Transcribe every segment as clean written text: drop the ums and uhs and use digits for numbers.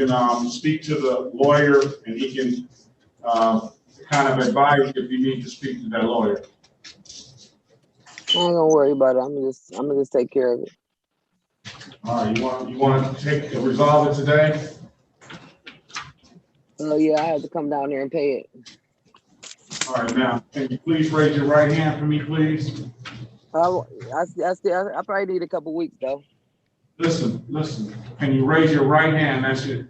can speak to the lawyer, and he can kind of advise you if you need to speak to that lawyer. I ain't gonna worry about it. I'm gonna just take care of it. All right, you want to resolve it today? Oh yeah, I have to come down there and pay it. All right, now, can you please raise your right hand for me, please? I probably need a couple weeks though. Listen. Can you raise your right hand? That's it.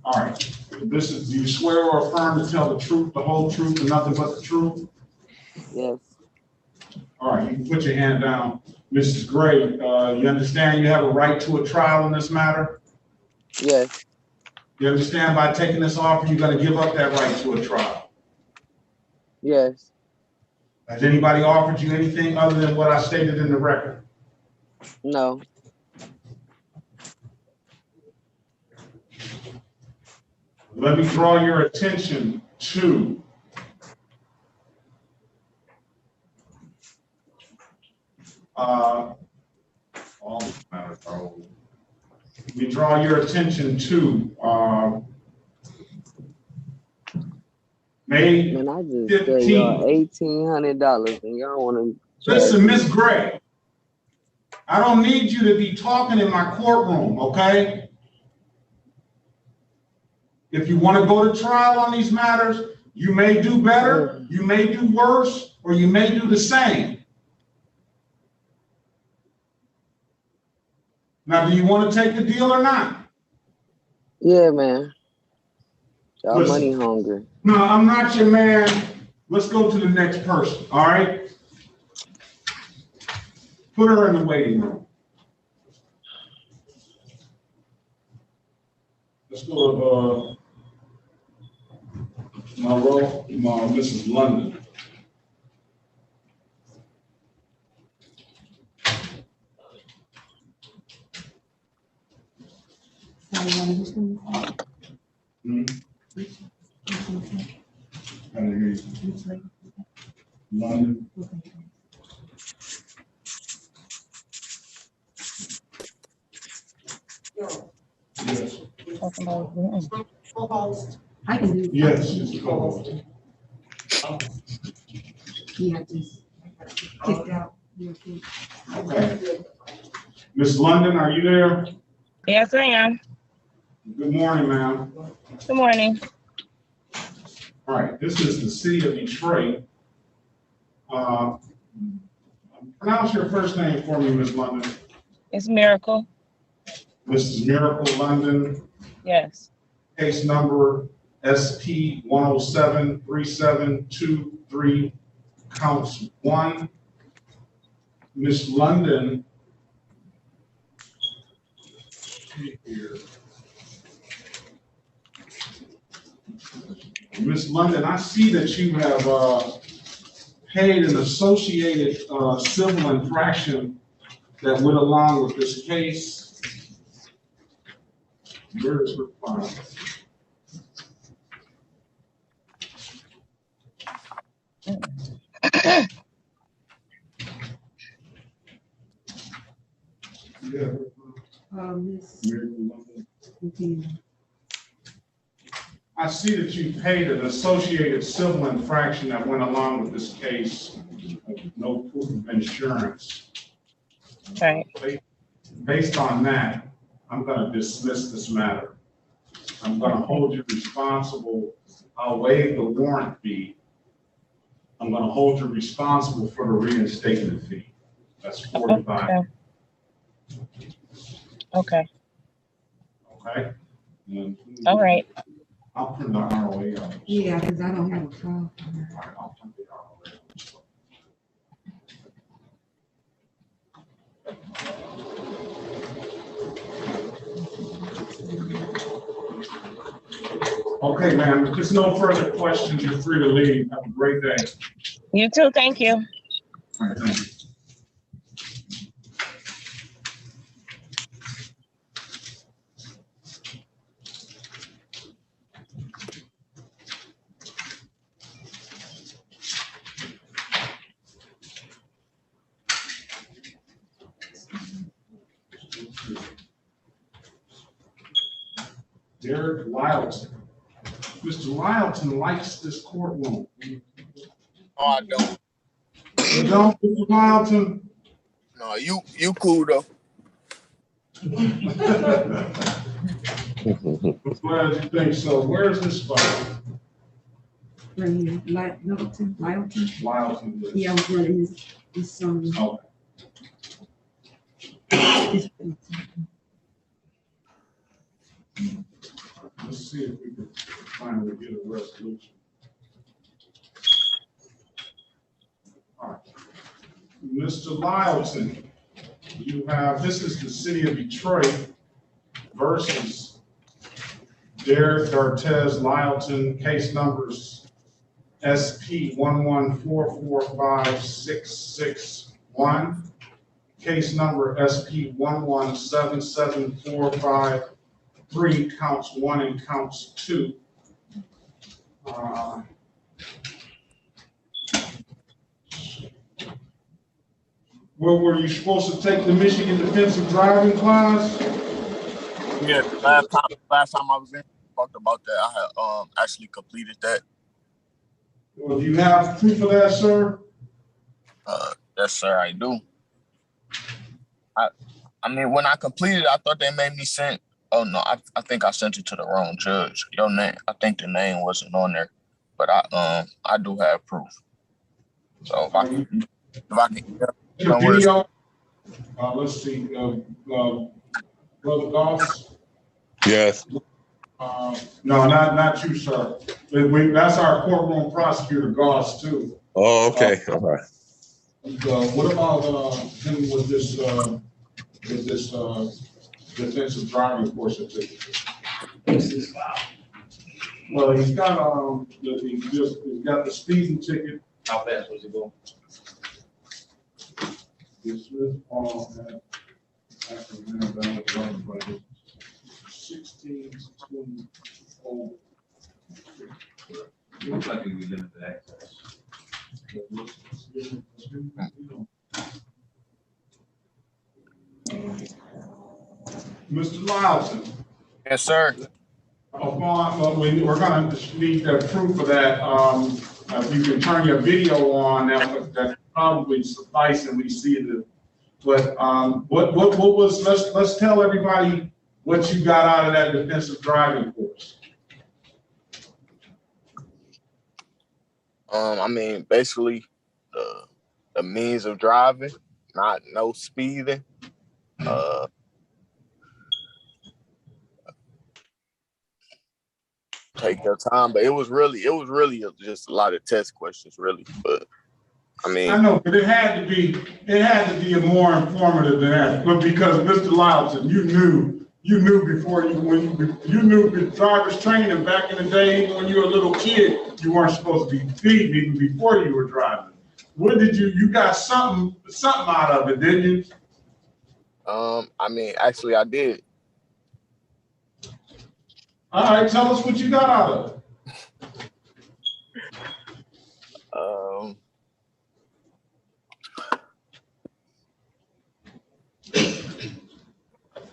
All right. Do you swear or affirm to tell the truth, the whole truth, and nothing but the truth? Yes. All right, you can put your hand down. Mrs. Gray, you understand you have a right to a trial in this matter? Yes. You understand by taking this offer, you're going to give up that right to a trial? Yes. Has anybody offered you anything other than what I stated in the record? No. Let me draw your attention to all these matters are over. Let me draw your attention to May 15th. Man, I just paid y'all $1,800 and y'all want to. Listen, Miss Gray, I don't need you to be talking in my courtroom, okay? If you want to go to trial on these matters, you may do better, you may do worse, or you may do the same. Now, do you want to take the deal or not? Yeah, man. Y'all Listen, money hungry. No, I'm not your man. Let's go to the next person, all right? Put her in the waiting room. Let's go to Mrs. London. London. Yes. I can do. Yes, she's co-host. Yeah, just kicked out. Okay. Miss London, are you there? Yes, I am. Good morning, ma'am. Good morning. All right, this is the city of Detroit. Pronounce your first name for me, Miss London. It's Miracle. Mrs. Miracle London. Yes. Case number SP 1073723, counts 1. Miss London. Here. Miss London, I see that you have paid an associated civil infraction that went along with this case. Where is her file? Yeah. I see that you paid an associated civil infraction that went along with this case, no proof of insurance. Right. Based on that, I'm going to dismiss this matter. I'm going to hold you responsible. I'll waive the warrant fee. I'm going to hold you responsible for the reinstatement fee. That's $45. Okay. Okay? All right. I'll print the ROA out. Yeah, because I don't have a file. All right, I'll print the ROA. Okay, ma'am, if there's no further questions, you're free to leave. Have a great day. You too. Thank you. All right, thank you. Derek Lyleton. Mr. Lyleton likes this courtroom. Oh, I don't. You don't, Mr. Lyleton? No, you cool though. I'm glad you think so. Where's this file? Right here, Lyleton. Lyleton. Yes. Yeah, I was running his Okay. his- Let's see if we can finally get a resolution. All right. Mr. Lyleton, you have, this is the city of Detroit versus Derek Dartez Lyleton, case numbers SP 1144561, case number SP 1177453, counts 1 and counts 2. Well, were you supposed to take the Michigan defensive driving class? Yeah, last time I was in, talked about that. I had actually completed that. Well, do you have proof of that, sir? Yes, sir, I do. I mean, when I completed, I thought they made me send. Oh no, I think I sent it to the wrong judge. Your name, I think the name wasn't on there, but I do have proof. So if I can Your video? Let's see, Brother Goss? Yes. No, not you, sir. That's our courtroom prosecutor, Goss, too. Oh, okay. All right. What about him with this defensive driving course certificate? Well, he's got he's got the speeding ticket. How fast was he going? This is all that. 16, 20. Looks like we limited access. Mr. Lyleton, yes, sir. we're gonna need the proof of that. If you can turn your video on, that probably suffice and we see it. But what was, let's tell everybody what you got out of that defensive driving course. I mean, basically, the means of driving, no speeding. Take your time, but it was really just a lot of test questions, really. But I mean, I know, but it had to be a more informative than that. But because Mr. Lyleton, you knew before you knew the driver's training back in the day when you were a little kid, you weren't supposed to be speeding even before you were driving. What did you got something out of it, didn't you? I mean, actually, I did. All right, tell us what you got out of it.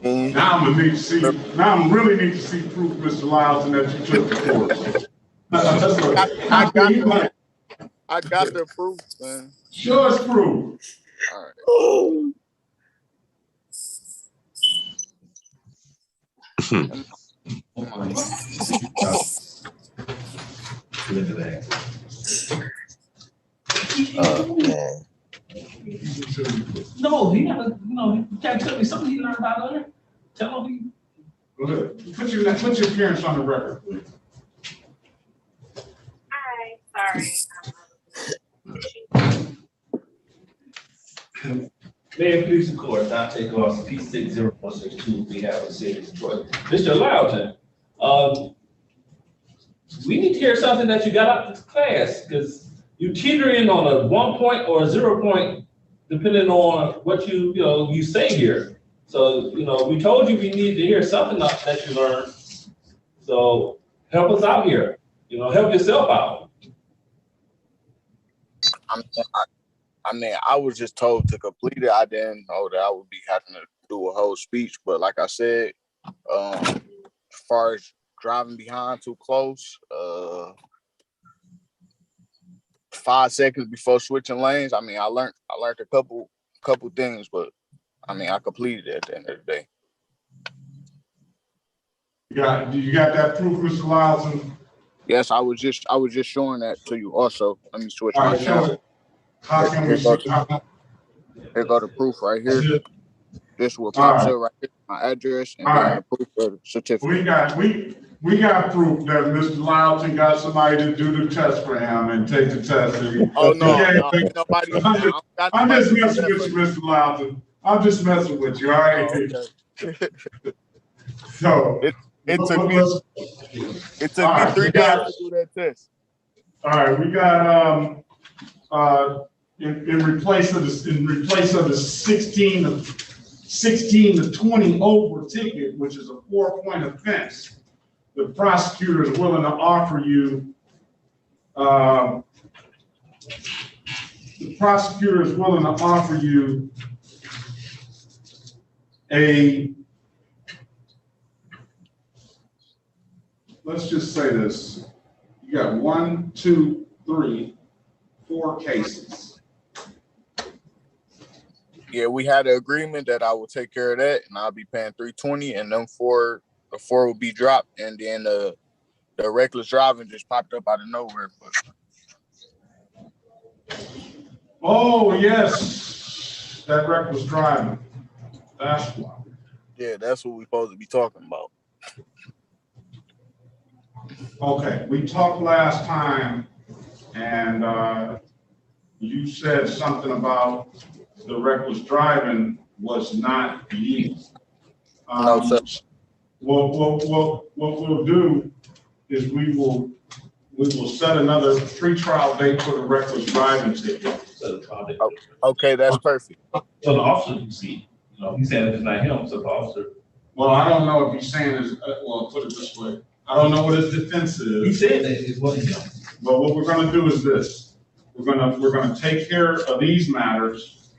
Now I'm really need to see proof, Mr. Lyleton, that you took the course. I got the proof, man. Sure it's proof. All right. Limited access. Man. No, he never, you can't tell me something he learned out there. Tell him Go ahead. Put your appearance on the record, please. Hi, sorry. May it please the court, I take off P60162, we have a city of Detroit. Mr. Lyleton, we need to hear something that you got out of this class, because you teetering on a 1 point or a 0 point, depending on what you say here. So, we told you we need to hear something that you learned. So help us out here, help yourself out. I mean, I was just told to complete it. I didn't know that I would be having to do a whole speech, but like I said, as far as driving behind too close, 5 seconds before switching lanes. I mean, I learned a couple things, but I mean, I completed it at the end of the day. You got that proof, Mr. Lyleson? Yes, I was just showing that to you also. Let me switch All my right, show camera. it. How can we see? Here go the proof right here. This will All pops right. up right here, my address, and All then right. the proof of the certificate. We got proof that Mr. Lyleton got somebody to do the test for him and take the test. Oh no, Okay. no, ain't nobody. I'm just messing with you, Mr. Lyleton. I'm just messing with you, all right? Oh, okay. So It took me all 3 right, days to do that test. all right, we got in replace of the 16 to 20 over ticket, which is a 4-point offense, the prosecutor is willing to offer you a, let's just say this, you got 1, 2, 3, 4 cases. Yeah, we had an agreement that I will take care of that, and I'll be paying $320, and the four will be dropped, and then the reckless driving just popped up out of nowhere. But Oh, yes, that reckless driving. That's why. yeah, that's what we're supposed to be talking about. Okay, we talked last time, and you said something about the reckless driving was not legal. No, sir. What we'll do is we will set another pretrial date for the reckless driving ticket. Okay, that's perfect. So the officer can see, he's saying it's not him, so the officer. Well, I don't know if he's saying is, well, put it this way. I don't know what his defense He is. said that it wasn't him. But what we're gonna do is this. We're gonna take care of these matters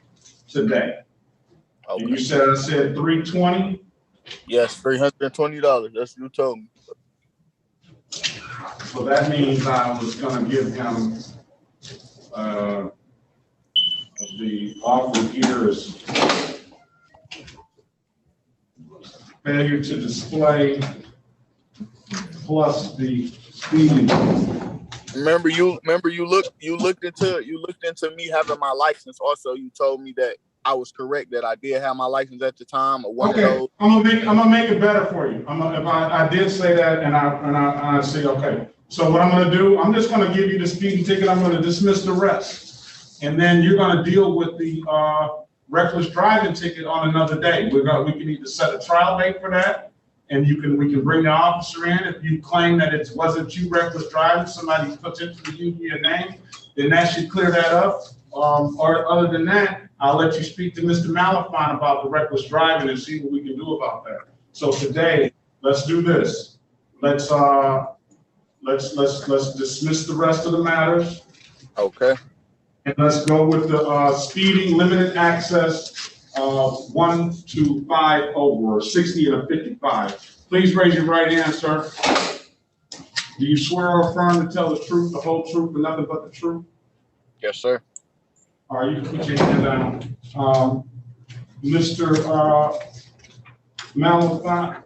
today. And Okay. you said, I said 320? Yes, $320. That's what you told me. So that means I was gonna give him, the offer here is failure to display plus the speeding. Remember you looked into me having my license. Also, you told me that I was correct, that I did have my license at the time, or one of Okay, those. I'm gonna make it better for you. If I did say that and I say, okay. So what I'm gonna do, I'm just gonna give you the speeding ticket. I'm gonna dismiss the rest. And then you're gonna deal with the reckless driving ticket on another day. We can either set a trial date for that, and we can bring the officer in. If you claim that it wasn't you reckless driving, somebody potentially used your name, then that should clear that up. Or other than that, I'll let you speak to Mr. Malafine about the reckless driving and see what we can do about that. So today, let's do this. Let's dismiss the rest of the matters. Okay. And let's go with the speeding limited access 1 to 5 over, 60 and a 55. Please raise your right hand, sir. Do you swear or affirm to tell the truth, the whole truth, and nothing but the truth? Yes, sir. All right, you can put your hand down. Mr. Malafine,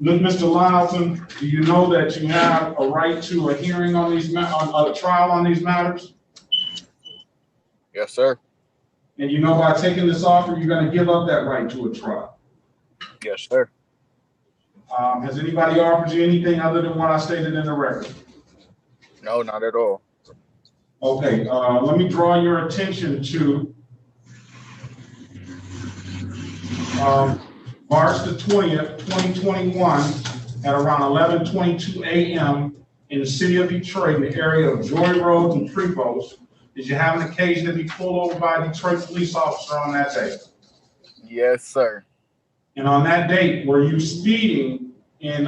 Mr. Lyleton, do you know that you have a right to a hearing on these, on a trial on these matters? Yes, sir. And you know by taking this offer, you're gonna give up that right to a trial. Yes, sir. Has anybody offered you anything other than what I stated in the record? No, not at all. Okay, let me draw your attention to March the 20th, 2021, at around 11:22 a.m. in the city of Detroit, in the area of Joy Road and Prevost. Did you have an occasion to be pulled over by a Detroit police officer on that day? Yes, sir. And on that date, were you speeding in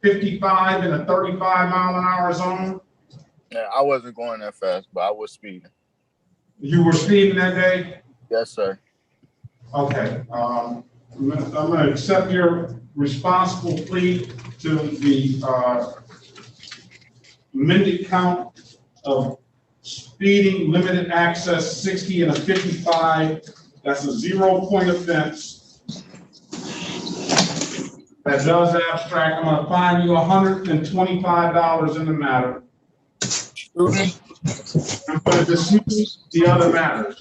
55 in a 35-mile-an-hour zone? Yeah, I wasn't going that fast, but I was speeding. You were speeding that day? Yes, sir. Okay. I'm gonna accept your responsible plea to the, amended count of speeding, limited access, 60 and a 55. That's a 0-point offense. That does abstract. I'm gonna fine you $125 in the matter. I'm gonna dismiss the other matters.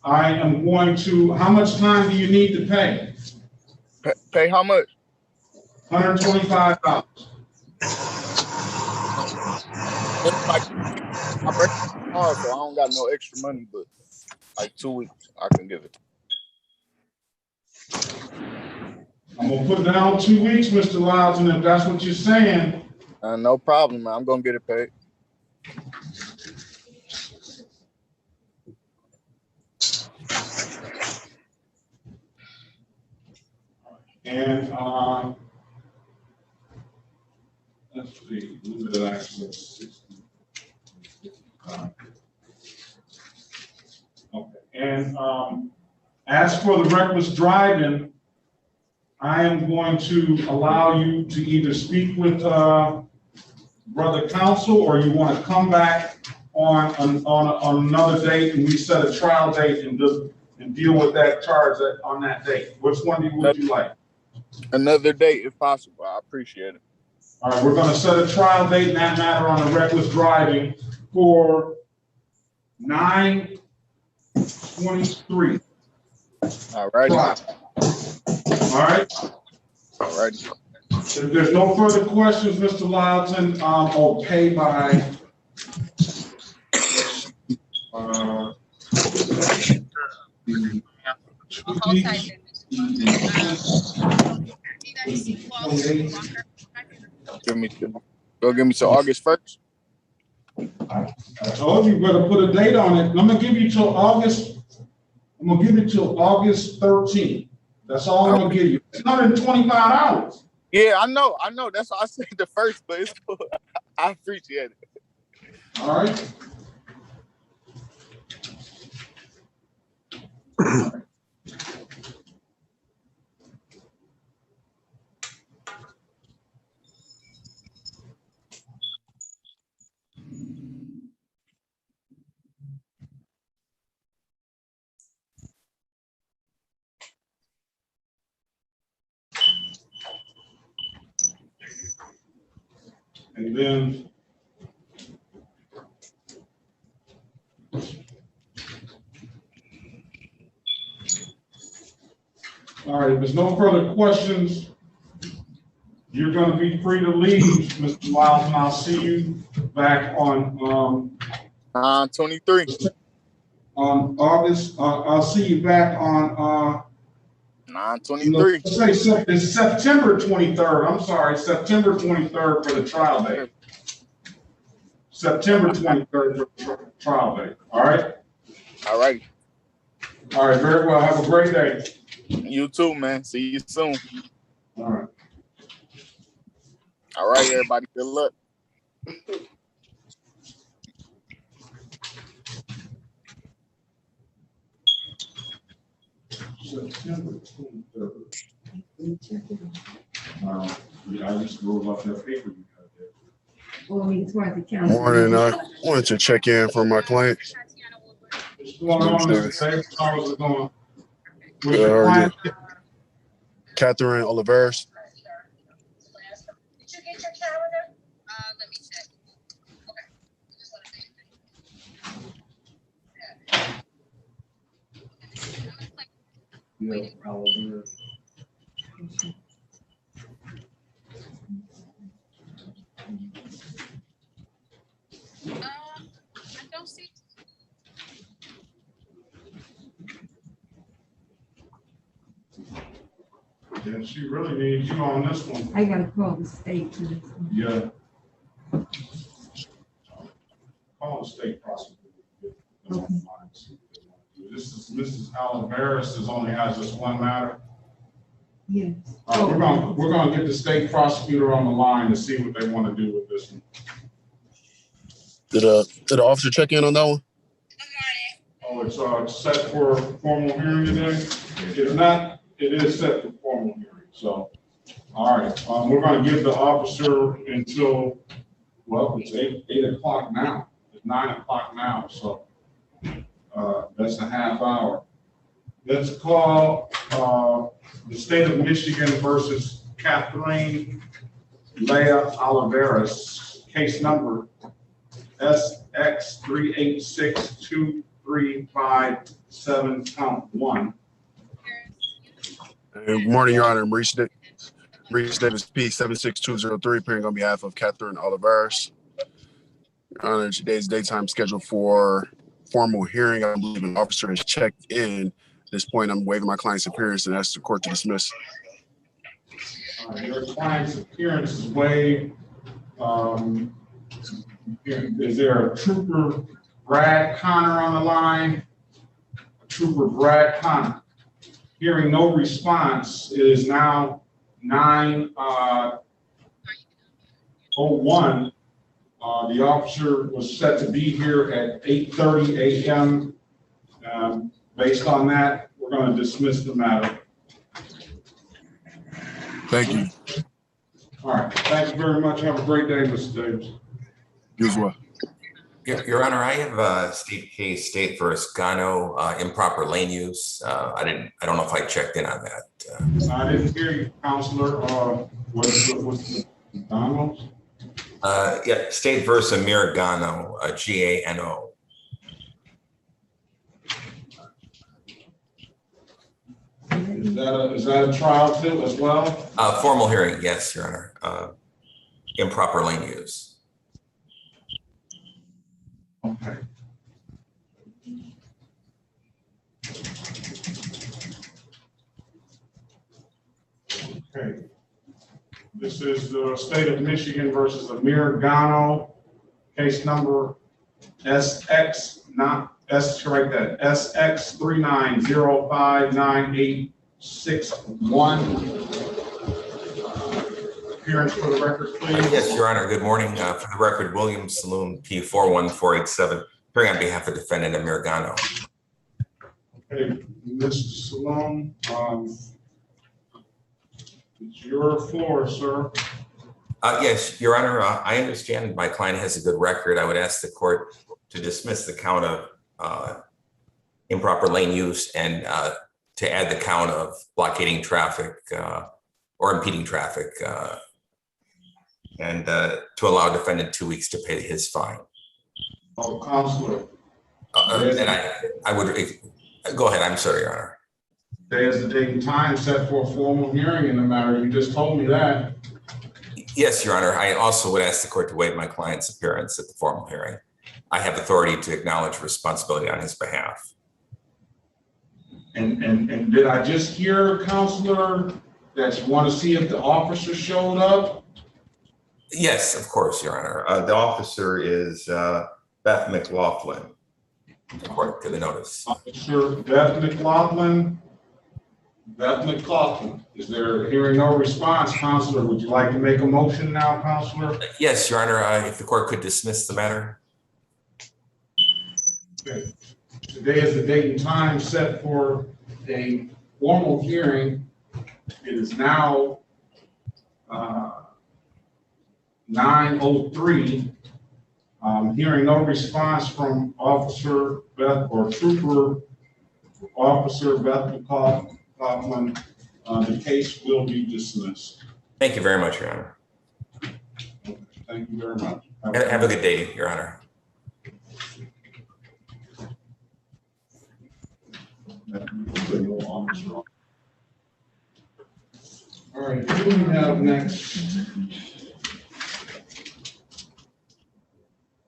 I am going to, how much time do you need to pay? Pay how much? $125. It's like my birthday tomorrow, so I don't got no extra money, but like 2 weeks I can give it. I'm gonna put down 2 weeks, Mr. Lyles, and if that's what you're saying. No problem, man. I'm gonna get it paid. And, let's see, limited access, 60. Okay, and, as for the reckless driving, I am going to allow you to either speak with, brother counsel, or you want to come back on another date and we set a trial date and deal with that charge on that date. Which one would you like? Another date if possible. I appreciate it. All right, we're gonna set a trial date in that matter on the reckless driving for 9/23. All righty. All right. All righty. If there's no further questions, Mr. Lyleton, I'll pay by 2 weeks. Give me till August 1st. I told you, better put a date on it. I'm gonna give you till August. I'm gonna give you till August 13th. That's all I'm gonna give you. It's $125. Yeah, I know. That's why I said the first, but it's cool. I appreciate it. All right. And then all right, if there's no further questions, you're going to be free to leave, Mr. Lyles, and I'll see you back on 23. On August. I'll see you back on 9/23. It's September 23rd. I'm sorry, September 23rd for the trial date. September 23rd for the trial date. All right. All right. All right. Very well. Have a great day. You too, man. See you soon. All right. All right, everybody. Good luck. September 23rd. Yeah, I just wrote off that paper you got there. Well, it's worth the council. Morning. I wanted to check in for my client. What's going on, Mr. Davis? How's it going? What's Good, your how are you? client? Catherine Oliveris. Did you get your calendar? Let me check. Yeah, Oliver. I don't see. Yeah, she really needs you on this one. I gotta call the state to this one. Yeah. Call the state prosecutor. Okay. This is Mrs. Oliveris only has this one matter. Yes. We're gonna get the state prosecutor on the line to see what they want to do with this one. Did the officer check in on that one? Oh, So it's set for formal hearing today? If not, it is set for formal hearing, so. All right, we're gonna give the officer until, well, it's 8 o'clock now. It's 9 o'clock now, so, that's a half hour. Let's call, the state of Michigan versus Catherine Leah Oliveras, case number SX 3862357, count 1. Good morning, Your Honor. Maurice Davis P. 76203, appearing on behalf of Catherine Oliveras. Your Honor, today's daytime scheduled for formal hearing. I believe an officer has checked in. At this point, I'm waiving my client's appearance and ask the court to dismiss. Your client's appearance is waived. Is there a Trooper Brad Connor on the line? Trooper Brad Connor. Hearing no response, it is now 9:01. The officer was set to be here at 8:30 a.m. Based on that, we're going to dismiss the matter. Thank you. All right. Thank you very much. Have a great day, Mr. Davis. You as well. Your Honor, I have a state case, State versus Gano, improper lane use. I don't know if I checked in on that. I didn't hear you, Counselor. What's the Donald's? Yeah, State versus Amir Gano, Gano. Is that a trial too as well? Formal hearing, yes, Your Honor. Improper lane use. Okay. Okay. This is the state of Michigan versus Amir Gano, case number SX, not S, correct that, SX 39059861. Appearance for the record, please. Yes, Your Honor. Good morning. For the record, William Saloon, P41487, appearing on behalf of defendant Amir Gano. Okay, Mr. Saloon, it's your floor, sir. Yes, Your Honor. I understand my client has a good record. I would ask the court to dismiss the count of improper lane use and to add the count of blockading traffic or impeding traffic and to allow defendant 2 weeks to pay his fine. Oh, Counselor. And I would go ahead. I'm sorry, Your Honor. There's the date and time set for a formal hearing in the matter. You just told me that. Yes, Your Honor. I also would ask the court to waive my client's appearance at the formal hearing. I have authority to acknowledge responsibility on his behalf. And did I just hear, Counselor, that you want to see if the officer showed up? Yes, of course, Your Honor. The officer is Beth McLaughlin, according to the notice. Officer Beth McLaughlin. Beth McLaughlin. Is there hearing no response, Counselor? Would you like to make a motion now, Counselor? Yes, Your Honor. If the court could dismiss the matter. Okay. Today is the date and time set for a formal hearing. It is now 9:03. Hearing no response from Officer Beth or Trooper Officer Beth McLaughlin, the case will be dismissed. Thank you very much, Your Honor. Thank you very much. Have a good day, Your Honor. All right, who do we have next?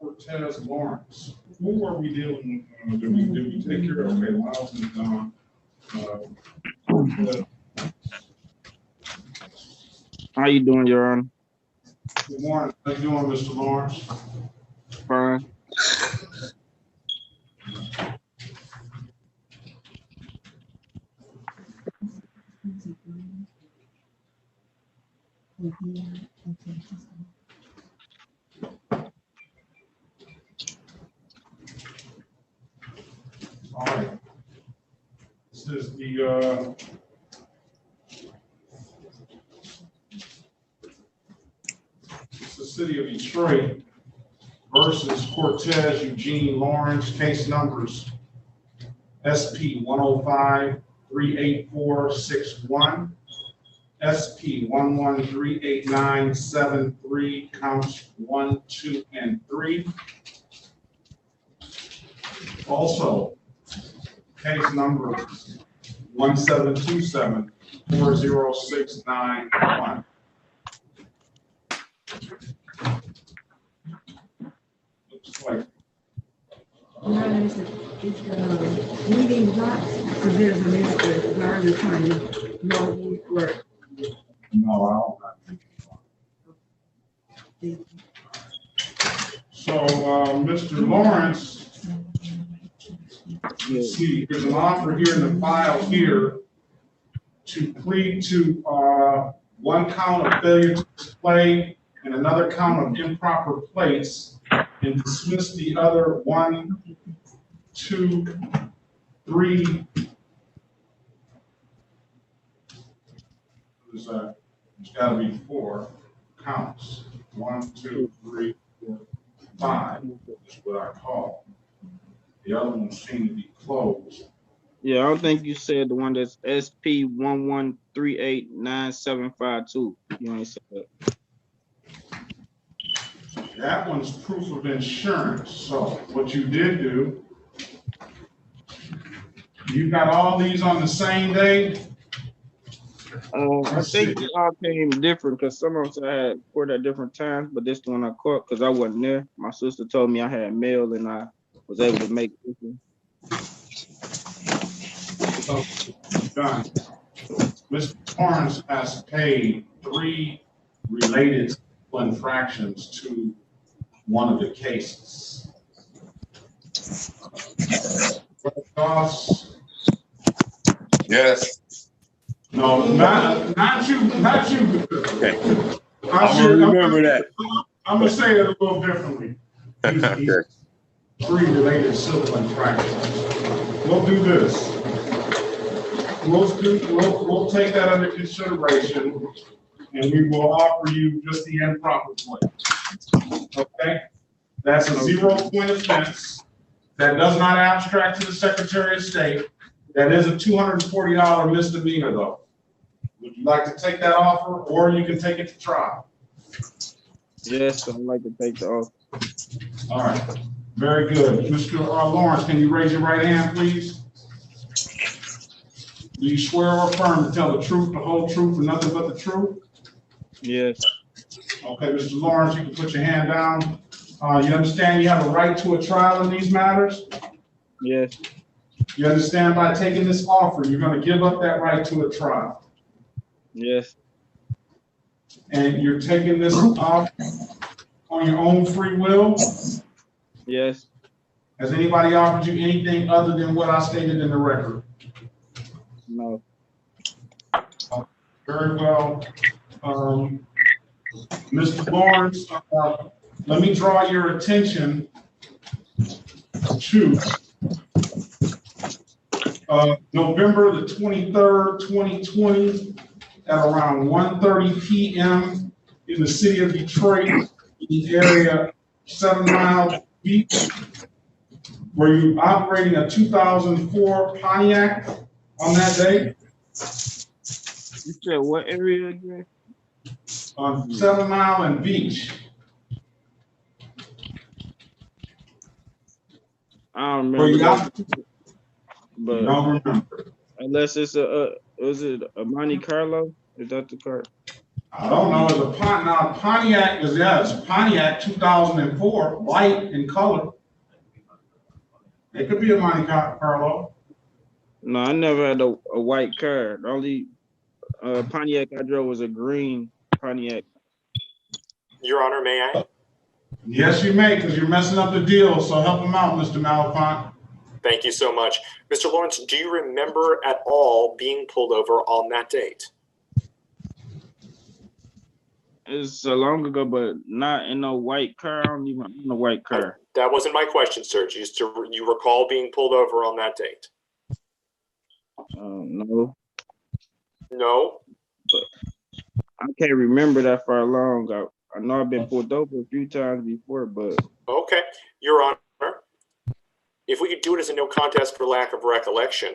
Cortez Lawrence. Who are we dealing with? Did we take care of? Okay, Miles is gone. How you doing, Your Honor? Good morning. How you doing, Mr. Lawrence? Fine. All right. This is the, it's the city of Detroit versus Cortez Eugene Lawrence, case numbers SP 105-38461, SP 1138973, counts 1, 2, and 3. Also, case number 1727-40691. Looks like Your Honor, it's the meeting box, so there's a Mr. Garner trying to know who's work. no, I don't. So, Mr. Lawrence, let's see, there's an offer here in the file here to plead to one count of failure to display and another count of improper plates, and dismiss the other 1, 2, 3. There's got to be 4 counts. 1, 2, 3, 4, 5 is what I call. The other ones seem to be closed. Yeah, I don't think you said the one that's SP 1138975 You ain't said that. That one's proof of insurance. So what you did do, you got all these on the same day? I think it all came different because some of them I had court at different times, but this one I caught because I wasn't there. My sister told me I had mail and I was able to make this one. Done. Mr. Torrance has paid 3 related infractions to one of the cases. Yes. No, not you. Okay. I'll remember that. I'm gonna say it a little differently. Okay. 3 related civil infractions. We'll do this. We'll take that under consideration, and we will offer you just the improper plate. Okay? That's a 0-point offense. That does not abstract to the Secretary of State. That is a $240 misdemeanor, though. Would you like to take that offer, or you can take it to trial? Yes, I'd like to take the offer. All right. Very good. Mr. Lawrence, can you raise your right hand, please? Do you swear or affirm to tell the truth, the whole truth, and nothing but the truth? Yes. Okay, Mr. Lawrence, you can put your hand down. You understand you have a right to a trial in these matters? Yes. You understand by taking this offer, you're going to give up that right to a trial? Yes. And you're taking this off on your own free will? Yes. Has anybody offered you anything other than what I stated in the record? No. Very well. Mr. Lawrence, let me draw your attention to November the 23rd, 2020, at around 1:30 p.m. in the city of Detroit, in the area 7 Mile Beach. Were you operating a 2004 Pontiac on that day? You said what area again? On 7 Mile and Beach. I don't Were you remember. out? But Don't remember. unless it's was it a Monte Carlo? Is that the car? I don't know. It's a Pontiac is, yeah, it's a Pontiac 2004, white in color. It could be a Monte Carlo. No, I never had a white car. The only Pontiac I drove was a green Pontiac. Your Honor, may I? Yes, you may, because you're messing up the deal. So help him out, Mr. Malafont. Thank you so much. Mr. Lawrence, do you remember at all being pulled over on that date? It's so long ago, but not in no white car. I don't even own a white car. That wasn't my question, sir. You recall being pulled over on that date? No, No? but I can't remember that far long. I know I've been pulled over a few times before, but Okay, Your Honor. If we could do it as a no contest for lack of recollection.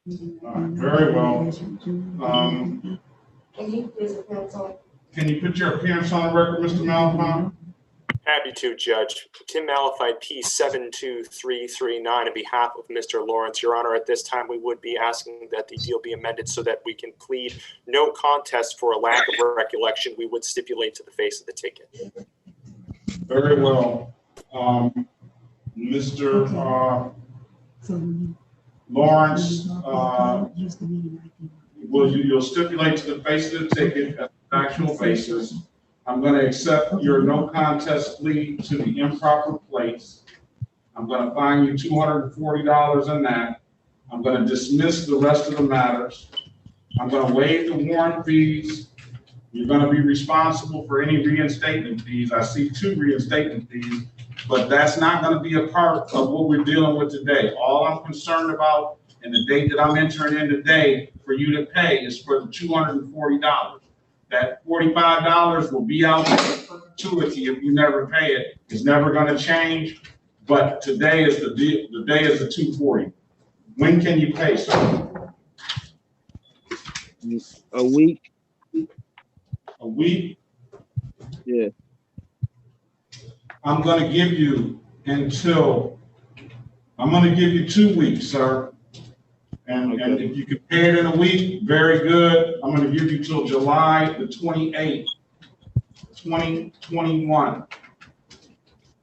Very well. Can you put your appearance on the record, Mr. Malafine? Happy to, Judge. Tim Malafide, P72339, on behalf of Mr. Lawrence. Your Honor, at this time, we would be asking that the deal be amended so that we can plead no contest for a lack of recollection. We would stipulate to the face of the ticket. Very well. Mr. Lawrence, you'll stipulate to the face of the ticket at an actual basis. I'm going to accept your no contest plea to the improper plates. I'm going to fine you $240 on that. I'm going to dismiss the rest of the matters. I'm going to waive the warrant fees. You're going to be responsible for any reinstatement fees. I see 2 reinstatement fees, but that's not going to be a part of what we're dealing with today. All I'm concerned about, and the date that I'm entering in today for you to pay, is for the $240. That $45 will be out in perpetuity if you never pay it. It's never going to change, but today is the day is the $240. When can you pay, sir? a week. A week? Yeah. I'm going to give you 2 weeks, sir. And if you can pay it in a week, very good. I'm going to give you till July the 28th, 2021.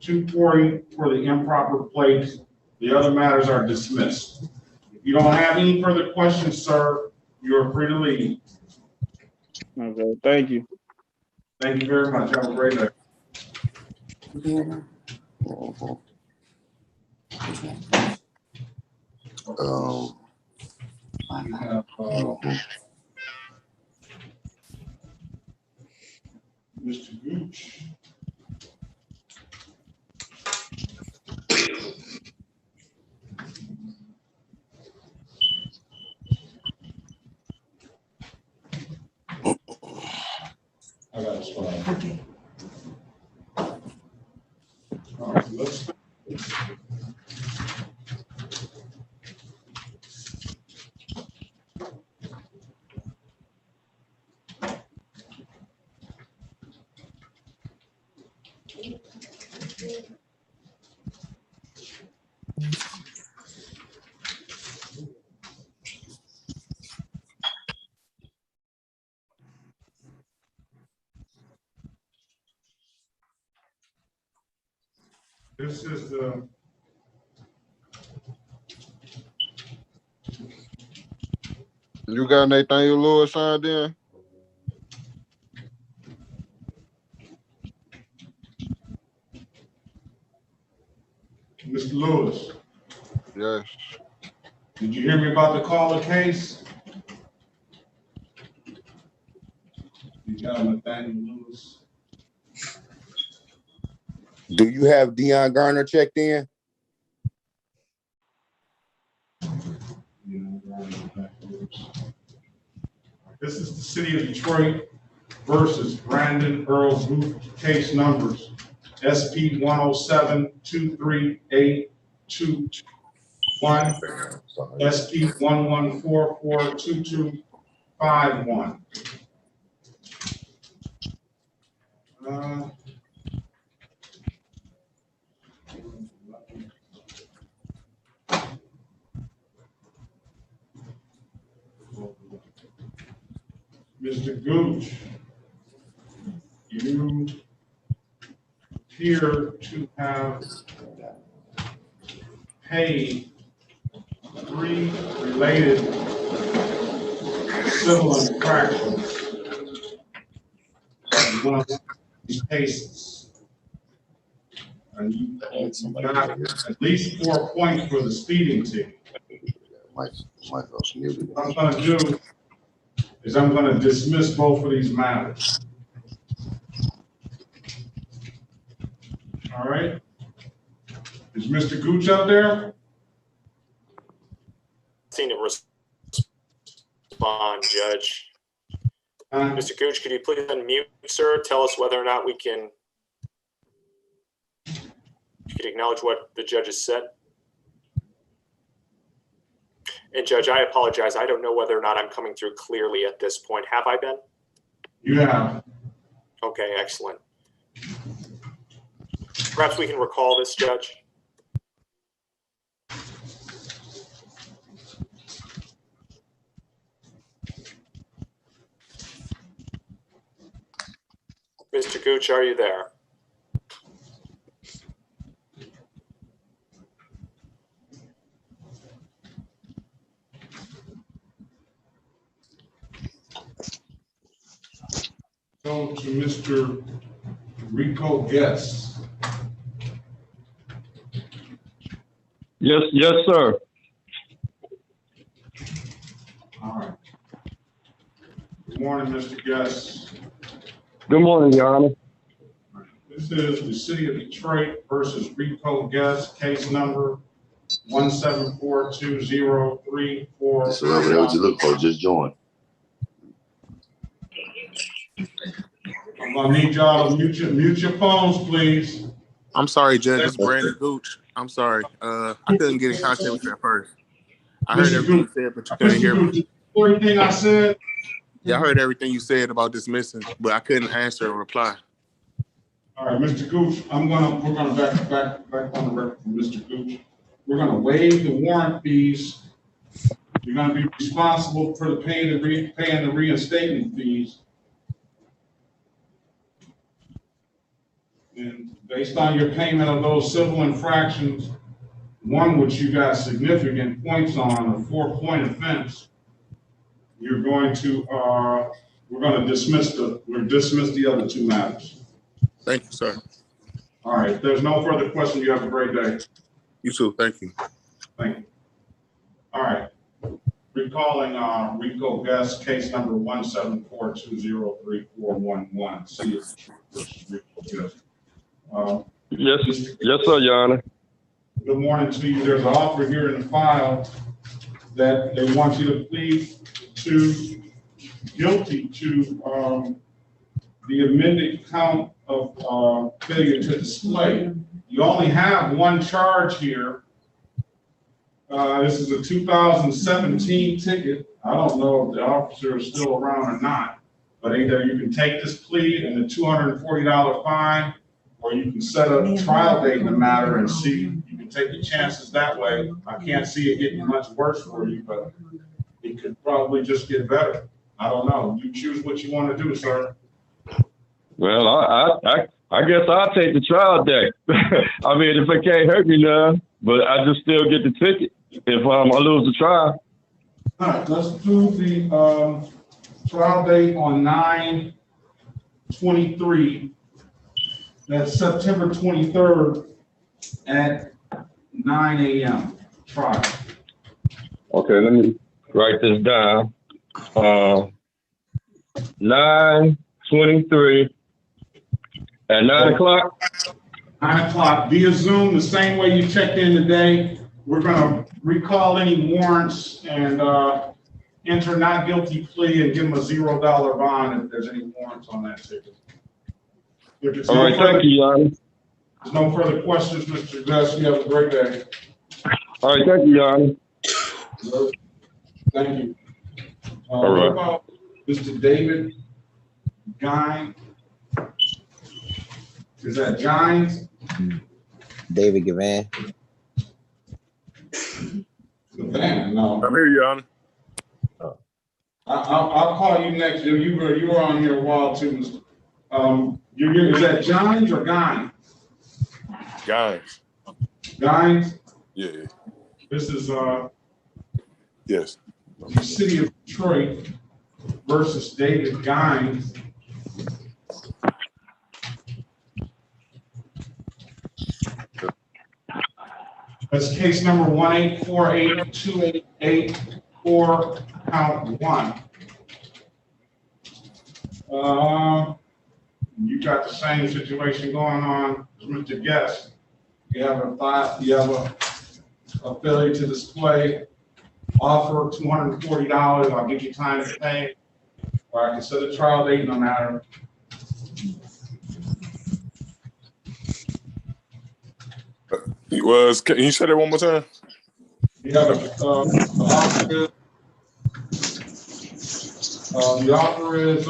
$240 for the improper plates. The other matters are dismissed. If you don't have any further questions, sir, you're free to leave. Okay, thank you. Thank you very much. Have a great day. We have Mr. Gooch. I got a spot. Okay. All right, let's. This is the You got Nathaniel Lewis signed in? Mr. Lewis. Yes. Did you hear me about the caller case? You got Nathaniel Lewis. Do you have Dion Garner checked in? This is the city of Detroit versus Brandon Earl Booth, case numbers SP 107-23821, SP 11442251. Mr. Gooch, you appear to have paid 3 related civil infractions in one of these cases. And you got at least 4 points for the speeding ticket. What I'm going to do is I'm going to dismiss both of these matters. All right. Is Mr. Gooch up there? Seen it respond, Judge. Mr. Gooch, could you please unmute, sir? Tell us whether or not we can. You can acknowledge what the judge has said. And Judge, I apologize. I don't know whether or not I'm coming through clearly at this point. Have I been? You have. Okay, excellent. Perhaps we can recall this, Judge. Mr. Gooch, are you there? Go to Mr. Rico Guest. Yes, sir. All right. Good morning, Mr. Guest. Good morning, Your Honor. This is the City of Detroit versus Rico Guest, case number 1742034. So whatever what you look for, just join. I'm gonna need y'all to mute your phones, please. I'm sorry, Judge. It's Brandon Gooch. I'm sorry. I couldn't get in contact with you at first. I heard everything you said, but you couldn't hear me. Everything I said? Yeah, I heard everything you said about dismissing, but I couldn't answer or reply. All right, Mr. Gooch, we're gonna back on the record from Mr. Gooch. We're gonna waive the warrant fees. You're gonna be responsible for paying the reinstatement fees. And based on your payment of those civil infractions, one which you got significant points on, a 4-point offense, you're going to, we're gonna dismiss the other two matters. Thank you, sir. All right, if there's no further questions, you have a great day. You too, thank you. Thank you. All right, recalling Rico Guest, case number 174203411. See if Rico Guest. Yes, sir, Your Honor. Good morning to you. There's an offer here in the file that they want you to plead guilty to the amended count of failure to display. You only have one charge here. This is a 2017 ticket. I don't know if the officer is still around or not, but either you can take this plea and the $240 fine, or you can set up a trial date in the matter and see. You can take your chances that way. I can't see it getting much worse for you, but it could probably just get better. I don't know. You choose what you want to do, sir. Well, I guess I'll take the trial date. I mean, if it can't hurt me now, but I just still get the ticket if I lose the trial. All right, let's do the trial date on 9/23. That's September 23rd at 9 a.m. Trial. Okay, let me write this down. 9/23 at 9 o'clock. 9 o'clock via Zoom, the same way you checked in today. We're going to recall any warrants and enter not guilty plea and give them a $0 bond if there's any warrants on that ticket. All right, thank you, Your Honor. There's no further questions, Mr. Gus. You have a great day. All right, thank you, Your Honor. Thank you. All right. What about Mr. David Gines? Is that Gines? David Gavan. Gavan, no. I'm here, Your Honor. I'll call you next. You were on here a while too. Is that Gines or Gines? Guys. Gines? Yeah. This is Yes. the City of Detroit versus David Gines. That's case number 1848288, count 1. You got the same situation going on as Mr. Guest. You have a failure to display, offer $240, I'll give you time to pay, or I can set a trial date no matter. Can you say that one more time? You have the offer is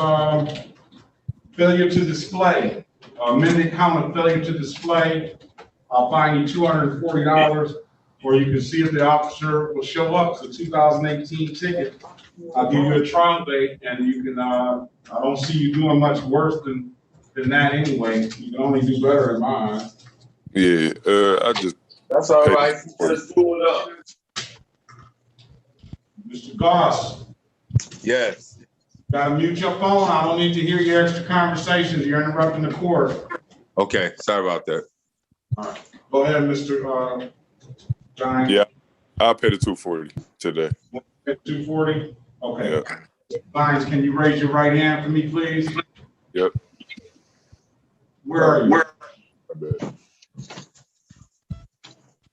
failure to display, amended count of failure to display. I'll fine you $240, or you can see if the officer will show up. It's a 2018 ticket. I'll give you a trial date, and you can. I don't see you doing much worse than that anyway. You can only do better in my eyes. Yeah, I just. That's all right. Just pull it up. Mr. Goss. Yes. Gotta mute your phone. I don't need to hear your extra conversations. You're interrupting the court. Okay, sorry about that. All right. Go ahead, Mr. John. Yeah, I'll pay the $240 today. $240? Okay. Yep. Bynes, can you raise your right hand for me, please? Yep. Where are you?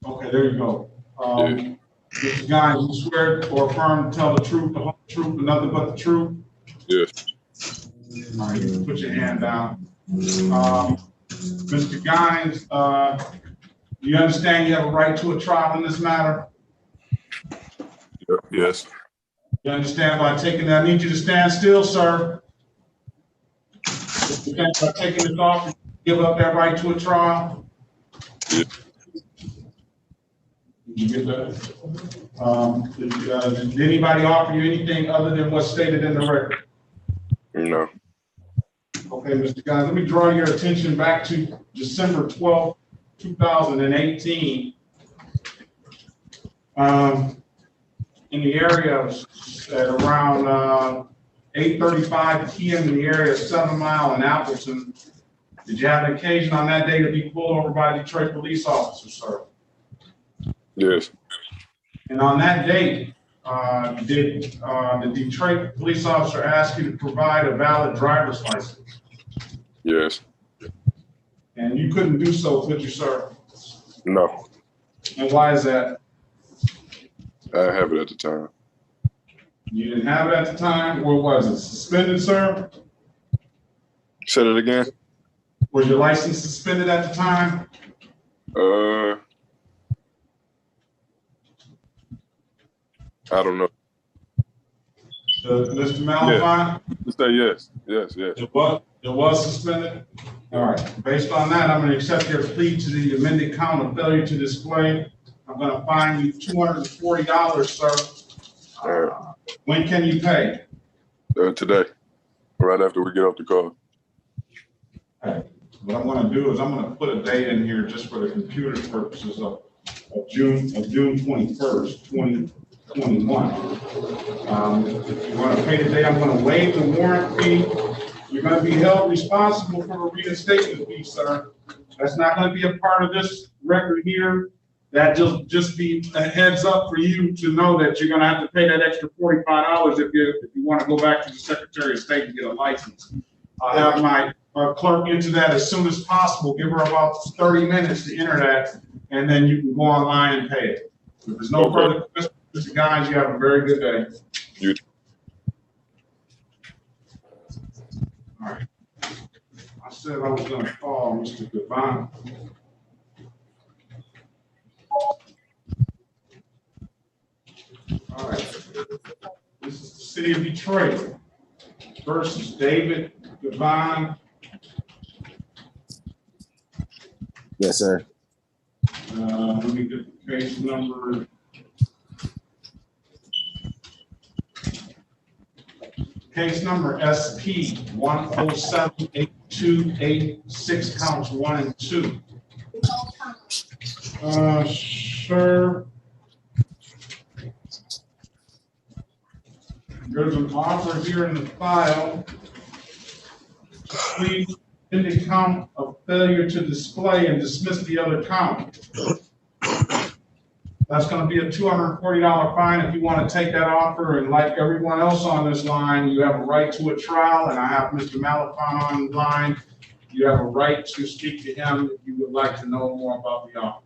Okay, there you go. Mr. Guy, you swear or affirm to tell the truth, the whole truth, and nothing but the truth? Yes. All right, you can put your hand down. Mr. Guines, do you understand you have a right to a trial in this matter? Yep. Yes. You understand by taking that? I need you to stand still, sir. You understand by taking this off, give up that right to a trial? Yes. Did you get that? Did anybody offer you anything other than what's stated in the record? No. Okay, Mr. Guys, let me draw your attention back to December 12th, 2018. In the area at around 8:35 p.m. in the area of 7 Mile and Appleton, did you have an occasion on that day to be pulled over by a Detroit police officer, sir? Yes. And on that date, did the Detroit police officer ask you to provide a valid driver's license? Yes. And you couldn't do so, could you, sir? No. And why is that? I didn't have it at the time. You didn't have it at the time? What was it? Suspended, sir? Say it again. Was your license suspended at the time? I don't know. Mr. Malafine? Yes. Say yes. Yes, yes. It was suspended? All right. Based on that, I'm going to accept your plea to the amended count of failure to display. I'm going to fine you $240, sir. All right. When can you pay? Today, right after we get off the call. Okay. What I'm going to do is I'm going to put a date in here just for the computer purposes of June 21st, 2021. If you want to pay today, I'm going to waive the warrant fee. You're going to be held responsible for a reinstatement fee, sir. That's not going to be a part of this record here. That just be a heads up for you to know that you're going to have to pay that extra $45 if you want to go back to the Secretary of State and get a license. I'll have my clerk into that as soon as possible. Give her about 30 minutes to enter that, and then you can go online and pay it. If there's no further questions, Mr. Guys, you have a very good day. You. All right. I said I was going to call Mr. Devine. All right. This is the city of Detroit versus David Devine. Yes, sir. Let me get the case number. Case number SP 1078286, counts 1 and 2. Sir, there's an offer here in the file to plead in the count of failure to display and dismiss the other count. That's going to be a $240 fine if you want to take that offer. And like everyone else on this line, you have a right to a trial. And I have Mr. Malafine on the line. You have a right to speak to him if you would like to know more about the offer.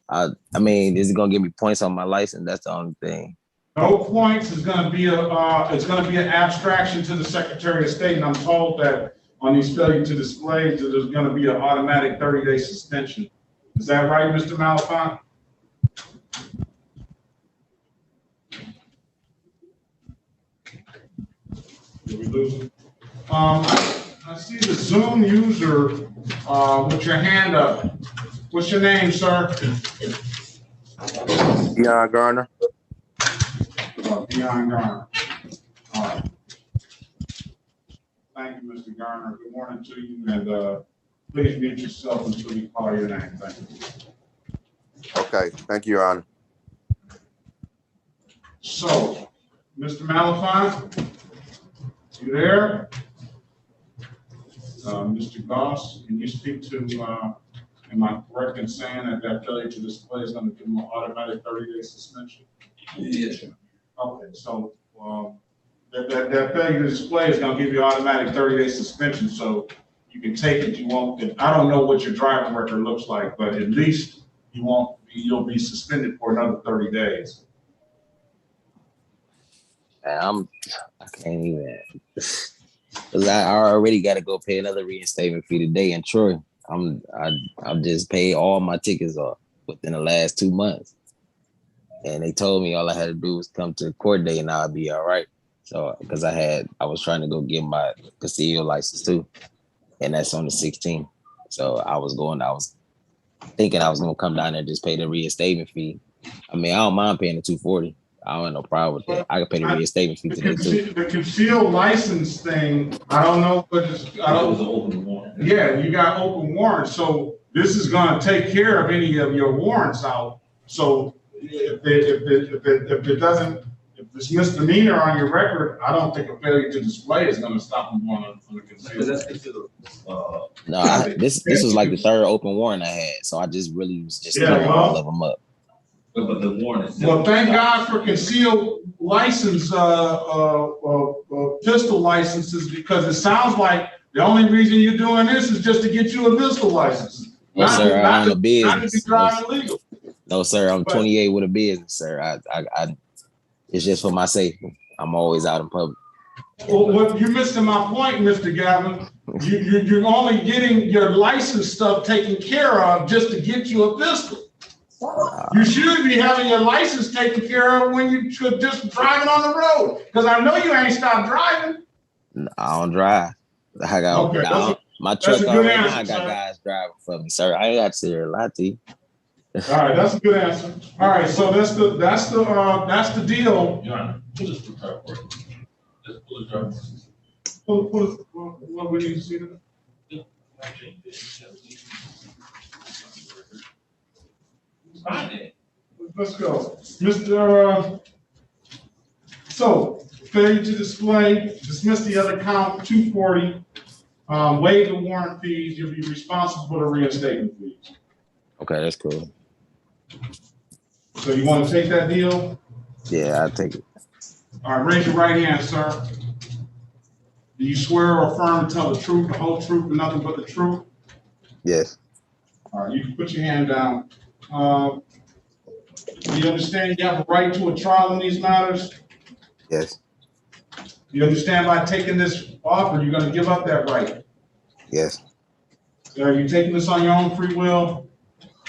I mean, is it gonna give me points on my license? That's the only thing. No points is gonna be it's gonna be an abstraction to the Secretary of State, and I'm told that on these failure to display, that there's gonna be an automatic 30-day suspension. Is that right, Mr. Malafont? Did we lose him? I see the Zoom user with your hand up. What's your name, sir? Deion Garner. Deion Garner. All right. Thank you, Mr. Garner. Good morning to you, and please mute yourself until we call your name. Thank you. Okay, thank you, Your Honor. So, Mr. Malafont, you there? Mr. Goss, can you speak to, am I correct in saying that failure to display is going to give them an automatic 30-day suspension? Yes. Okay, so that failure to display is going to give you automatic 30-day suspension, so you can take it. You won't. I don't know what your driving record looks like, but at least you'll be suspended for another 30 days. I can't even. Cause I already got to go pay another reinstatement fee today in Troy. I've just paid all my tickets off within the last 2 months, and they told me all I had to do was come to court day and I'll be all right. So because I was trying to go get my casino license too, and that's on the 16th. So I was thinking I was gonna come down there and just pay the reinstatement fee. I mean, I don't mind paying the $240. I don't have no problem with that. I can pay the reinstatement fee today too. The concealed license thing, I don't know, but yeah, you got open warrants, so this is going to take care of any of your warrants out. So if it's misdemeanor on your record, I don't think a failure to display is going to stop them going on the concealed. No, this was like the third open warrant I had, so I just really was just clearing all of them up. But the warrant. Well, thank God for concealed license, pistol licenses, because it sounds like the only reason you're doing this is just to get you a pistol license. No, sir, I own a business. Not to be driving legal. No, sir, I'm 28 with a business, sir. It's just for my safety. I'm always out in public. Well, you're missing my point, Mr. Gavin. You're only getting your license stuff taken care of just to get you a pistol. You should be having your license taken care of when you should just driving on the road. Because I know you ain't stopped driving. I don't drive. I got my truck already. I got guys driving for me, sir. I ain't got to sit here and lie to you. All right, that's a good answer. All right, so that's the deal. Yeah, pull this for it. Just pull the driver. What we need to see that? Let's go. Mr. So, failure to display, dismiss the other count, 240, waive the warrant fees, you'll be responsible for the reinstatement fees. Okay, that's cool. So you want to take that deal? Yeah, I'll take it. All right, raise your right hand, sir. Do you swear or affirm to tell the truth, the whole truth, and nothing but the truth? Yes. All right, you can put your hand down. Do you understand you have a right to a trial in these matters? Yes. You understand by taking this offer, you're going to give up that right? Yes. Are you taking this on your own free will?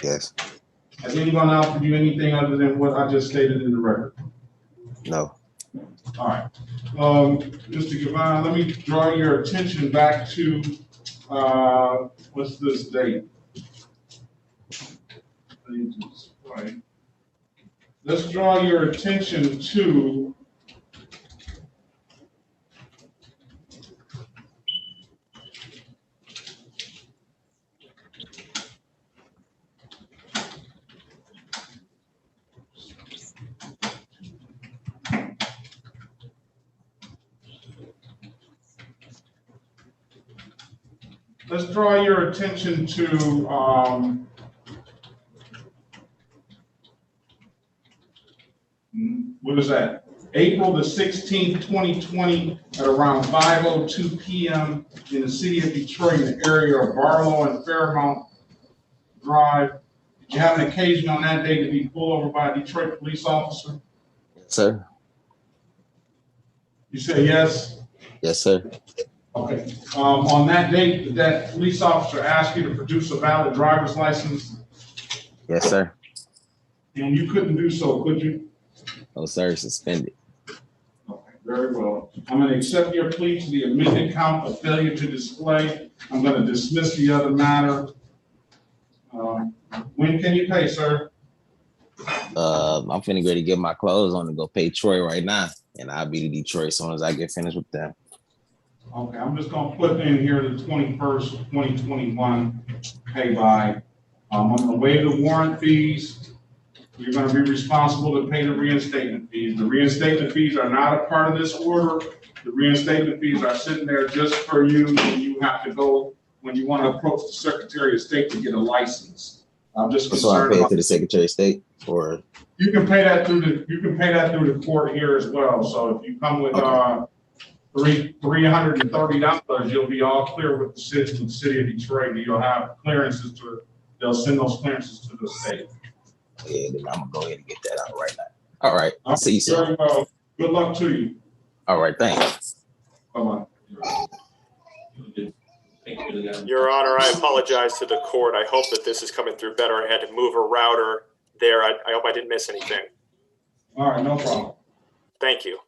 Yes. Has anyone offered you anything other than what I just stated in the record? No. All right. Mr. Gavin, let me draw your attention back to, what's this date? Let's draw your attention to what is that? April the 16th, 2020, at around 5:02 p.m. in the city of Detroit, in the area of Barlow and Fairmount Drive. Did you have an occasion on that day to be pulled over by a Detroit police officer? Yes, sir. You say yes? Yes, sir. Okay. On that date, did that police officer ask you to produce a valid driver's license? Yes, sir. And you couldn't do so, could you? No, sir. Suspended. Okay, very well. I'm going to accept your plea to the amended count of failure to display. I'm going to dismiss the other matter. When can you pay, sir? I'm finna go to get my clothes on and go pay Troy right now, and I'll be to Detroit as soon as I get finished with them. Okay, I'm just going to put in here the 21st, 2021 pay by. I'm going to waive the warrant fees. You're going to be responsible to pay the reinstatement fees. The reinstatement fees are not a part of this order. The reinstatement fees are sitting there just for you when you have to go, when you want to approach the Secretary of State to get a license. I'm just concerned. So I pay it to the Secretary of State, or you can pay that through the court here as well. So if you come with $330, you'll be all clear with the city of Detroit. You'll have clearances to. They'll send those clearances to the state. Yeah, then I'm gonna go ahead and get that out right now. All right, I'll see you soon. Very well. Good luck to you. All right, thanks. Bye-bye. Your Honor, I apologize to the court. I hope that this is coming through better. I had to move a router there. I hope I didn't miss anything. All right, no problem. Thank you.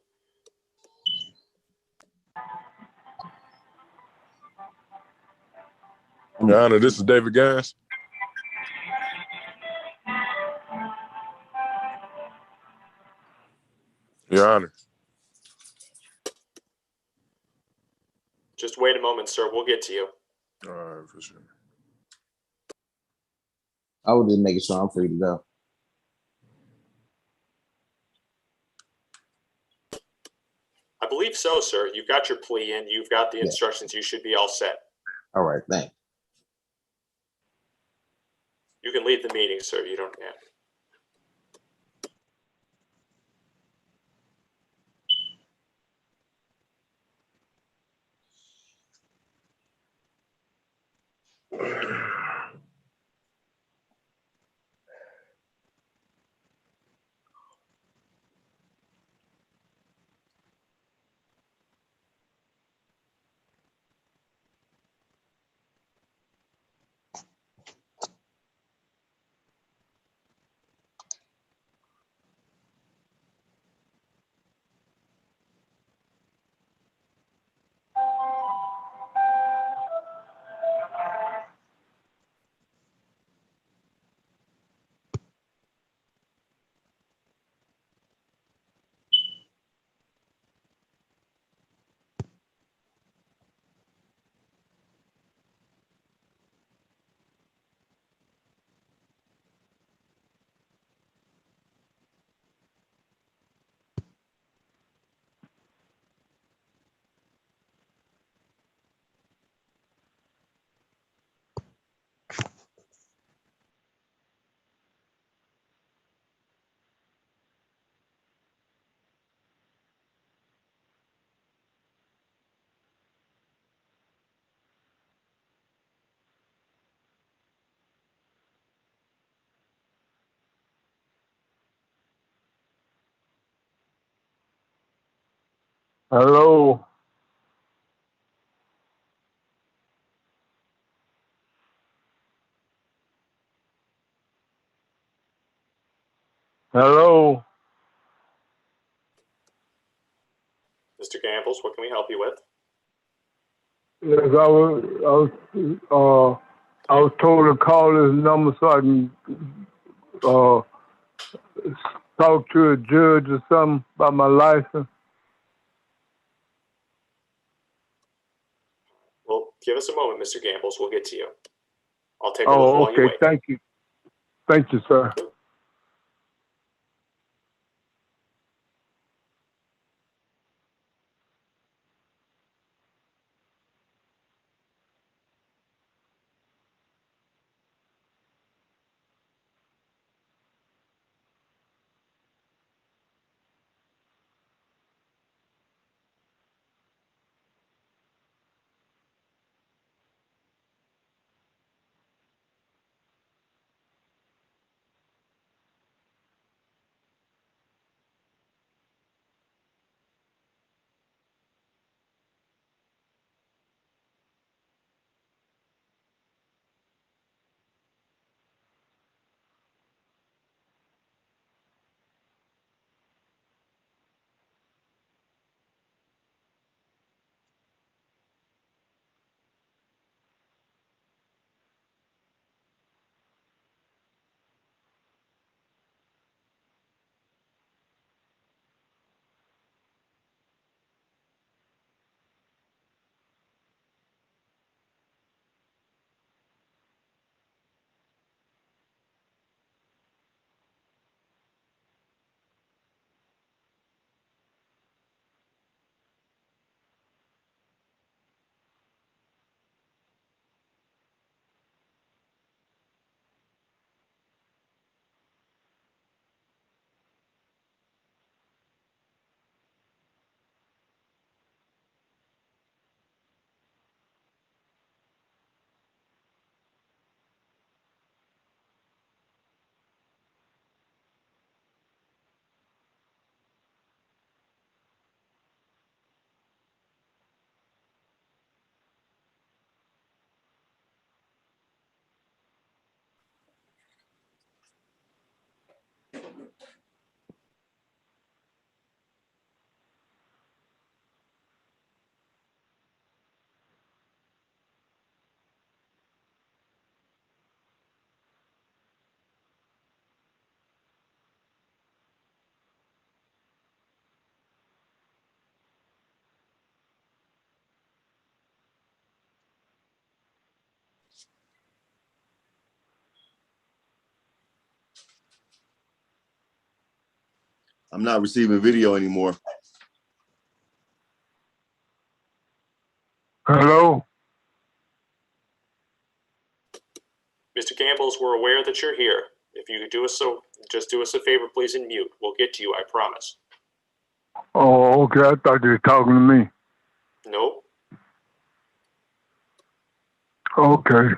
Your Honor, this is David Gaines. Your Honor. Just wait a moment, sir. We'll get to you. All right, for sure. I was just making sure I'm free to go. I believe so, sir. You've got your plea in. You've got the instructions. You should be all set. All right, thanks. You can leave the meeting, sir. You don't have. Hello. Hello. Mr. Gambles, what can we help you with? Yes, I was told to call this number so I can talk to a judge or something about my license. Well, give us a moment, Mr. Gambles. We'll get to you. I'll take a look while you Okay. wait. Thank you. Thank you, sir. I'm not receiving video anymore. Hello? Mr. Campbell's, we're aware that you're here. If you could do us just do us a favor, please, and mute. We'll get to you, I promise. Oh, okay. I thought you were talking to me. Nope. Okay.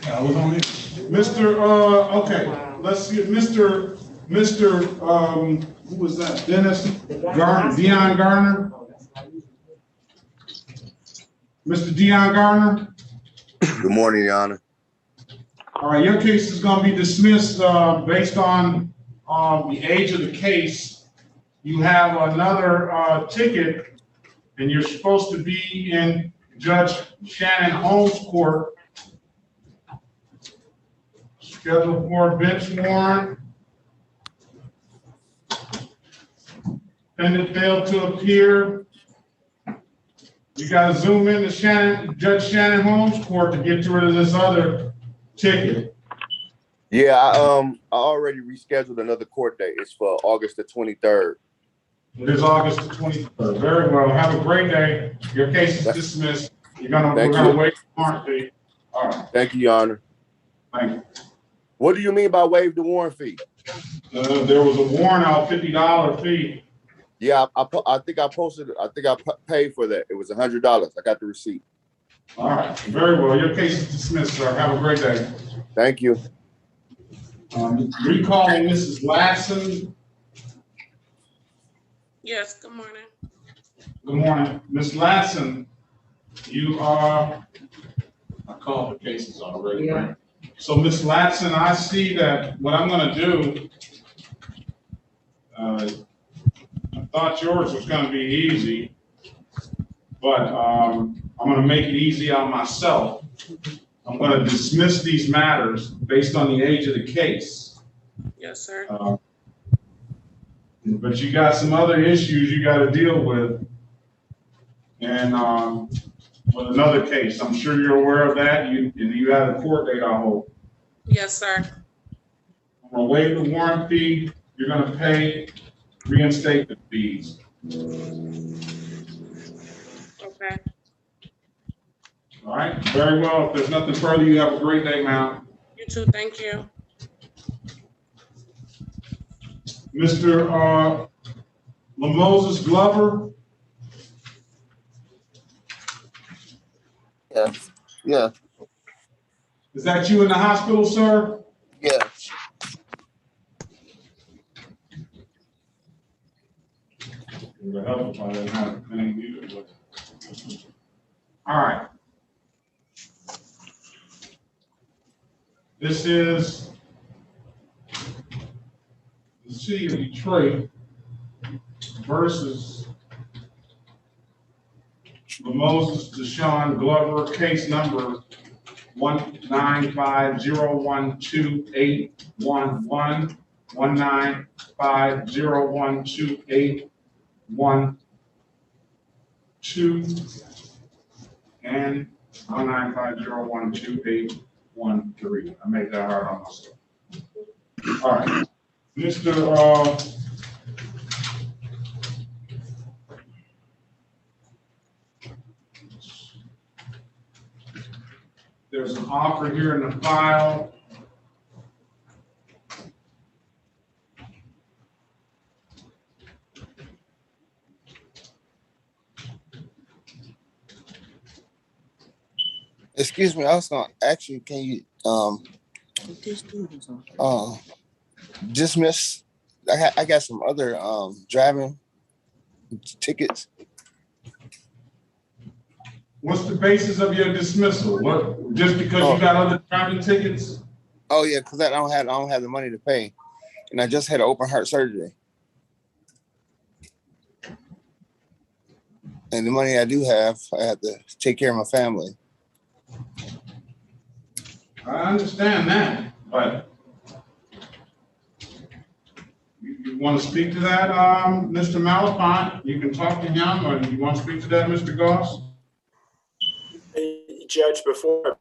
I was on it. Okay, let's see, Mr. Who was that? Dennis Garner, Dion Garner? Mr. Dion Garner? Good morning, Your Honor. All right, your case is gonna be dismissed, based on, the age of the case. You have another, ticket, and you're supposed to be in Judge Shannon Holmes' court, scheduled for a bench warrant. Defendant failed to appear. You gotta zoom in to Judge Shannon Holmes' court to get rid of this other ticket. Yeah, I already rescheduled another court date. It's for August the 23rd. It is August the 23rd. Very well. Have a great day. Your case is dismissed. We're gonna wait for warrant fee. All right. Thank you, Your Honor. Thank you. What do you mean by waive the warrant fee? There was a warrant out, $50 fee. Yeah, I think I posted it. I think I paid for that. It was $100. I got the receipt. All right. Very well. Your case is dismissed, sir. Have a great day. Thank you. Recalling Mrs. Latson. Yes, good morning. Good morning. Ms. Latson, you are, I called the cases already, Yeah. right? So Ms. Latson, I see that what I'm gonna do, I thought yours was gonna be easy. but I'm gonna make it easy on myself. I'm gonna dismiss these matters based on the age of the case. Yes, sir. But you got some other issues you gotta deal with. And with another case, I'm sure you're aware of that. You had a court date, I hope. Yes, sir. I'm gonna waive the warrant fee. You're gonna pay reinstatement fees. Okay. All right, very well. If there's nothing further, you have a great day, ma'am. You too. Thank you. Mr. Lamoses Glover? Yes. Yeah. Is that you in the hospital, sir? Yeah. It would help if I didn't have a name either, but- All right. This is the city of Detroit versus Moses Deshaun Glover, case number 195012811, 195012812, and 195012813. I made that hard on myself. All right, Mr. There's an offer here in the file. Excuse me, I was gonna ask you, can you dismiss? I got some other driving tickets. What's the basis of your dismissal? What, just because you got other driving tickets? Oh yeah, because I don't have the money to pay, and I just had an open heart surgery, and the money I do have, I have to take care of my family. I understand that, but you want to speak to that, Mr. Malafont? You can talk to him, or you want to speak to that, Mr. Goss? Judge, before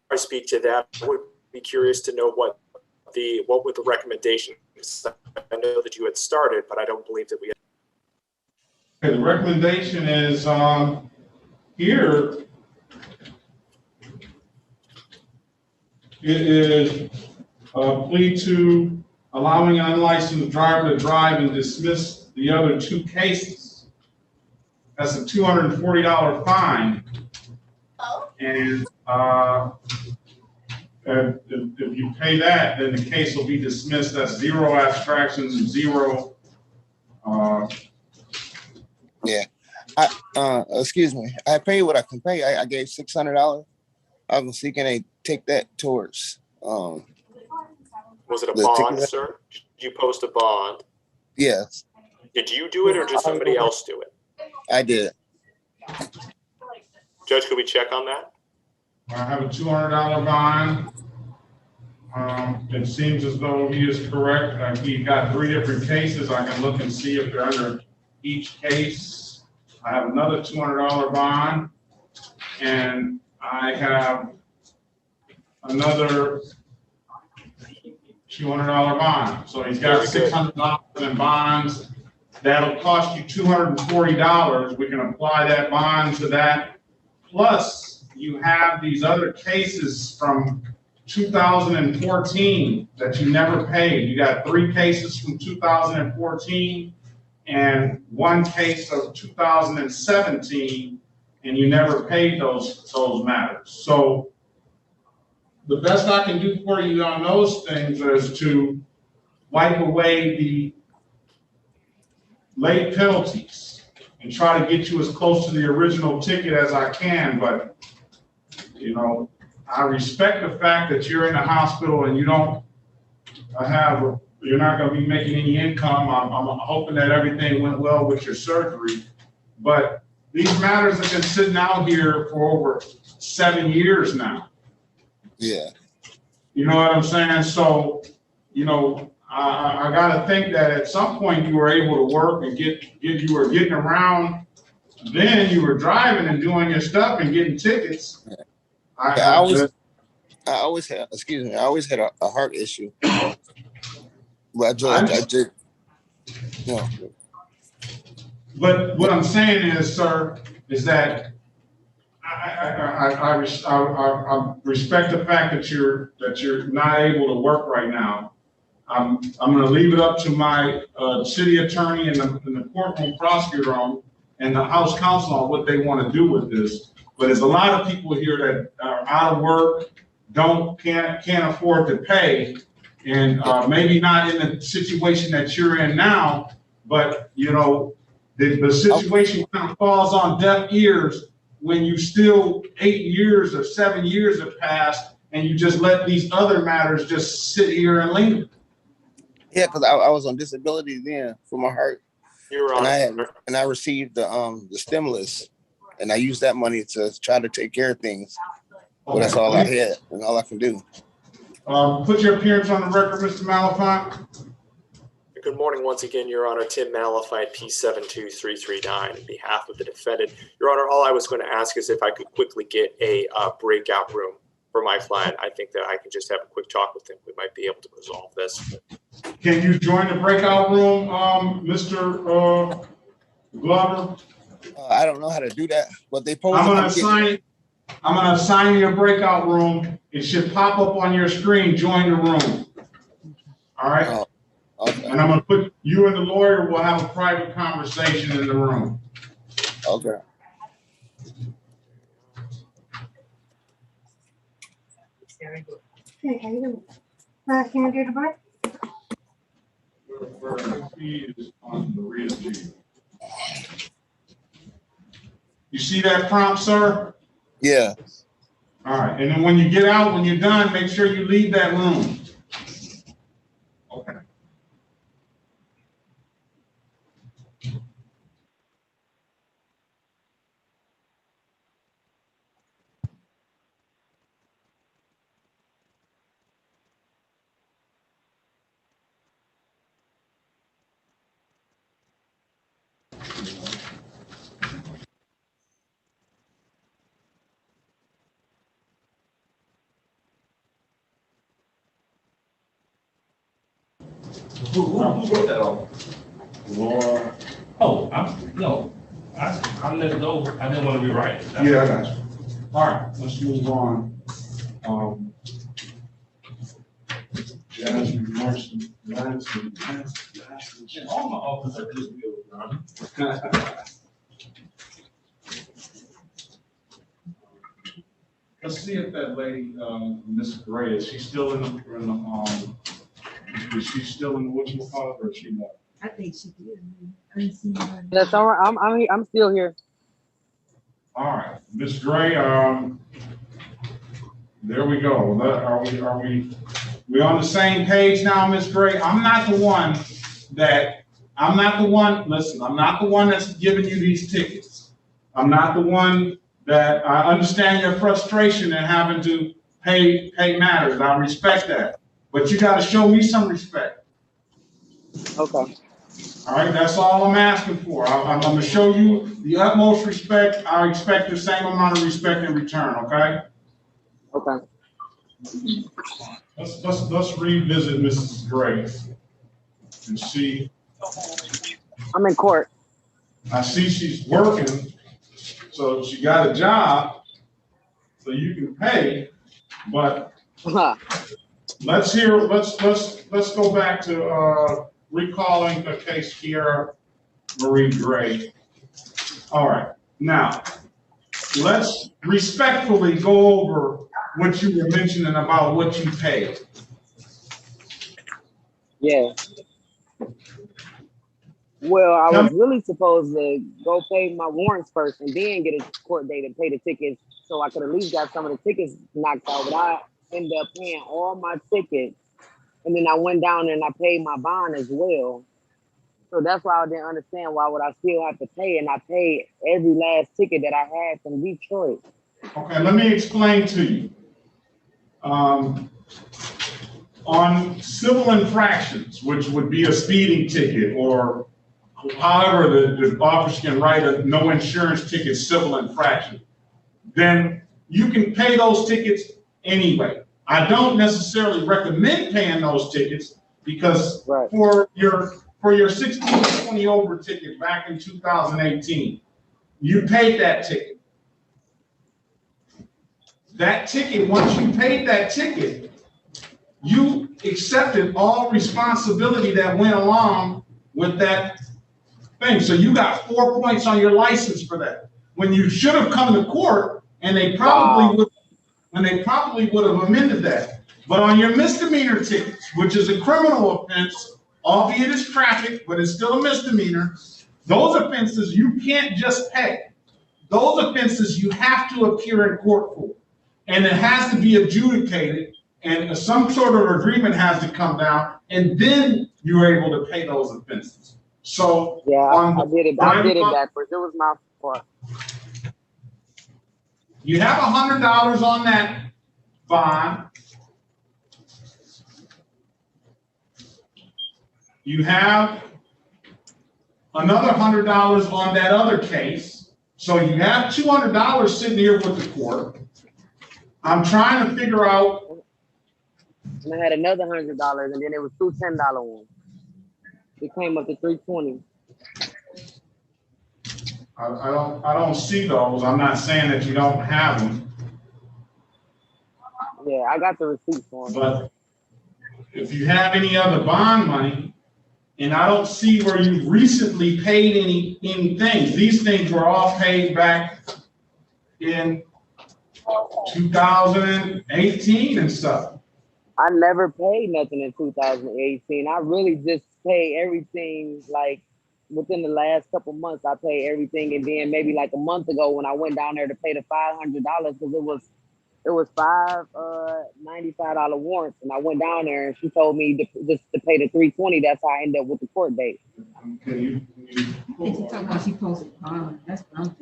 I speak to that, I would be curious to know what were the recommendations. I know that you had started, but I don't believe that we had. Okay, the recommendation is here. It is a plea to allowing an unlicensed driver to drive and dismiss the other two cases. That's a $240 fine. And if you pay that, then the case will be dismissed. That's zero abstractions and zero. Yeah. Excuse me. I paid what I can pay. I gave $600. I was seeking a take that towards. Was it a bond, sir? Did you post a bond? Yes. Did you do it, or did somebody else do it? I did. Judge, could we check on that? I have a $200 bond. It seems as though he is correct. He got 3 different cases. I can look and see if they're under each case. I have another $200 bond, and I have another $200 bond. So he's got $600 in bonds. That'll cost you $240. We can apply that bond to that. Plus, you have these other cases from 2014 that you never paid. You got 3 cases from 2014 and 1 case of 2017, and you never paid those matters. So the best I can do for you on those things is to wipe away the late penalties and try to get you as close to the original ticket as I can. But, you know, I respect the fact that you're in the hospital and you don't you're not going to be making any income. I'm hoping that everything went well with your surgery. But these matters have been sitting out here for over 7 years now. Yeah. You know what I'm saying? So, you know, I gotta think that at some point you were able to work and you were getting around. Then you were driving and doing your stuff and getting tickets. I always had, excuse me, I always had a heart issue. But I just, no. But what I'm saying is, sir, is that I respect the fact that you're not able to work right now. I'm going to leave it up to my city attorney and the courtroom prosecutor and the House counsel on what they want to do with this. But there's a lot of people here that are out of work, can't afford to pay, and maybe not in the situation that you're in now. But you know, the situation kind of falls on deaf ears when you still 8 years or 7 years have passed, and you just let these other matters just sit here and linger. Yeah, because I was on disability then for my heart, and I received the stimulus, and I used that money to try to take care of things. But that's all I had and all I can do. Put your appearance on the record, Mr. Malafont. Good morning once again, Your Honor. Tim Malafite, P72339, on behalf of the defendant. Your Honor, all I was going to ask is if I could quickly get a breakout room for my client. I think that I can just have a quick talk with him. We might be able to resolve this. Can you join the breakout room, Mr. Glover? I don't know how to do that, but they posed. I'm gonna assign you a breakout room. It should pop up on your screen. Join the room. All right. Oh, okay. And I'm gonna put you and the lawyer will have a private conversation in the room. Okay. Very good. Okay, how you doing? Can I do the break? Where he is on the real G. You see that prompt, sir? Yeah. All right. And then when you get out, when you're done, make sure you leave that room. Okay. Who wrote that off? Laura. Oh, I let it go. I didn't want to rewrite it. Yeah, I got you. All right, let's move on. Jasmine, Marcy, Lansing, All my offers are good deals, John. Let's see if that lady, Miss Gray, is she still in the is she still in the whatchamacallit, or is she not? I think she did. I didn't see her. That's all right. I'm still here. All right, Miss Gray, there we go. Are we on the same page now, Miss Gray? I'm not the one, listen, I'm not the one that's giving you these tickets. I'm not the one that, I understand your frustration in having to pay matters. I respect that. But you gotta show me some respect. Okay. All right, that's all I'm asking for. I'm gonna show you the utmost respect. I expect the same amount of respect in return, okay? Okay. Let's revisit Mrs. Gray and see. I'm in court. I see she's working, so she got a job, so you can pay, but let's go back to recalling the case here, Marie Gray. All right, now let's respectfully go over what you were mentioning about what you paid. Yeah. Well, I was really supposed to go pay my warrants first and then get a court date and pay the tickets, so I could at least got some of the tickets knocked out. But I ended up paying all my tickets, and then I went down and I paid my bond as well. So that's why I didn't understand why would I still have to pay, and I paid every last ticket that I had from Detroit. Okay, let me explain to you. On civil infractions, which would be a speeding ticket, or however the officer can write a no insurance ticket civil infraction, then you can pay those tickets anyway. I don't necessarily recommend paying those tickets because for your 16 to 20 over ticket back in 2018, you paid that ticket. That ticket, once you paid that ticket, you accepted all responsibility that went along with that thing. So you got 4 points on your license for that. When you should have come to court, and they probably would have amended that. But on your misdemeanor tickets, which is a criminal offense, albeit it's traffic, but it's still a misdemeanor, those offenses you can't just pay. Those offenses you have to appear in court for. And it has to be adjudicated, and some sort of agreement has to come down, and then you're able to pay those offenses. So yeah, I did it backwards. It was my fault. You have $100 on that bond. You have another $100 on that other case. So you have $200 sitting here with the court. I'm trying to figure out. And I had another $100, and then it was two $10 ones. It came up to $320. I don't see those. I'm not saying that you don't have them. Yeah, I got the receipt for them. But if you have any other bond money, and I don't see where you recently paid anything. These things were all paid back in 2018 and stuff. I never paid nothing in 2018. I really just paid everything like within the last couple months. I paid everything, and then maybe like a month ago when I went down there to pay the $500 because it was five $95 warrants, and I went down there and she told me just to pay the $320. That's how I ended up with the court date. Okay, Talking about she posted bond. That's what I'm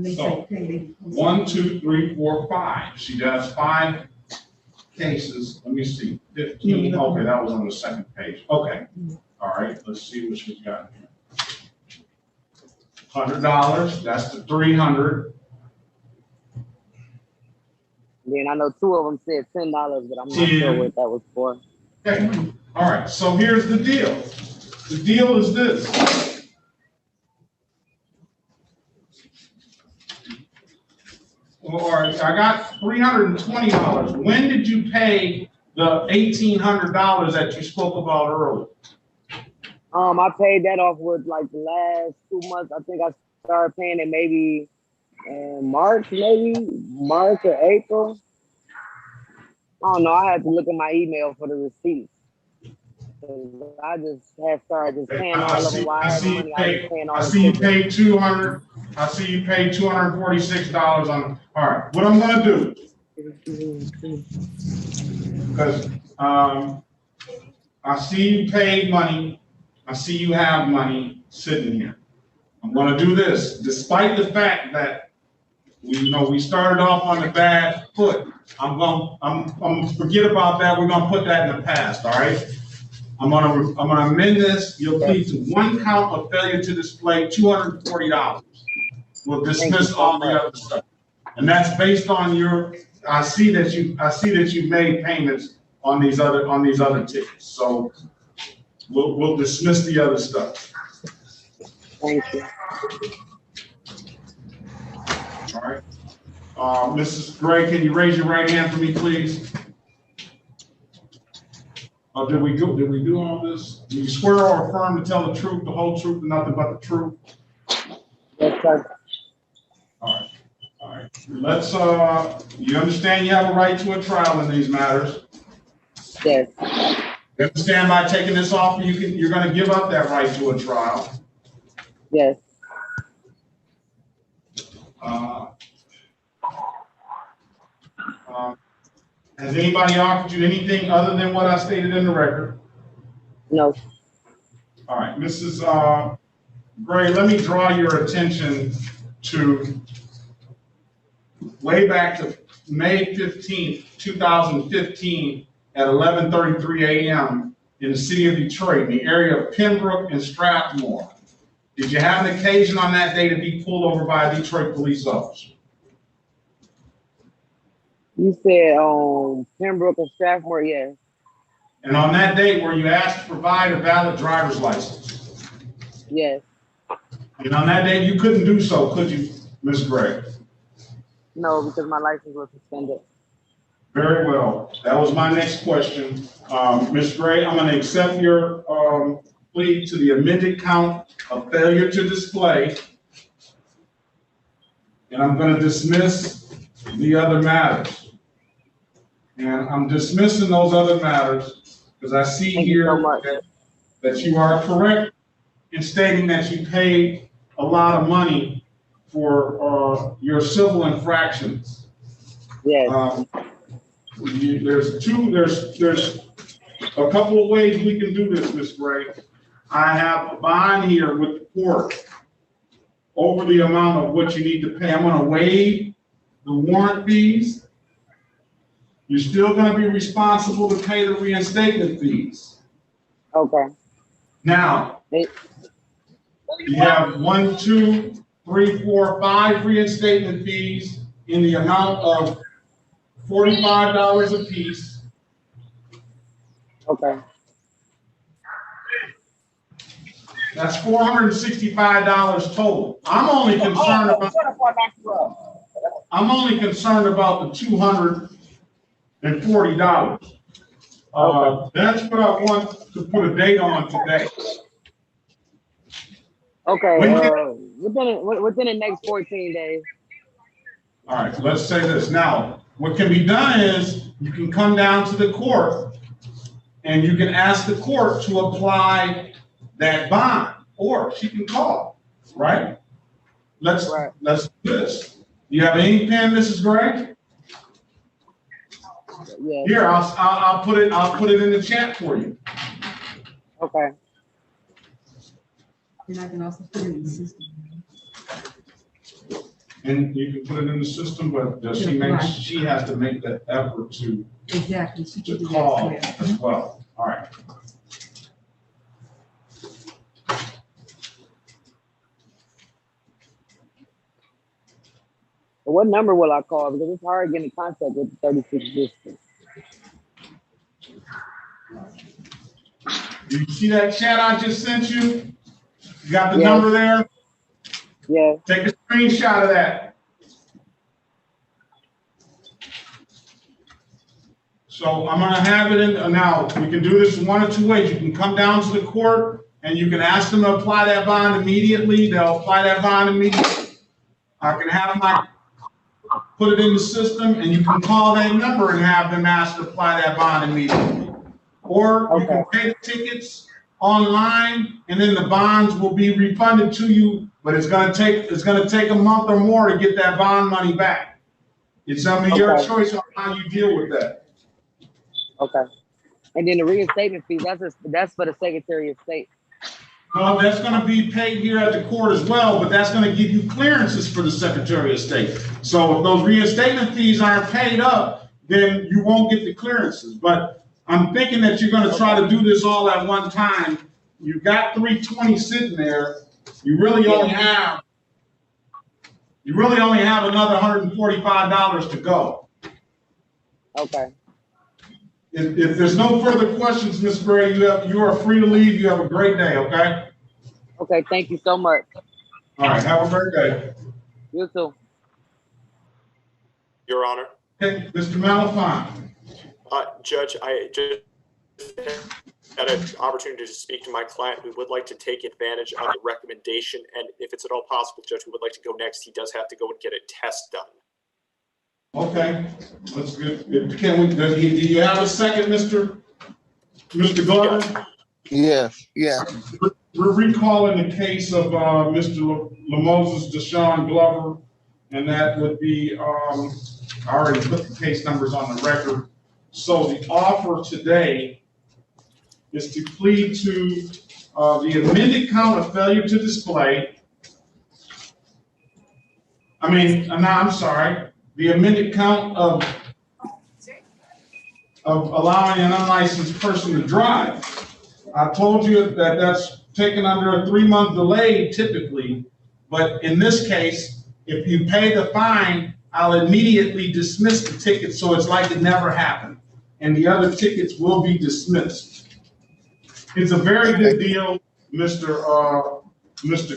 thinking. So 1, 2, 3, 4, 5. She does 5 cases. Let me see. 15. Okay, that was on the second page. Okay. All right. Let's see what she's got here. $100. That's the 300. Then I know 2 of them said $10, but I'm not sure what that was for. Okay. All right. So here's the deal. The deal is this. Or I got $320. When did you pay the $1,800 that you spoke about earlier? I paid that off with like the last 2 months. I think I started paying it maybe in March or April. I don't know. I had to look at my email for the receipts. I just had started just paying all of them. I see you paid $200. I see you paid $246 on them. All right. What I'm going to do, because I see you paid money. I see you have money sitting here. I'm going to do this, despite the fact that we started off on the bad foot. I'm going to forget about that. We're going to put that in the past. All right. I'm gonna amend this. You'll plead to 1 count of failure to display, $240. We'll dismiss all the other stuff, and that's based on your. I see that you made payments on these other tickets. So we'll dismiss the other stuff. Thank you. All right, Mrs. Gray, can you raise your right hand for me, please? Did we do all this? Do you swear or affirm to tell the truth, the whole truth, and nothing but the truth? Yes, sir. All right. Let's, you understand you have a right to a trial in these matters? Yes. You understand by taking this off, you're going to give up that right to a trial? Yes. Has anybody offered you anything other than what I stated in the record? No. All right, Mrs. Gray, let me draw your attention to way back to May 15th, 2015 at 11:33 a.m. in the city of Detroit, in the area of Pembroke and Strathmore. Did you have an occasion on that day to be pulled over by a Detroit police officer? You said Pembroke and Strathmore, yes. And on that date, were you asked to provide a valid driver's license? Yes. And on that day, you couldn't do so, could you, Ms. Gray? No, because my license was suspended. Very well. That was my next question. Ms. Gray, I'm going to accept your plea to the amended count of failure to display. And I'm going to dismiss the other matters. And I'm dismissing those other matters because I see here that you are correct in stating that you paid a lot of money for your civil infractions. Yes. There's a couple of ways we can do this, Ms. Gray. I have a bond here with the court over the amount of what you need to pay. I'm going to waive the warrant fees. You're still going to be responsible to pay the reinstatement fees. Okay. Now, you have 1, 2, 3, 4, 5 reinstatement fees in the amount of $45 a piece. Okay. That's $465 total. I'm only concerned about the $240. That's what I want to put a date on today. Okay. Within the next 14 days. All right, let's say this. Now, what can be done is you can come down to the court and you can ask the court to apply that bond, or she can call, right? Let's do this. You have an ink pen, Mrs. Gray? Yeah. Here, I'll put it in the chat for you. Okay. And I can also put it in the system. And you can put it in the system, but she has to make that effort to Exactly. She can do call that as well. All right. What number will I call? Because it's hard getting in contact with the 36 district. Do you see that chat I just sent you? You got the number there? Yeah. Take a screenshot of that. So I'm gonna have it in, now, we can do this one of two ways. You can come down to the court and you can ask them to apply that bond immediately. They'll apply that bond immediately. I can have my, put it in the system and you can call that number and have them ask to apply that bond immediately. Or you can pay the tickets online and then the bonds will be refunded to you, but it's gonna take a month or more to get that bond money back. It's your choice on how you deal with that. Okay. And then the reinstatement fee, that's for the Secretary of State. No, that's gonna be paid here at the court as well, but that's gonna give you clearances for the Secretary of State. So if those reinstatement fees aren't paid up, then you won't get the clearances. But I'm thinking that you're gonna try to do this all at one time. You've got 320 sitting there. You really only have another $145 to go. Okay. If there's no further questions, Ms. Gray, you are free to leave. You have a great day, okay? Okay, thank you so much. All right, have a great day. You too. Your Honor. Okay, Mr. Malafine. Judge, I just had an opportunity to speak to my client. We would like to take advantage of the recommendation, and if it's at all possible, Judge, we would like to go next. He does have to go and get a test done. Okay, that's good. Do you have a second, Mr. Glover? Yes, yeah. We're recalling the case of Mr. Lamoses Deshaun Glover, and that would be, I already put the case numbers on the record. So the offer today is to plead to the amended count of failure to display. I'm sorry, the amended count of allowing an unlicensed person to drive. I told you that that's taken under a 3-month delay typically, but in this case, if you pay the fine, I'll immediately dismiss the ticket so it's like it never happened, and the other tickets will be dismissed. It's a very good deal, Mr.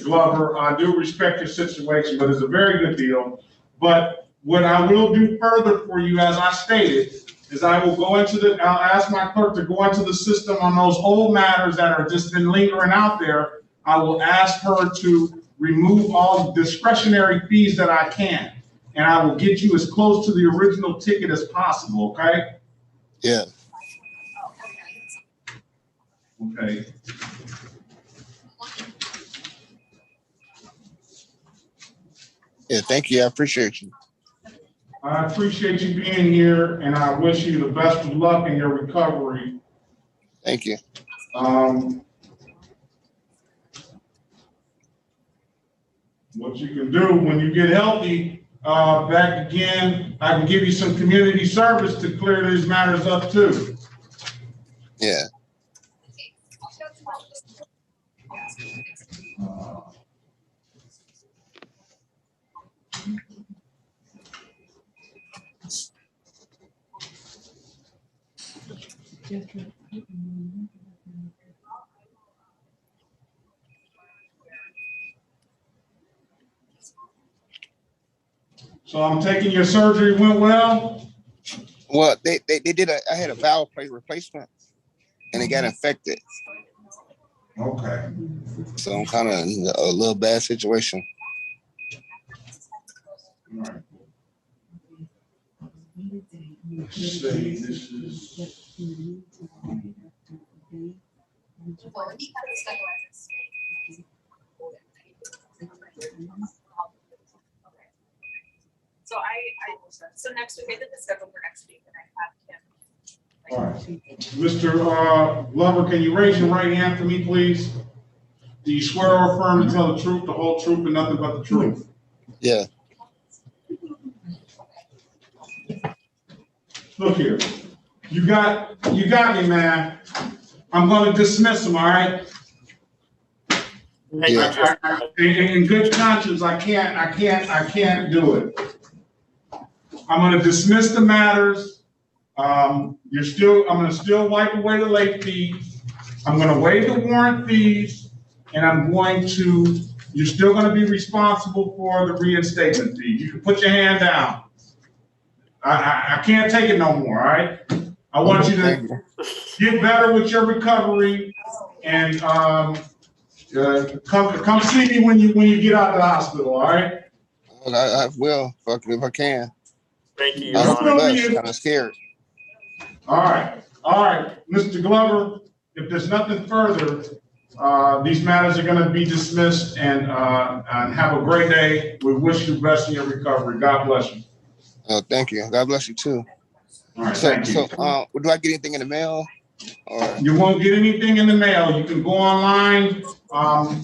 Glover. I do respect your situation, but it's a very good deal. But what I will do further for you, as I stated, is I'll ask my clerk to go into the system on those old matters that are just been lingering out there. I will ask her to remove all discretionary fees that I can, and I will get you as close to the original ticket as possible, okay? Yeah. Okay. Yeah, thank you. I appreciate you. I appreciate you being here, and I wish you the best of luck in your recovery. Thank you. What you can do when you get healthy, back again, I can give you some community service to clear these matters up too. Yeah. So I'm taking your surgery went well? Well, they did I had a valve plate replacement and it got infected. Okay. So I'm kind of in a little bad situation. All right. Let's see, this is. So next week, I did the schedule for next week, and I have Kim. All right. Mr. Glover, can you raise your right hand for me, please? Do you swear or affirm to tell the truth, the whole truth, and nothing but the truth? Yeah. Look here. You got me, man. I'm going to dismiss him, all right? Yeah. In good conscience, I can't do it. I'm going to dismiss the matters. I'm going to still wipe away the late fees. I'm going to waive the warrant fees, and you're still going to be responsible for the reinstatement fee. You can put your hand down. I can't take it no more, all right? I want you to get better with your recovery, and come see me when you get out of the hospital, all right? I will, if I can. Thank you, I Your hope the Honor. best. I'm scared. All right, Mr. Glover, if there's nothing further, these matters are gonna be dismissed, and have a great day. We wish you the best in your recovery. God bless you. Thank you. God bless you too. All right, So, thank you. do I get anything in the mail? Or You won't get anything in the mail. You can go online.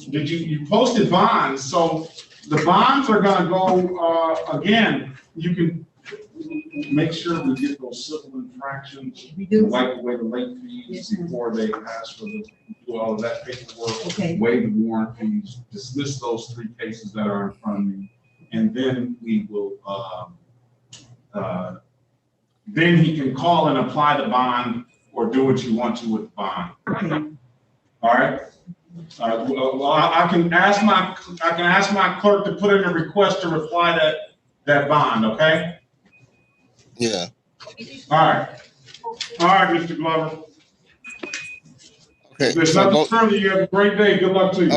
You posted bonds, so the bonds are gonna go, again, you can make sure we get those civil infractions, wipe away the late fees before they ask for do all of that paperwork, waive the warrant fees, dismiss those 3 cases that are in front of me, and then we will, then he can call and apply the bond or do what you want to with the bond. All right. Well, I can ask my clerk to put in a request to reply that bond. Okay. yeah. All right, Mr. Glover. Okay. If there's So nothing further, you have a great day. Good luck to you.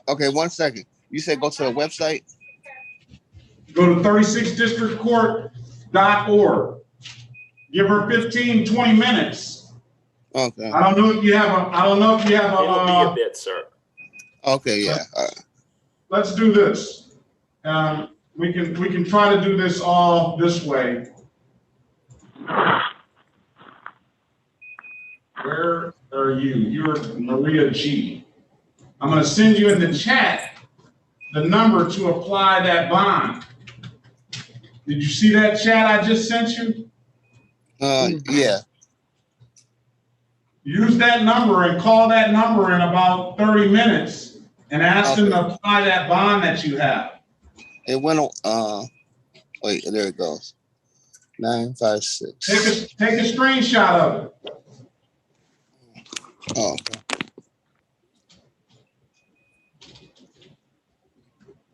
Okay. 1 second. You said go to the website. Go to 36districtcourt.org. Give her 15-20 minutes. Okay. I don't know if you have It'll be a bit, sir. Okay. Yeah. Let's do this. We can try to do this all this way. Where are you? You're Maria G. I'm gonna send you in the chat the number to apply that bond. Did you see that chat I just sent you? Yeah. Use that number and call that number in about 30 minutes and ask them to apply that bond that you have. It went wait, there it goes. 956. Take a screenshot of it. Oh, okay.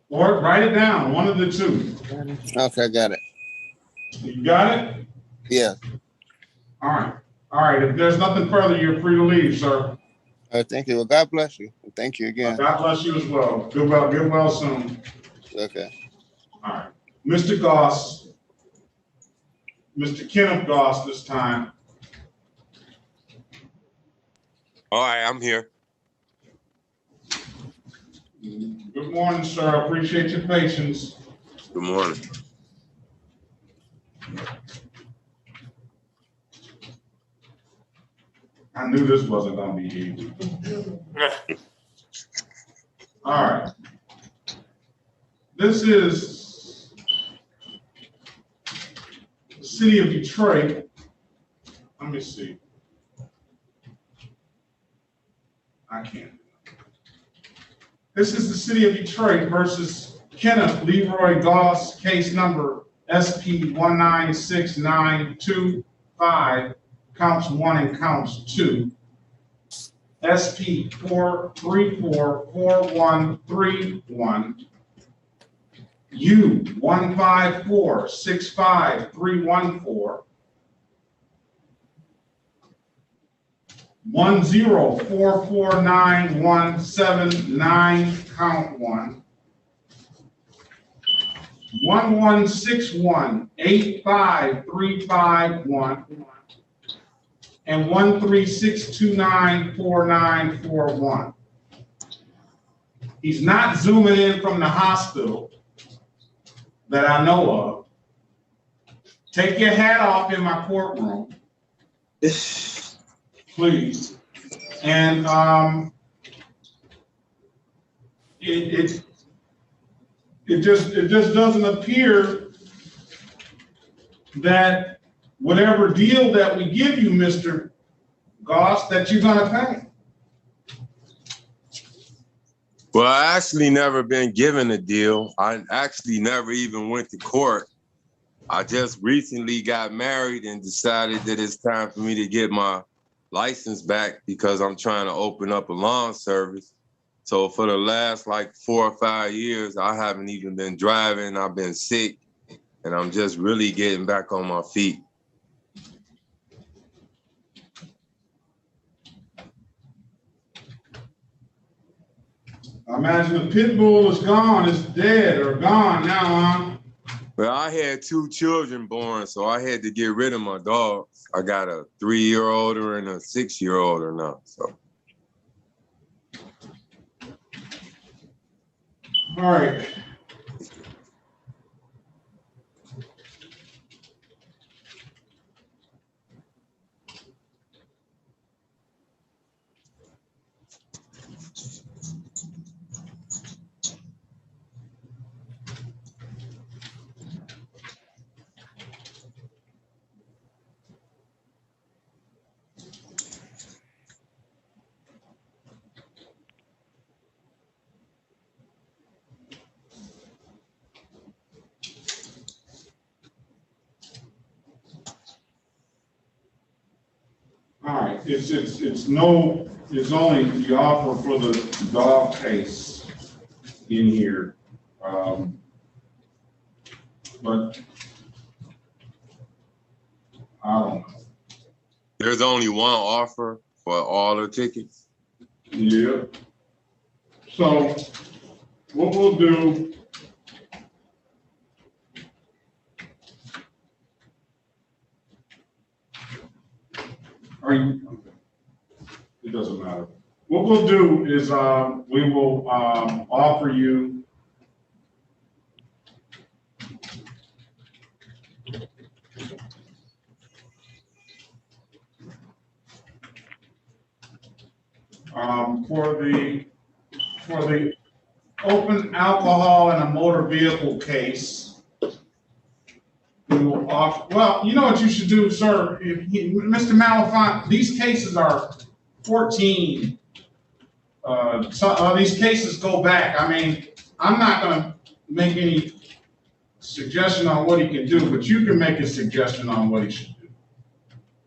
Or write it down, one of the two. Okay, I got it. You got it? Yeah. All right. All right. If there's nothing further, you're free to leave, sir. All right, thank you. Well, God bless you. Thank you again. God bless you as well. Get well soon. Okay. All right. Mr. Goss, Mr. Kenneth Goss this time. All right, I'm here. Good morning, sir. Appreciate your patience. Good morning. I knew this wasn't going to be easy. All right. This is the city of Detroit. Let me see. I can't. This is the city of Detroit versus Kenneth Leroy Goss, case number SP 1969225, counts 1 and counts 2. SP 4344131. U 154-65314. 1044917, count 1. 1161-85351 and 136294941. He's not zooming in from the hospital that I know of. Take your hat off in my courtroom, please. And it just doesn't appear that whatever deal that we give you, Mr. Goss, that you're gonna pay. Well, I actually never been given a deal. I actually never even went to court. I just recently got married and decided that it's time for me to get my license back because I'm trying to open up a lawn service. So for the last like 4 or 5 years, I haven't even been driving. I've been sick and I'm just really getting back on my feet. I imagine the pit bull is gone, it's dead or gone now, huh? Well, I had 2 children born, so I had to get rid of my dogs. I got a 3-year-older and a 6-year-older now, so. All right. All right, it's only the offer for the dog case in here. But I don't know. There's only one offer for all the tickets? Yeah. So what we'll do, it doesn't matter. What we'll do is we will offer you for the for the open alcohol in a motor vehicle case. We will offer, well, you know what you should do, sir, Mr. Malafont, these cases are 14. These cases go back. I mean, I'm not gonna make any suggestion on what he can do, but you can make a suggestion on what he should do.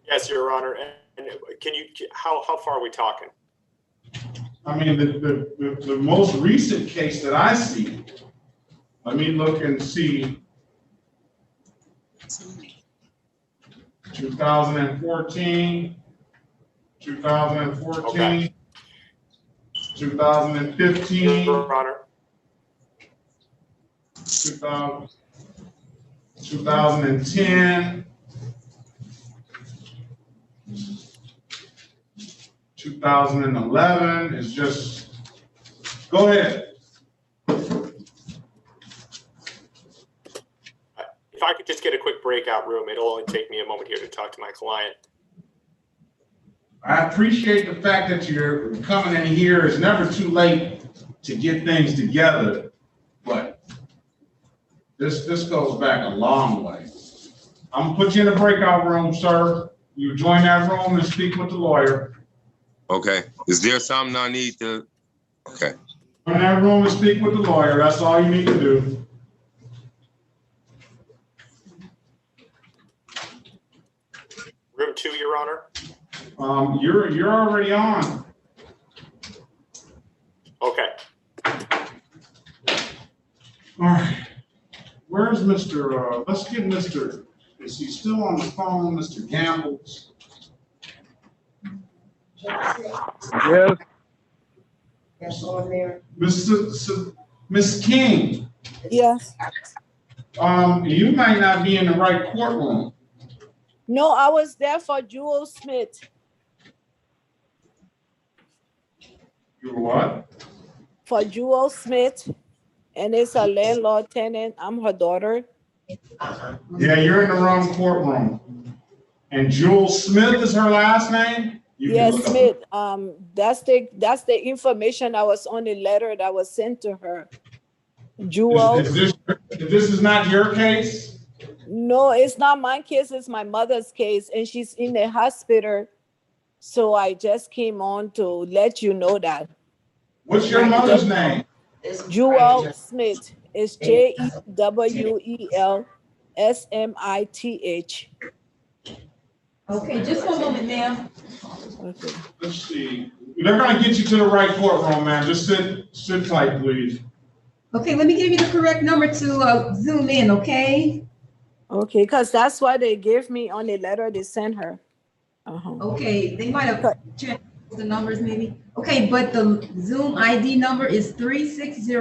Yes, Your Honor. And can you, how far are we talking? I mean, the most recent case that I see, let me look and see. 2014, 2014, okay. 2015, Your Honor. 2010, 2011 is just, go ahead. If I could just get a quick breakout room, it'll only take me a moment here to talk to my client. I appreciate the fact that you're coming in here. It's never too late to get things together, but this goes back a long way. I'm gonna put you in a breakout room, sir. You join that room and speak with the lawyer. Okay. Is there something I need to? Okay. Join that room and speak with the lawyer. That's all you need to do. Room 2, Your Honor. You're already on. Okay. All right. Where's Mr. Let's get Mr. Is he still on the phone, Mr. Gamble's? Yes. That's on there. Miss King. Yes. You might not be in the right courtroom. No, I was there for Jewel Smith. You what? For Jewel Smith, and it's a landlord tenant. I'm her daughter. Yeah, you're in the wrong courtroom. And Jewel Smith is her last name? Yes, Smith. That's the information that was on the letter that was sent to her. Jewel. This is not your case? No, it's not my case. It's my mother's case, and she's in the hospital. So I just came on to let you know that. What's your mother's name? Jewel Smith. It's JEWELSMITH. Okay, just one moment, ma'am. Okay. Let's see. They're gonna get you to the right courtroom, man. Just sit tight, please. Okay, let me give you the correct number to zoom in, okay? Okay, because that's what they gave me on the letter they sent her. Okay, they might have changed the numbers maybe. Okay, but the Zoom ID number is 360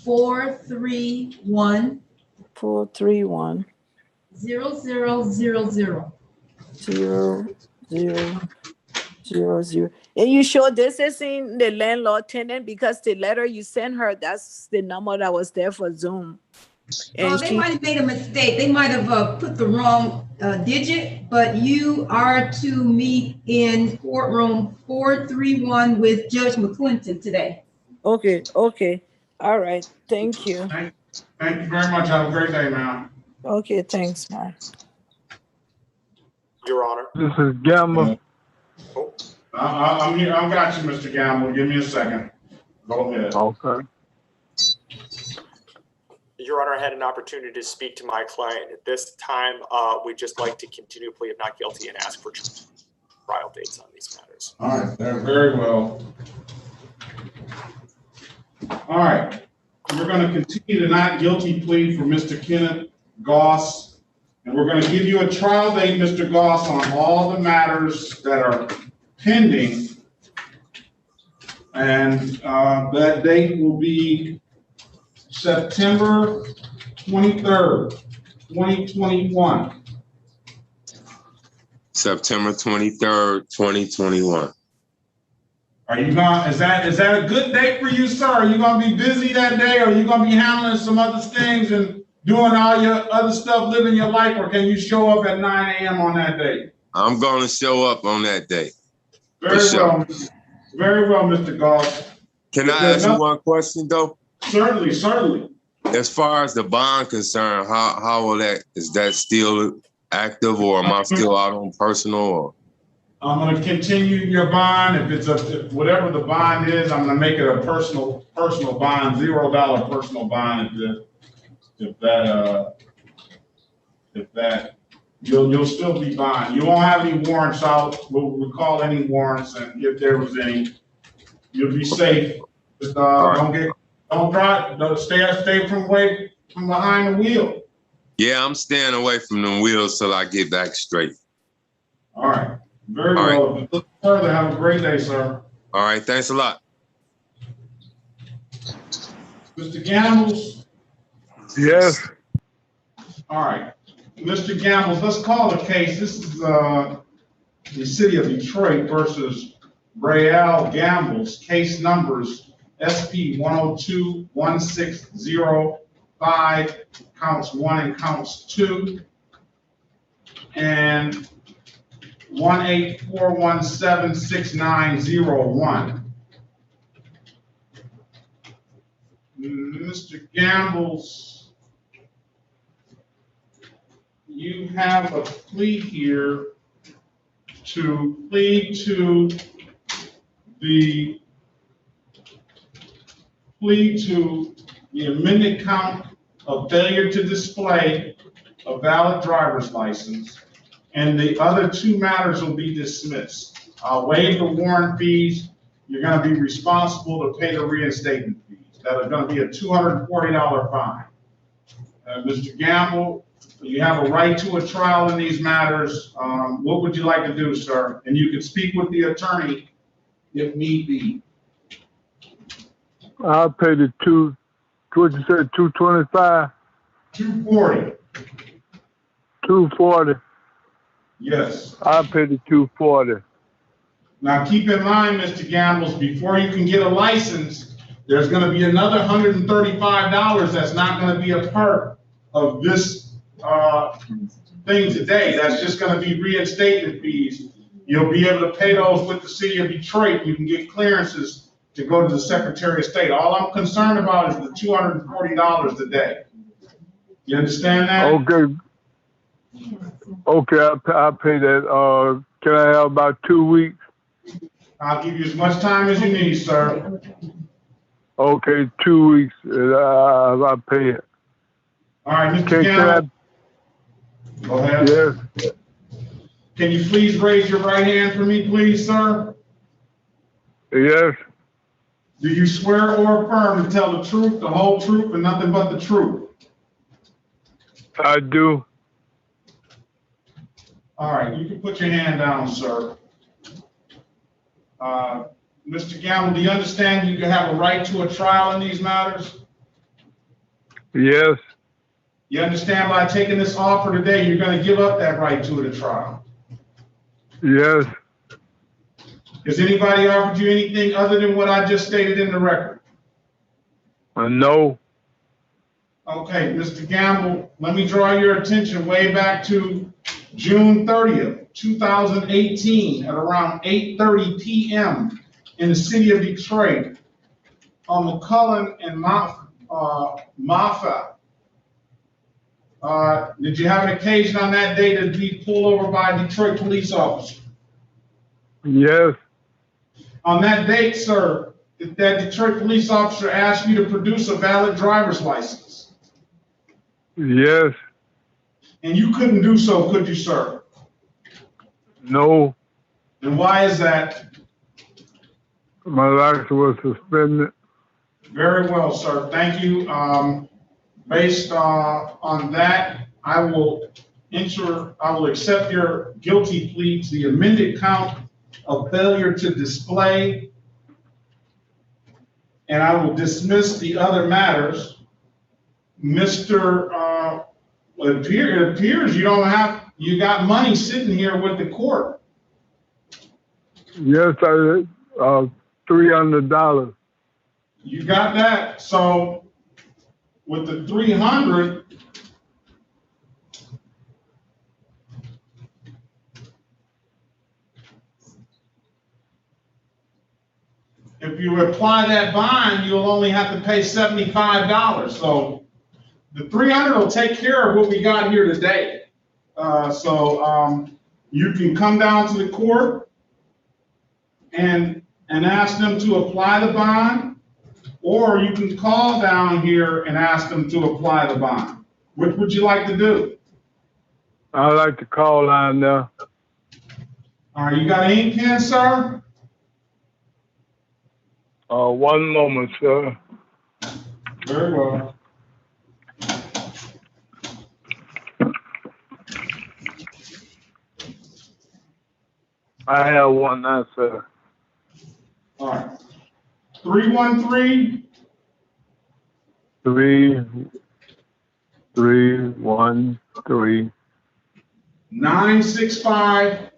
431 0000. 0000. And you sure this isn't the landlord tenant? Because the letter you sent her, that's the number that was there for Zoom. Oh, they might have made a mistake. They might have put the wrong digit, but you are to meet in courtroom 431 with Judge McClinton today. Okay, okay. All right. Thank you. Thank you very much. Have a great day, ma'am. Okay, thanks, man. Your Honor. This is Gamma. I'm here. I've got you, Mr. Gamble. Give me a second. Go ahead. Okay. Your Honor, I had an opportunity to speak to my client. At this time, we'd just like to continue plea of not guilty and ask for trial dates on these matters. All right, very well. All right, we're going to continue the not guilty plea for Mr. Kenneth Goss, and we're going to give you a trial date, Mr. Goss, on all the matters that are pending, and that date will be September 23rd, 2021. September 23rd, 2021. Are you going? Is that a good date for you, sir? Are you going to be busy that day, or are you going to be handling some other things and doing all your other stuff, living your life, or can you show up at 9 a.m. on that day? I'm going to show up on that day. Very well. Very well, Mr. Goff. Can I ask you one question though? Certainly, certainly. As far as the bond concerned, how will is that still active, or am I still out on personal? Or? I'm going to continue your bond. If whatever the bond is, I'm going to make it a personal bond, $0 personal bond. If that you'll still be bond. You won't have any warrants out. We'll recall any warrants, and if there was any, you'll be safe. Just don't drive. Stay from behind the wheel. Yeah, I'm staying away from them wheels till I get back straight. All right. Very well. Right. Look further. Have a great day, sir. All right. Thanks a lot. Mr. Gambles? Yes. All right. Mr. Gambles, let's call the case. This is the city of Detroit versus Rael Gambles. Case numbers SP 102-1605, counts 1 and counts 2, and 184176901. Mr. Gambles, you have a plea here to plead to the amended count of failure to display a valid driver's license, and the other 2 matters will be dismissed. I'll waive the warrant fees. You're going to be responsible to pay the reinstatement fees. That are going to be a $240 fine. Mr. Gamble, you have a right to a trial in these matters. What would you like to do, sir? And you can speak with the attorney if need be. I'll pay the what you said, 225? 240. 240. Yes. I'll pay the 240. Now keep in mind, Mr. Gambles, before you can get a license, there's going to be another $135 that's not going to be a part of this thing today. That's just going to be reinstatement fees. You'll be able to pay those with the city of Detroit. You can get clearances to go to the Secretary of State. All I'm concerned about is the $240 today. You understand that? Okay. Okay, I'll pay that. Can I have about 2 weeks? I'll give you as much time as you need, sir. Okay, 2 weeks. I'll pay it. All right, Mr. Gamble. Go ahead. Yes. Can you please raise your right hand for me, please, sir? Yes. Do you swear or affirm to tell the truth, the whole truth, and nothing but the truth? I do. All right, you can put your hand down, sir. Mr. Gamble, do you understand you can have a right to a trial in these matters? Yes. You understand by taking this offer today, you're going to give up that right to the trial? Yes. Has anybody offered you anything other than what I just stated in the record? No. Okay, Mr. Gamble, let me draw your attention way back to June 30th, 2018 at around 8:30 p.m. in the city of Detroit on McCullen and Maffa. Did you have an occasion on that day to be pulled over by a Detroit police officer? Yes. On that date, sir, did that Detroit police officer ask you to produce a valid driver's license? Yes. And you couldn't do so, could you, sir? No. And why is that? My license was suspended. Very well, sir. Thank you. Based on that, I will accept your guilty plea to the amended count of failure to display, and I will dismiss the other matters. Mr. It appears you got money sitting here with the court. Yes, I did. $300. You got that. So with the 300, if you apply that bond, you'll only have to pay $75. So the 300 will take care of what we got here today. You can come down to the court and ask them to apply the bond, or you can call down here and ask them to apply the bond. Which would you like to do? I'd like to call down there. All right, you got an ink pen, sir? One moment, sir. Very well. I have one now, sir. All right. 313 313 965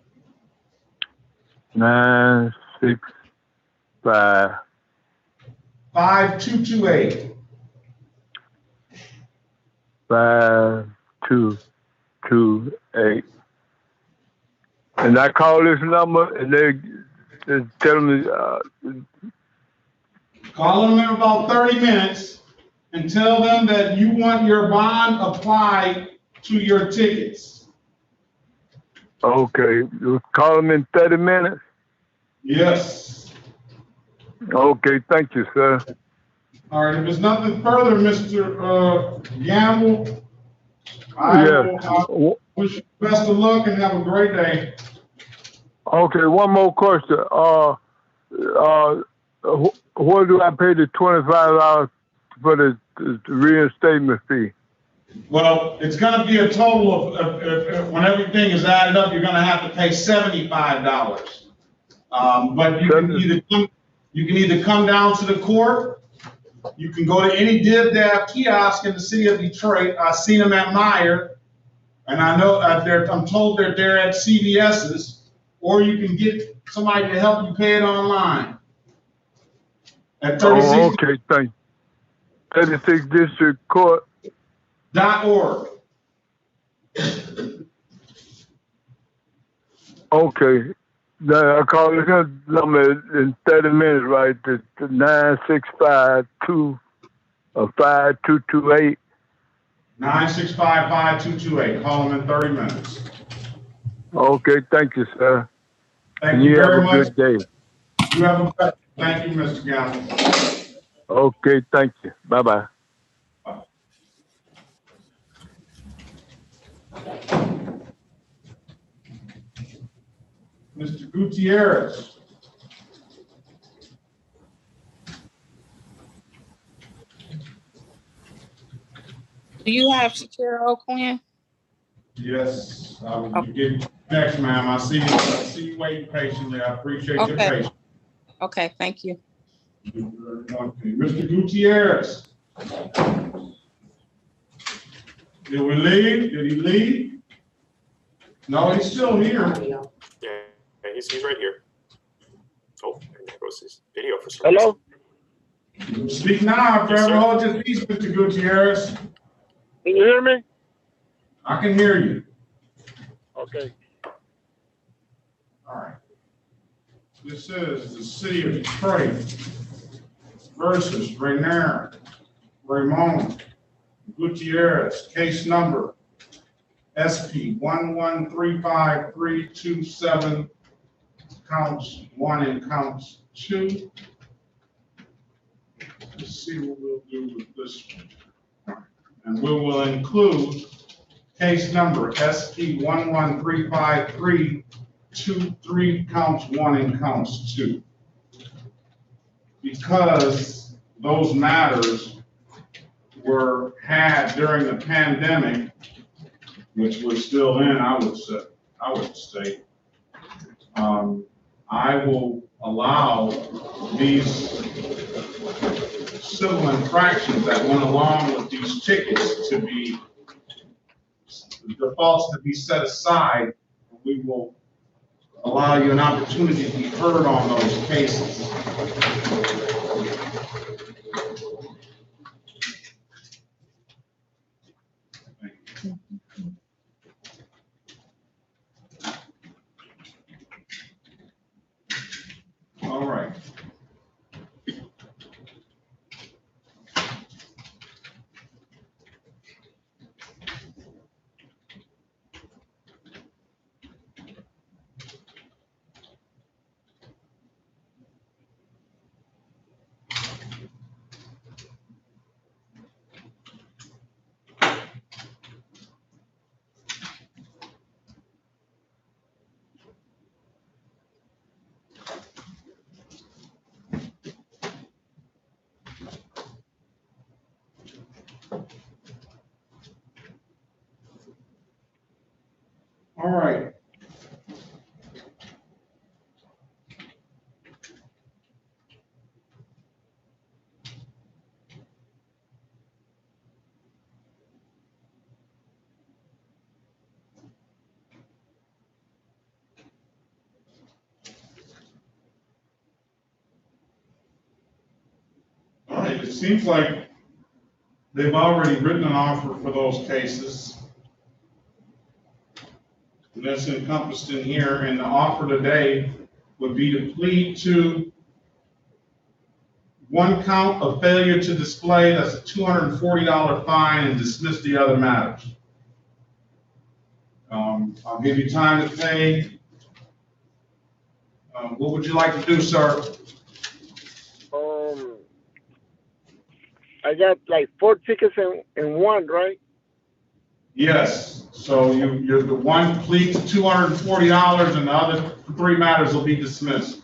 965 5228. 5228. And I call this number and they tell me Call them in about 30 minutes and tell them that you want your bond applied to your tickets. okay, you call them in 30 minutes? Yes. Okay, thank you, sir. All right, if there's nothing further, Mr. Gamble, I wish you best of luck and have a great day. Okay, one more question. What do I pay the $25 for the reinstatement fee? Well, it's going to be a total of, when everything is added up, you're going to have to pay $75. But you can either come down to the court, you can go to any DivDav kiosk in the city of Detroit. I've seen them at Meyer, and I know I'm told they're there at CVS's. Or you can get somebody to help you pay it online. At 36. Oh, okay, thank you. 36 District Court.org. Okay. Now, I call this number in 30 minutes, right? The 965-5228. 965-5228. Call them in 30 minutes. Okay, thank you, sir. Thank you very much. You have a good day. You have a good day. Thank you, Mr. Gamble. Okay, thank you. Bye-bye. Mr. Gutierrez. Do you have Shakira O'Quinn? Yes, I will get next, ma'am. I see you waiting patiently. I appreciate your patience. Okay, thank you. Okay. Mr. Gutierrez. Did we leave? Did he leave? No, he's still here. Yeah, he's right here. Oh, and there goes his video for some Hello? reason. Speak now. Forever hold your peace, Mr. Gutierrez. Can you hear me? I can hear you. Okay. All right. This is the city of Detroit versus Rainier Ramon Gutierrez, case number SP 1135327, counts 1 and counts 2. Let's see what we'll do with this one. And we will include case number SP 1135323, counts 1 and counts 2. Because those matters were had during the pandemic, which we're still in, I would say, I will allow these civil infractions that went along with these tickets to be, the defaults to be set aside. We will allow you an opportunity to be heard on those cases. All right. All right. All right, it seems like they've already written an offer for those cases. And that's encompassed in here, and the offer today would be to plead to one count of failure to display, that's a $240 fine, and dismiss the other matters. I'll give you time to pay. What would you like to do, sir? I got like 4 tickets in one, right? Yes, so you're the one plead to $240, and the other 3 matters will be dismissed.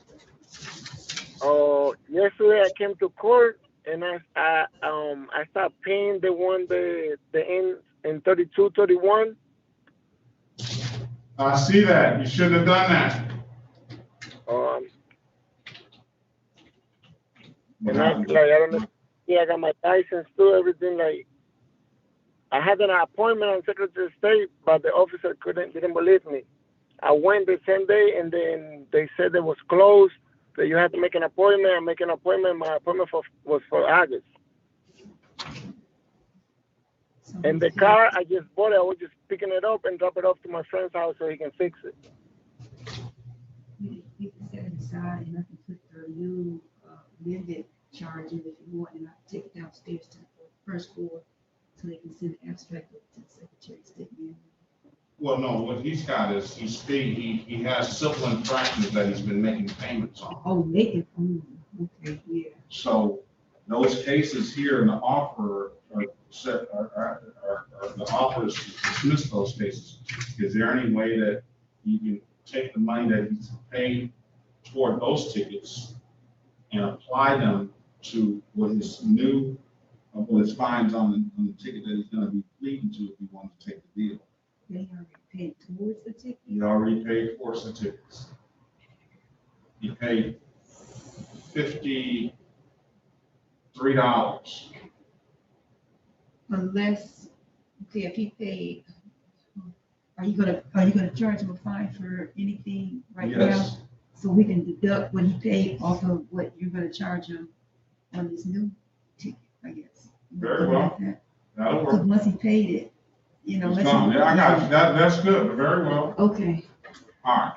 Yesterday I came to court and I stopped paying the one the end in 3231. I see that. You shouldn't have done that. And I don't know. Yeah, I got my license too, everything. Like, I had an appointment on Secretary of State, but the officer didn't believe me. I went the same day, and then they said it was closed, that you had to make an appointment. I make an appointment. My appointment was for August. And the car, I just bought it. I was just picking it up and drop it off to my friend's house so he can fix it. You can set it aside, and I can put the new amended charge in if you want, and I take it downstairs to the first floor so they can send an abstract to the Secretary of State. Well, no, what he's got is he has civil infractions that he's been making payments on. Oh, making, okay, yeah. So those cases here in the offer the offer is to dismiss those cases. Is there any way that you can take the money that he's paid toward those tickets and apply them to what his fines on the ticket that he's going to be pleading to if he wants to take the deal? They already paid towards the ticket? He already paid for the tickets. He paid $53. Unless, okay, if he paid, are you gonna charge him a fine for anything right now? Yes. So we can deduct what he paid off of what you're gonna charge him on this new ticket, I guess. Very well. That'll Because work. once he paid it, you know. It's let's gone. see- Yeah, I got you. That's good. Very well. Okay. All right.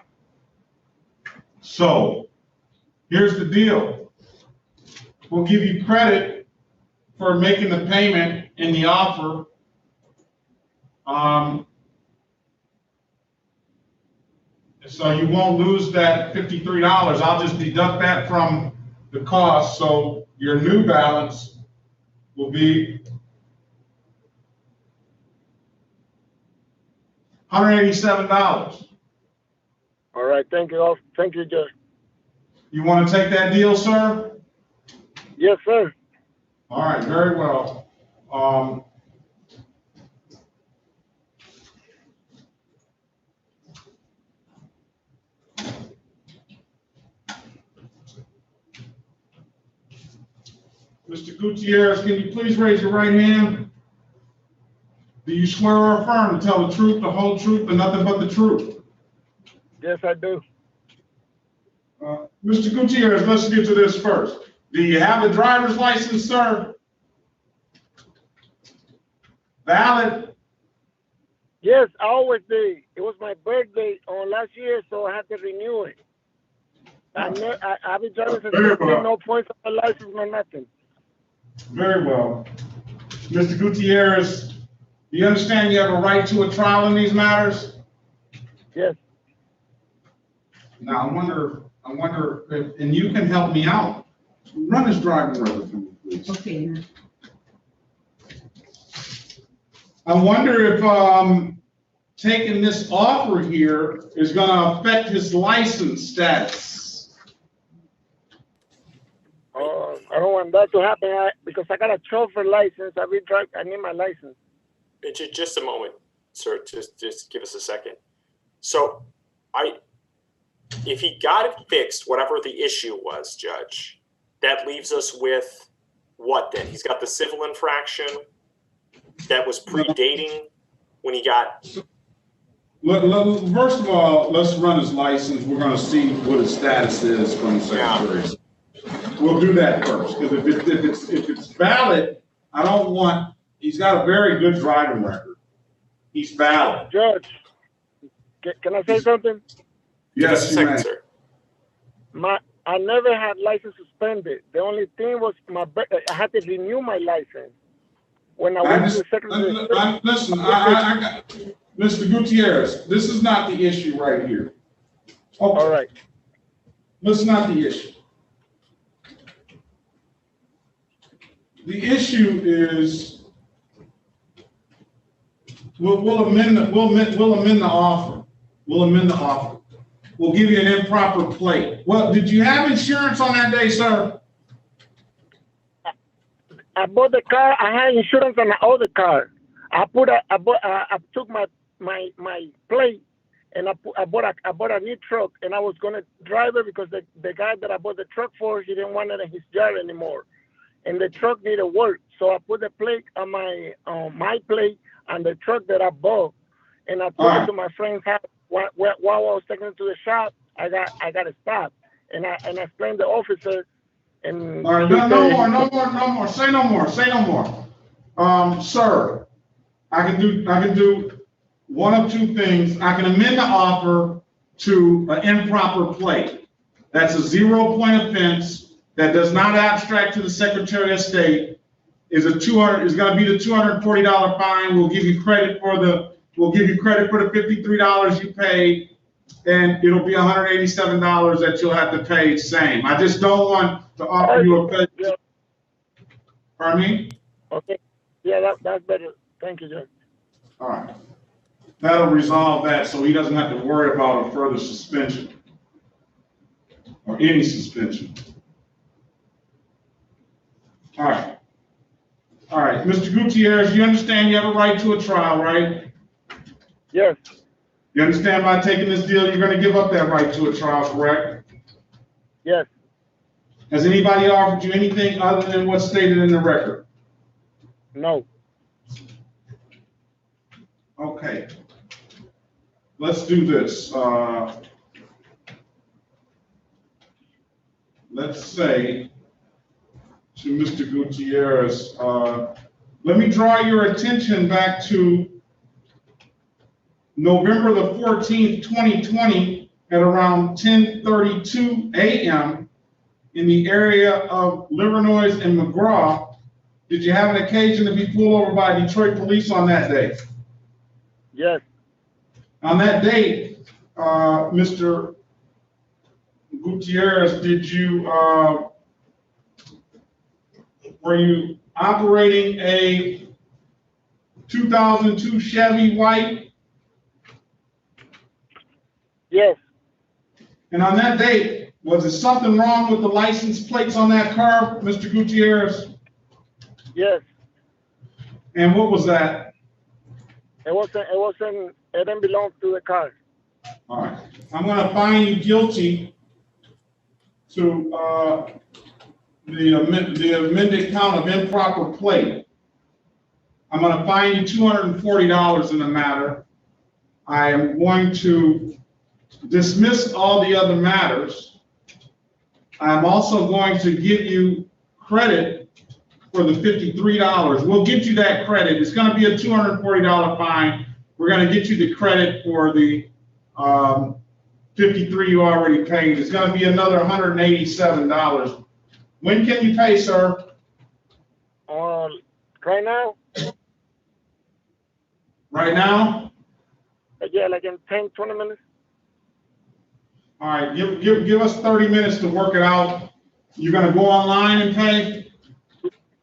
So here's the deal. We'll give you credit for making the payment in the offer. So you won't lose that $53. I'll just deduct that from the cost. So your new balance will be $187. All right, thank you. Thank you, Judge. You want to take that deal, sir? Yes, sir. All right, very well. Mr. Gutierrez, can you please raise your right hand? Do you swear or affirm to tell the truth, the whole truth, and nothing but the truth? Yes, I do. Mr. Gutierrez, let's get to this first. Do you have a driver's license, sir? Valid? Yes, I always did. It was my birthday on last year, so I had to renew it. I've been driving since Very well. no points on my license, no nothing. Very well. Mr. Gutierrez, do you understand you have a right to a trial in these matters? Yes. Now, I wonder if, and you can help me out. Run his driving record for me, please. Okay. I wonder if taking this offer here is going to affect his license status. I don't want that to happen because I got a chauffeur license. I need my license. Just a moment, sir. Just give us a second. So if he got it fixed, whatever the issue was, Judge, that leaves us with what then? He's got the civil infraction that was predating when he got. First of all, let's run his license. We're going to see what his status is from the secretary. Yeah. We'll do that first, because if it's valid, I don't want. He's got a very good driving record. He's valid. Judge, can I say something? Yes, you may. Sir. I never had license suspended. The only thing was I had to renew my license when I went to the secretary. Listen, I got Mr. Gutierrez. This is not the issue right here. Okay. All right. This is not the issue. The issue is we'll amend the offer. We'll amend the offer. We'll give you an improper plate. Well, did you have insurance on that day, sir? I bought the car. I had insurance on the other car. I took my plate and I bought a new truck, and I was gonna drive it because the guy that I bought the truck for, he didn't want it in his yard anymore, and the truck needed work. So I put the plate on my plate on the truck that I bought, and I took it to my friend's house. While I was taking it to the shop, I got it stopped, and I explained to the officer. And all right, no more. Say no more. Sir, I can do one of two things. I can amend the offer to an improper plate. That's a 0-point offense that does not abstract to the Secretary of State. Is going to be the $240 fine. We'll give you credit for the $53 you paid, and it'll be $187 that you'll have to pay. Same. I just don't want to offer you a pay. Yeah. Pardon me? Okay. Yeah, that's better. Thank you, Judge. All right. That'll resolve that, so he doesn't have to worry about a further suspension or any suspension. All right. All right, Mr. Gutierrez, you understand you have a right to a trial, right? Yes. You understand by taking this deal, you're going to give up that right to a trial, correct? Yes. Has anybody offered you anything other than what's stated in the record? No. Okay. Let's do this. Let's say to Mr. Gutierrez, let me draw your attention back to November the 14th, 2020 at around 10:32 a.m. in the area of Livernois and McGraw. Did you have an occasion to be pulled over by Detroit police on that day? Yes. On that date, Mr. Gutierrez, were you operating a 2002 Chevy white? Yes. And on that date, was there something wrong with the license plates on that car, Mr. Gutierrez? Yes. And what was that? It didn't belong to the car. All right. I'm going to find you guilty to the amended count of improper plate. I'm going to fine you $240 in the matter. I am going to dismiss all the other matters. I'm also going to give you credit for the $53. We'll get you that credit. It's going to be a $240 fine. We're going to get you the credit for the $53 you already paid. It's going to be another $187. When can you pay, sir? Right now. Right now? Yeah, like in 10, 20 minutes. All right, give us 30 minutes to work it out. You're going to go online and pay?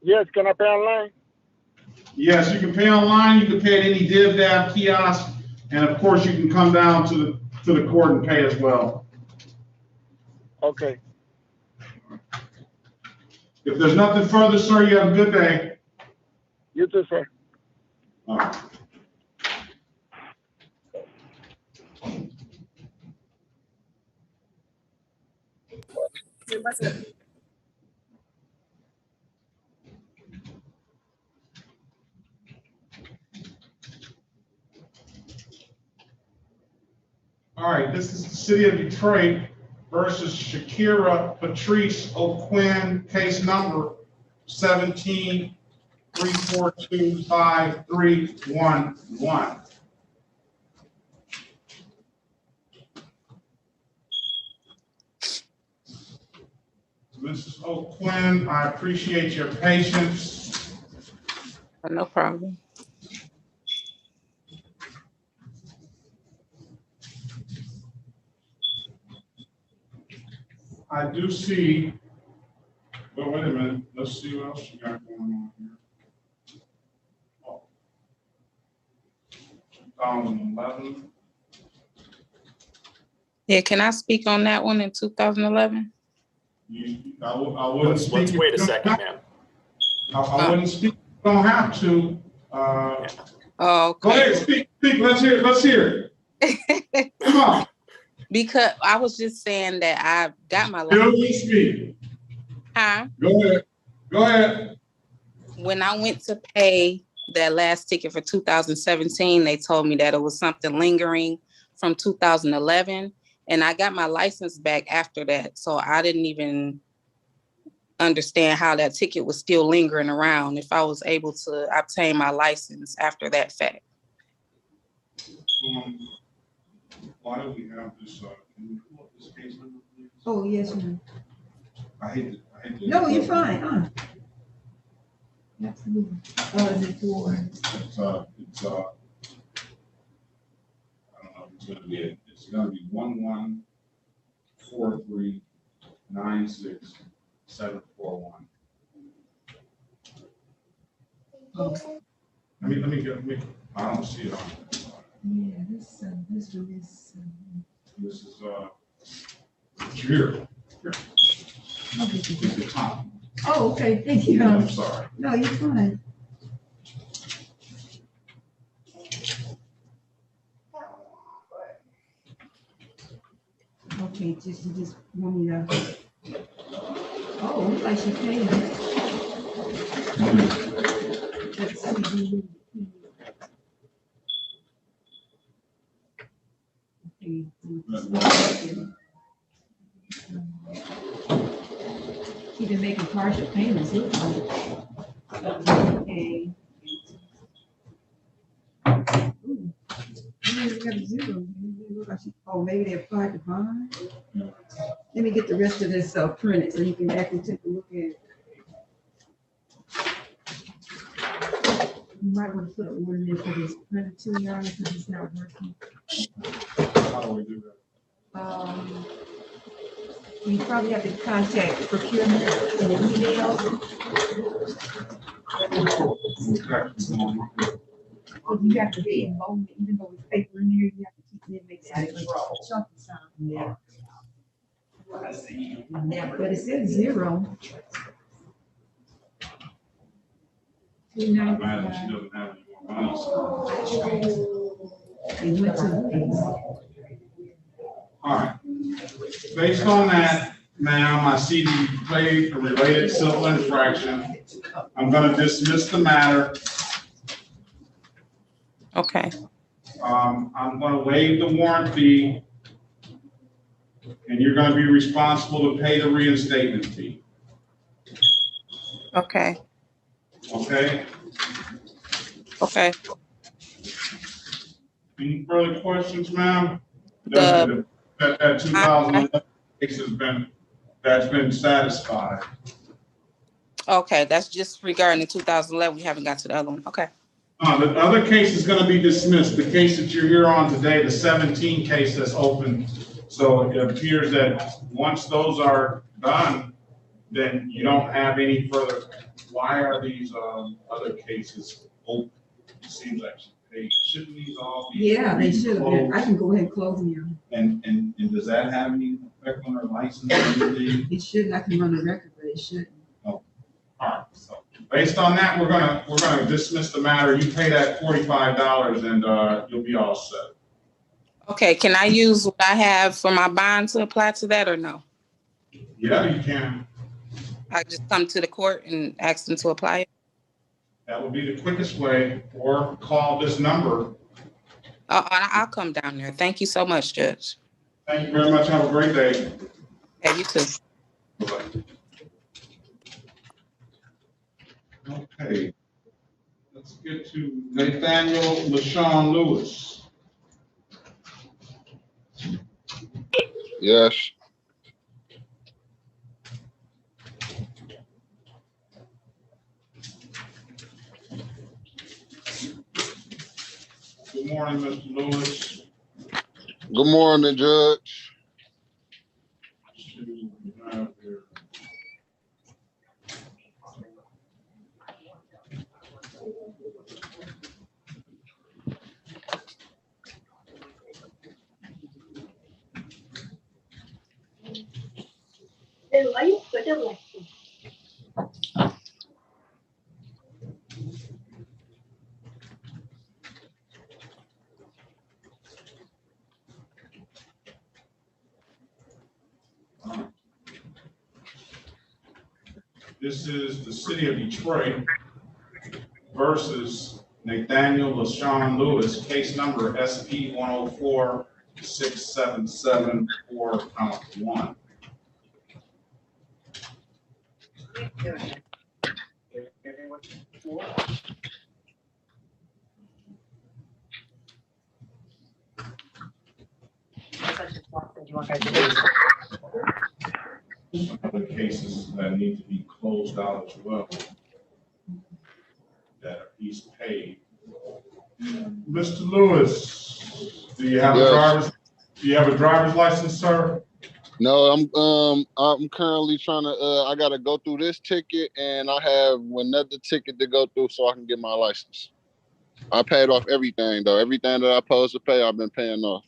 Yes, can I pay online? Yes, you can pay online. You can pay at any DivDav kiosk, and of course, you can come down to the court and pay as well. Okay. If there's nothing further, sir, you have a good day. You too, sir. All right. All right, this is the city of Detroit versus Shakira Patrice O'Quinn, case number 17-342-5311. Mrs. O'Quinn, I appreciate your patience. No problem. I do see, well, wait a minute, let's see what else you got going on here. Oh. 2011. Yeah, can I speak on that one in 2011? I wouldn't speak. Let's wait a second, ma'am. I wouldn't speak. You don't have to. Oh, okay. Go ahead, speak. Let's hear it. Come on. Because I was just saying that I got my Still you speak. Huh? Go ahead. When I went to pay that last ticket for 2017, they told me that it was something lingering from 2011. And I got my license back after that. So I didn't even understand how that ticket was still lingering around if I was able to obtain my license after that fact. Why do we have this? Can you pull up this case number, please? Oh, yes, ma'am. I hate to. No, you're fine. Absolutely. Is it for? It's I don't know if it's gonna be it. It's gonna be 11439671. Oh. Let me get. I don't see it on. Yeah, this one is. This is here. Okay. It's the top. Oh, okay. Thank you. I'm sorry. No, you're fine. Okay, you just want me to. Oh, looks like she paid it. Let's see. She's been making partial payments. Okay. Ooh. Got a zero. Oh, maybe they applied to bond. Let me get the rest of this printed so you can actually take a look at it. You might want to put an order in for this printer too, Your Honor, because it's not working. How do we do that? You probably have to contact procurement in an email. Oh, you have to be involved, even though it's paper in there, you have to keep it, make sure it's chunky sound. Yeah. But it says zero. She doesn't have any more money. It went to the base. All right. Based on that, ma'am, I see you played a related civil infraction. I'm going to dismiss the matter. Okay. I'm going to waive the warrant fee, and you're going to be responsible to pay the reinstatement fee. Okay. Okay? Okay. Any further questions, ma'am? The That 2011 case that's been satisfied. Okay, that's just regarding the 2011. We haven't got to the other one. Okay. The other case is going to be dismissed. The case that you're here on today, the 17 case that's open. So it appears that once those are done, then you don't have any further. Why are these other cases open? It seems like shouldn't these all be? Yeah, they should. Closed? I can go ahead and close them. And does that have any effect on our license or anything? It shouldn't. I can run the record, but it shouldn't. Oh, all right. So based on that, we're gonna dismiss the matter. You pay that $45 and you'll be all set. Okay, can I use what I have for my bond to apply to that or no? Yeah, you can. I just come to the court and ask them to apply it? That would be the quickest way, or call this number. I'll come down there. Thank you so much, Judge. Thank you very much. Have a great day. Hey, you too. Bye-bye. Okay. Let's get to Nathaniel LaShawn Lewis. Yes. Good morning, Mr. Lewis. Good morning, Judge. Why you put it like this? This is the city of Detroit versus Nathaniel LaShawn Lewis, case number SP 104-6774, count 1. Other cases that need to be closed out as well, that he's paid. Mr. Lewis, do you have a driver's license, sir? No, I'm currently trying to I gotta go through this ticket, and I have another ticket to go through so I can get my license. I paid off everything though. Everything that I supposed to pay, I've been paying off.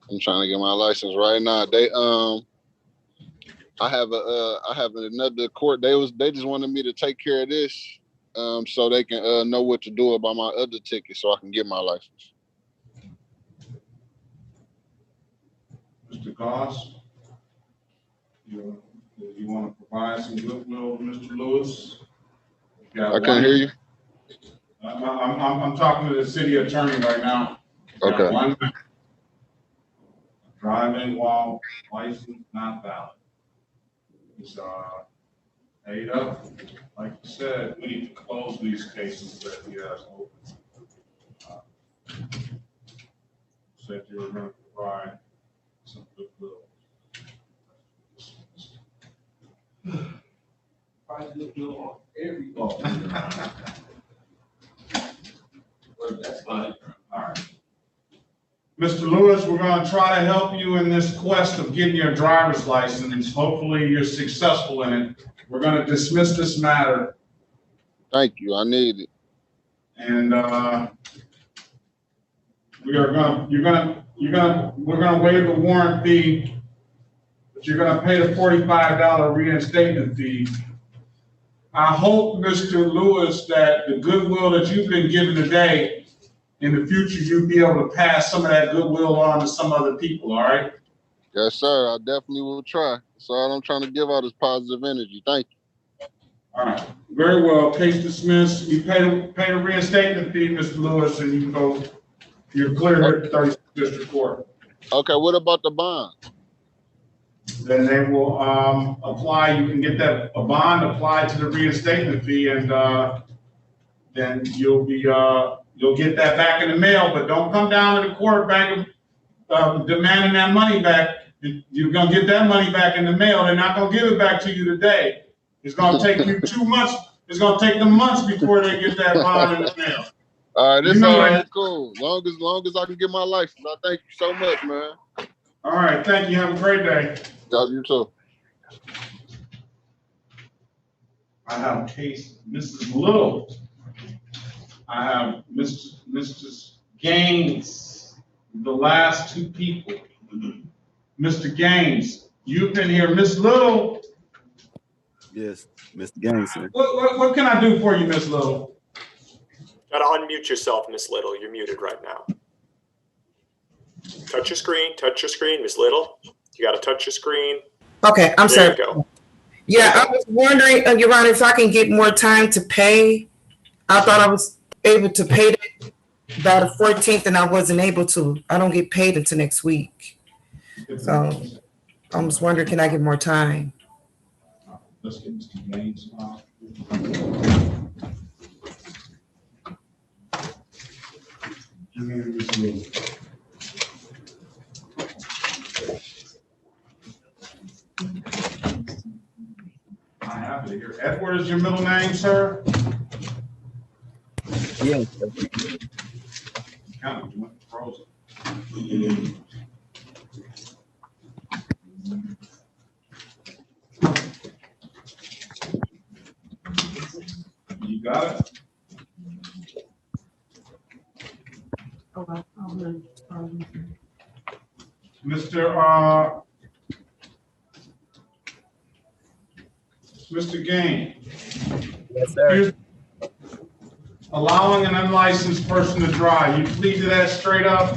I'm trying to get my license right now. They I have another court. They just wanted me to take care of this so they can know what to do about my other ticket so I can get my license. Mr. Goss, you want to provide some goodwill to Mr. Lewis? I can't hear you. I'm talking to the city attorney right now. Okay. Driving while license not valid. He's paid up. Like you said, we need to close these cases that he has open. Said you were going to provide some goodwill. Goodwill on every law. That's fine. All right. Mr. Lewis, we're going to try to help you in this quest of getting your driver's license. Hopefully you're successful in it. We're going to dismiss this matter. Thank you. I need it. And we're going to waive the warrant fee, but you're going to pay the $45 reinstatement fee. I hope, Mr. Lewis, that the goodwill that you've been given today, in the future, you'll be able to pass some of that goodwill on to some other people, all right? Yes, sir. I definitely will try. That's all I'm trying to give out is positive energy. Thank you. All right. Very well. Case dismissed. You pay the reinstatement fee, Mr. Lewis, and you can go. You're clear here at the 36th District Court. Okay. What about the bond? Then they will apply. You can get a bond applied to the reinstatement fee, and then you'll get that back in the mail. But don't come down to the court bank demanding that money back. You're gonna get that money back in the mail. They're not gonna give it back to you today. It's gonna take you 2 months. It's gonna take them months before they get that bond in the mail. All right, this all right, cool. Long as I can get my license. I thank you so much, man. All right, thank you. Have a great day. Love you too. I have a case, Mrs. Little. I have Mr. Gaines, the last two people. Mr. Gaines, you've been here. Miss Little Yes, Mr. Gaines, sir. What can I do for you, Miss Little? Gotta unmute yourself, Miss Little. You're muted right now. Touch your screen, Miss Little. You gotta touch your screen. Okay, I'm There sorry. you go. Yeah, I was wondering, Your Honor, if I can get more time to pay. I thought I was able to pay it by the 14th, and I wasn't able to. I don't get paid until next week. So I was wondering, can I get more time? Let's get Mr. Gaines. I have it here. Edward is your middle name, sir? Yes. Kind of went frozen. You got it? Mr. Gaines. Yes, sir. Allowing an unlicensed person to drive. You plead to that straight up.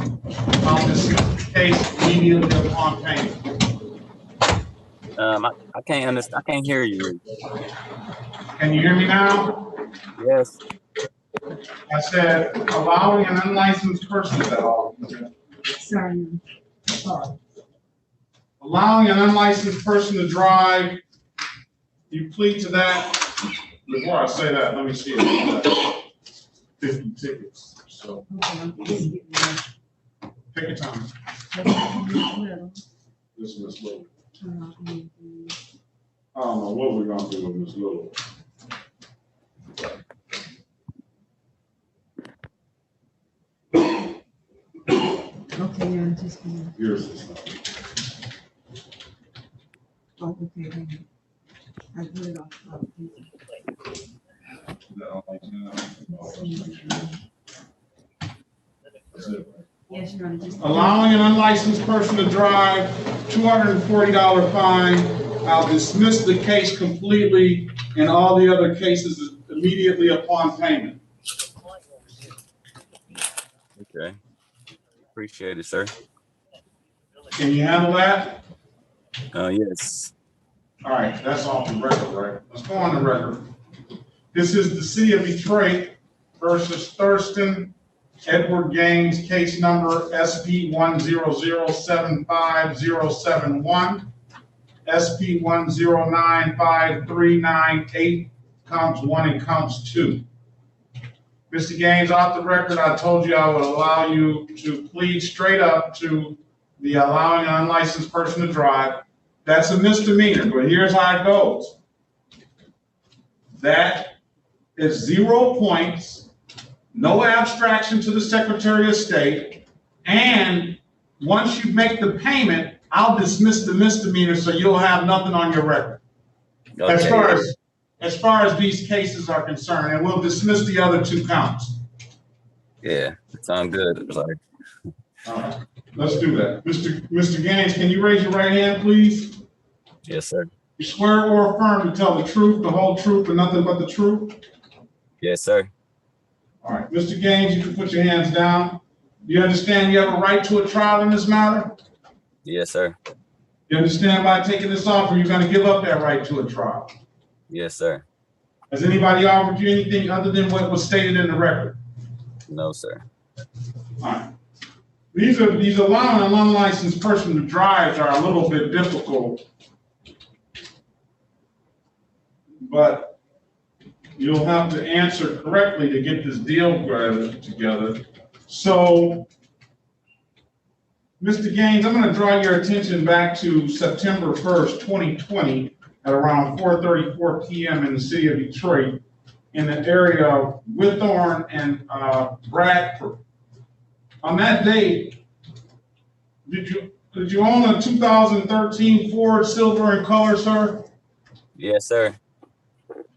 I'll dismiss the case immediately upon payment. I can't understand. I can't hear you. Can you hear me now? Yes. I said, allowing an unlicensed person to allowing an unlicensed person to drive. You plead to that. Before I say that, let me see it. 50 tickets. So take your time. This is Miss Little. I don't know what we're gonna do with Miss Little. Okay, yeah, just. Here's the stuff. Oh, okay. I put it off. Yes, Your Honor. Allowing an unlicensed person to drive, $240 fine. I'll dismiss the case completely and all the other cases immediately upon payment. Okay. Appreciate it, sir. Can you handle that? Yes. All right, that's off the record, right? Let's go on the record. This is the City of Detroit versus Thurston Edward Gaines, case number SP 100757071, SP 1095398, counts 1 and counts 2. Mr. Gaines, off the record, I told you I would allow you to plead straight up to the allowing an unlicensed person to drive. That's a misdemeanor, but here's how it goes. That is 0 points, no abstraction to the Secretary of State, and once you make the payment, I'll dismiss the misdemeanor so you'll have nothing on your record. Okay. As far as these cases are concerned, and we'll dismiss the other 2 counts. Yeah, sounds good. Sorry. All right, let's do that. Mr. Gaines, can you raise your right hand, please? Yes, sir. You swear or affirm to tell the truth, the whole truth, and nothing but the truth? Yes, sir. All right, Mr. Gaines, you can put your hands down. Do you understand you have a right to a trial in this matter? Yes, sir. You understand by taking this offer, you're going to give up that right to a trial? Yes, sir. Has anybody offered you anything other than what was stated in the record? No, sir. All right. These allowing an unlicensed person to drive are a little bit difficult, but you'll have to answer correctly to get this deal together. So, Mr. Gaines, I'm going to draw your attention back to September 1st, 2020, at around 4:34 p.m. in the city of Detroit, in the area of Withorn and Bradford. On that date, did you own a 2013 Ford Silver in color, sir? Yes, sir.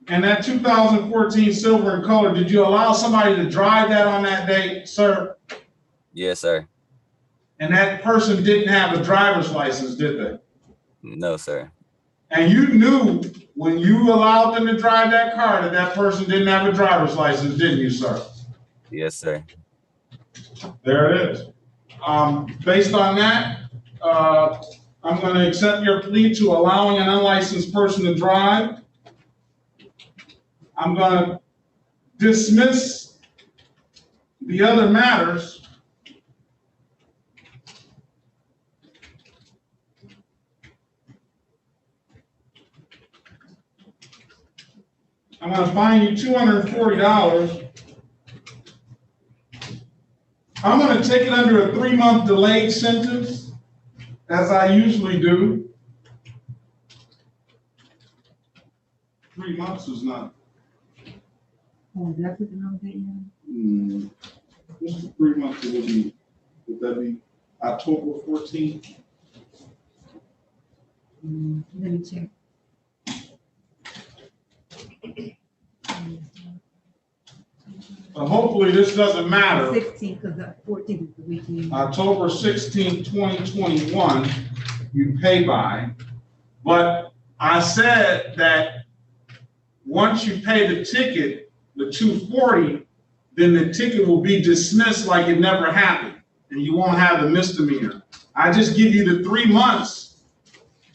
And that 2014 Silver in color, did you allow somebody to drive that on that date, sir? Yes, sir. And that person didn't have a driver's license, did they? No, sir. And you knew when you allowed them to drive that car that that person didn't have a driver's license, didn't you, sir? Yes, sir. There it is. Based on that, I'm going to accept your plea to allowing an unlicensed person to drive. I'm going to dismiss the other matters. I'm going to fine you $240. I'm going to take it under a 3-month delayed sentence, as I usually do. 3 months is not. Oh, did I put the wrong date in? What's the 3 months it would be? Would that be October 14th? Let me check. Hopefully this doesn't matter. 16th, because the 14th is the weekend. October 16th, 2021, you pay by. But I said that once you pay the ticket, the $240, then the ticket will be dismissed like it never happened, and you won't have the misdemeanor. I just give you the 3 months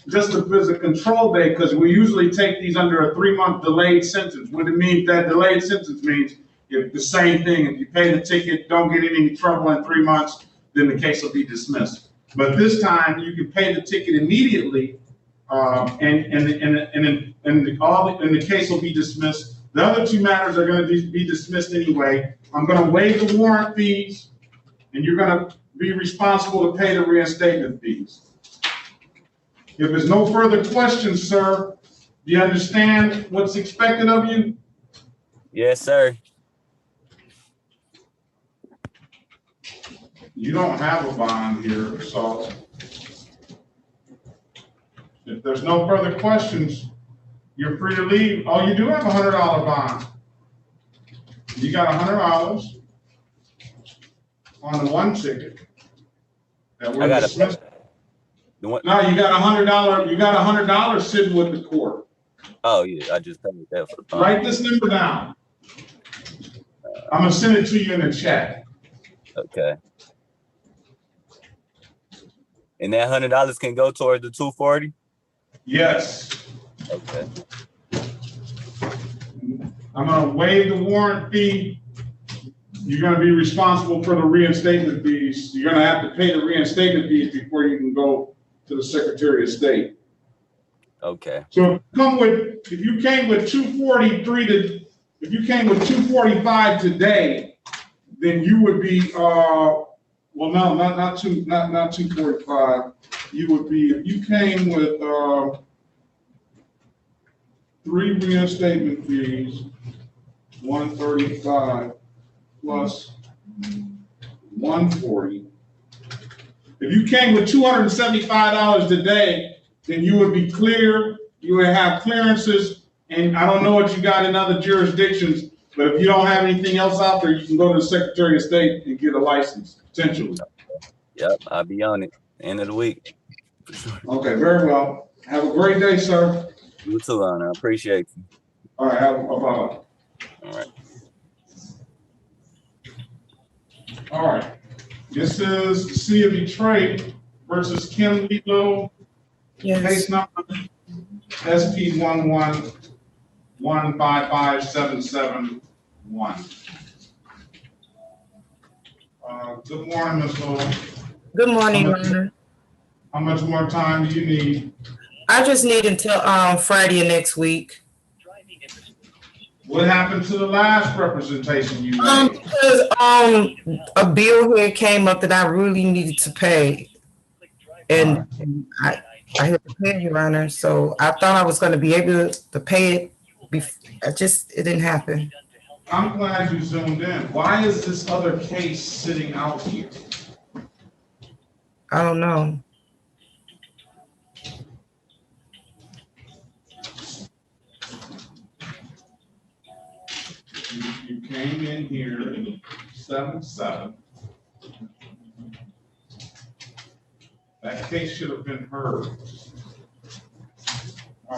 just as a control date, because we usually take these under a 3-month delayed sentence. What it means, that delayed sentence means if the same thing, if you pay the ticket, don't get in any trouble in 3 months, then the case will be dismissed. But this time, you can pay the ticket immediately, and the case will be dismissed. The other 2 matters are going to be dismissed anyway. I'm going to waive the warrant fees, and you're going to be responsible to pay the reinstatement fees. If there's no further questions, sir, do you understand what's expected of you? Yes, sir. You don't have a bond here, so if there's no further questions, you're free to leave. Oh, you do have a $100 bond. You got $100 on the one ticket that we're dismissed. No, you got $100. You got $100 sitting with the court. Oh yeah, I just paid that for the phone. Write this number down. I'm gonna send it to you in the chat. Okay. And that $100 can go towards the 240? Yes. Okay. I'm gonna waive the warrant fee. You're gonna be responsible for the reinstatement fees. You're gonna have to pay the reinstatement fees before you can go to the Secretary of State. Okay. So if you came with 245 today, then you would be well, no, not 245. You would be, if you came with 3 reinstatement fees, 135 plus 140. If you came with $275 today, then you would be clear, you would have clearances, and I don't know what you got in other jurisdictions, but if you don't have anything else out there, you can go to the Secretary of State and get a license, potentially. Yep, I'll be on it. End of the week. Okay, very well. Have a great day, sir. You too, Honor. I appreciate you. All right, bye-bye. All right. All right. This is the City of Detroit versus Kim Lilo. Yes. Case number SP11155771. Good morning, Ms. Lowell. Good morning, Your Honor. How much more time do you need? I just need until Friday of next week. What happened to the last representation you made? Because a bill here came up that I really needed to pay, and I had to pay it, Your Honor. So I thought I was going to be able to pay it. It didn't happen. I'm glad you zoomed in. Why is this other case sitting out here? I don't know. You came in here 7-7. That case should have been heard. All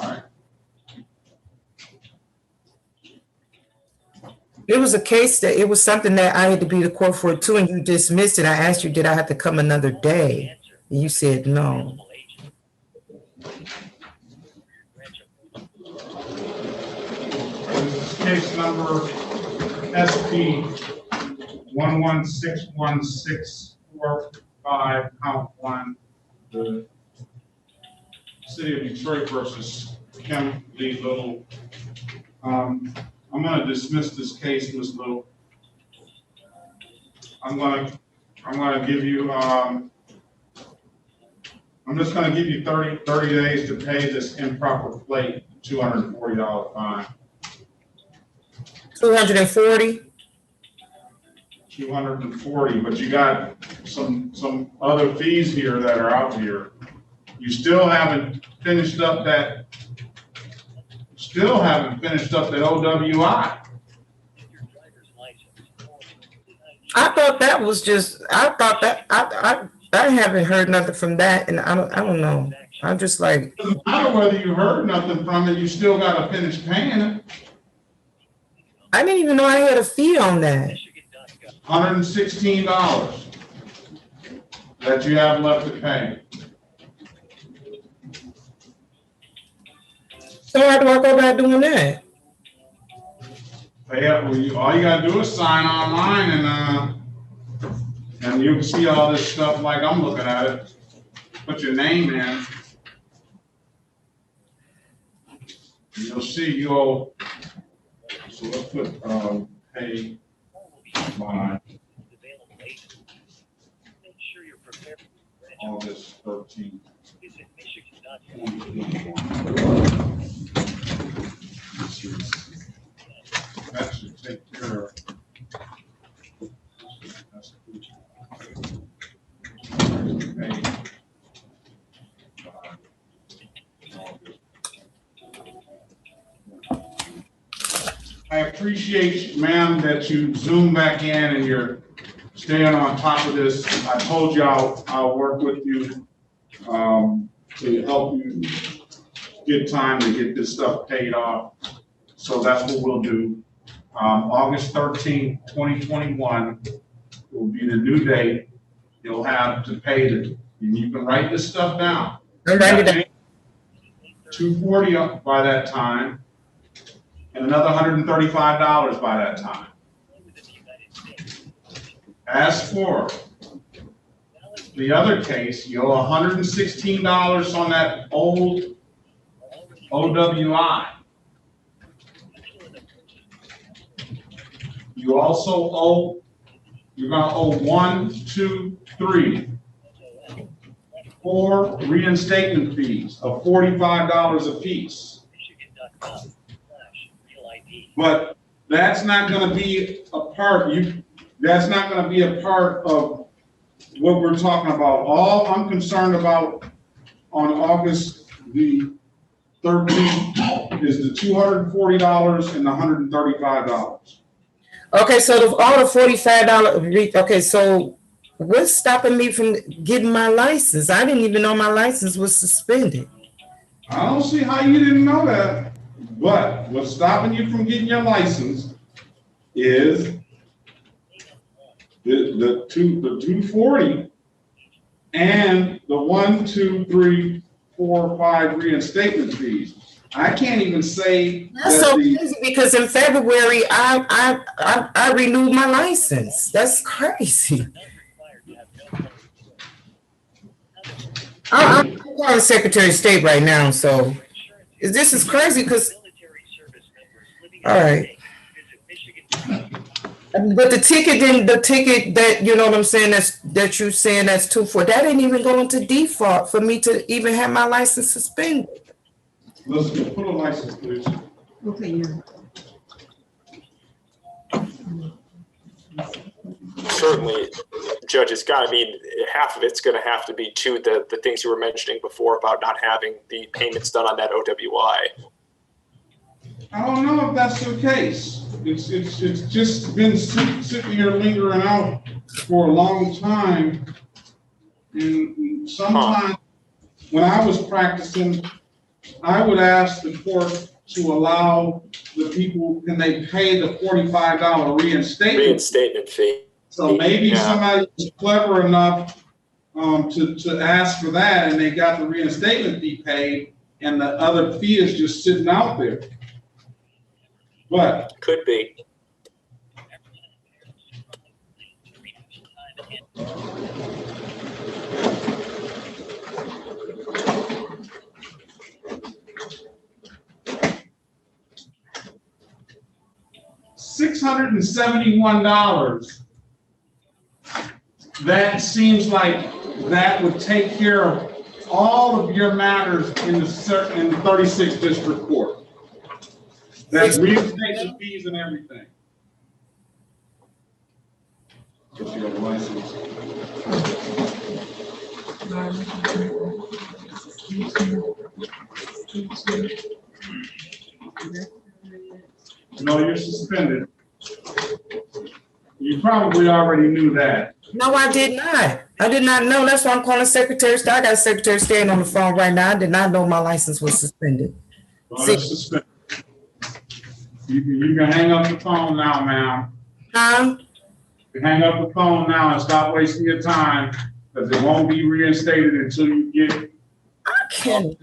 It was a case that it was something that I had to be to court for too, and you dismissed it. I asked you, did I have to come another day? And you said no. Case number SP 116165, count 1, the City of Detroit versus Kim Lee Little. I'm going to dismiss this case, Ms. Little. I'm going to give you. I'm just going to give you 30 days to pay this improper plate, $240 fine. 240. 240, but you got some other fees here that are out here. You still haven't finished up that. OWI. I thought that was just. I thought that I haven't heard nothing from that, and I don't know. I'm just like. It doesn't matter whether you heard nothing from it. You still got to finish paying it. I didn't even know I had a fee on that. $116 that you have left to pay. So how do I go about doing that? All you gotta do is sign online, and you can see all this stuff like I'm looking at it. Put your name in. You'll see you owe. So let's put pay by August 13th. That should take care of. I appreciate, ma'am, that you zoom back in and you're staying on top of this. I told you I'll work with you to help you get time to get this stuff paid off. So that's what we'll do. August 13th, 2021 will be the new date. You'll have to pay and you can write this stuff down. $240 by that time, and another $135 by that time. As for the other case, you owe $116 on that old OWI. You also owe, you're gonna owe 1, 2, 3, 4 reinstatement fees of $45 a piece. But that's not gonna be a part, that's not gonna be a part of what we're talking about. All I'm concerned about on August the 13th is the $240 and the $135. Okay, so all the $45. Okay, so what's stopping me from getting my license? I didn't even know my license was suspended. I don't see how you didn't know that. But what's stopping you from getting your license is the 240 and the 1, 2, 3, 4, 5 reinstatement fees. I can't even say that's so crazy because in February I renewed my license. That's crazy. I'm calling Secretary of State right now, so this is crazy because. All right. But the ticket that, you know what I'm saying, that you're saying that's 240, that didn't even go into default for me to even have my license suspended. Let's put a license, please. Okay, yeah. Certainly, Judge, it's got to be, half of it's going to have to be to the things you were mentioning before about not having the payments done on that OWI. I don't know if that's the case. It's just been sitting here lingering out for a long time. And sometimes when I was practicing, I would ask the court to allow the people, can they pay the $45 Reinstatement fee. So maybe Yeah. somebody was clever enough to ask for that, and they got the reinstatement fee paid, and the other fee is just sitting out there. But Could be. $671. That seems like that would take care of all of your matters in the 36th district court. That's reinstatement fees and everything. Does she have a license? No, you're suspended. You probably already knew that. No, I did not. I did not know. That's why I'm calling Secretary of State. I got Secretary of State on the phone right now. I did not know my license was suspended. Well, it's suspended. You can hang up the phone now, ma'am. Huh? You can hang up the phone now and stop wasting your time, because it won't be reinstated until you get. I can't.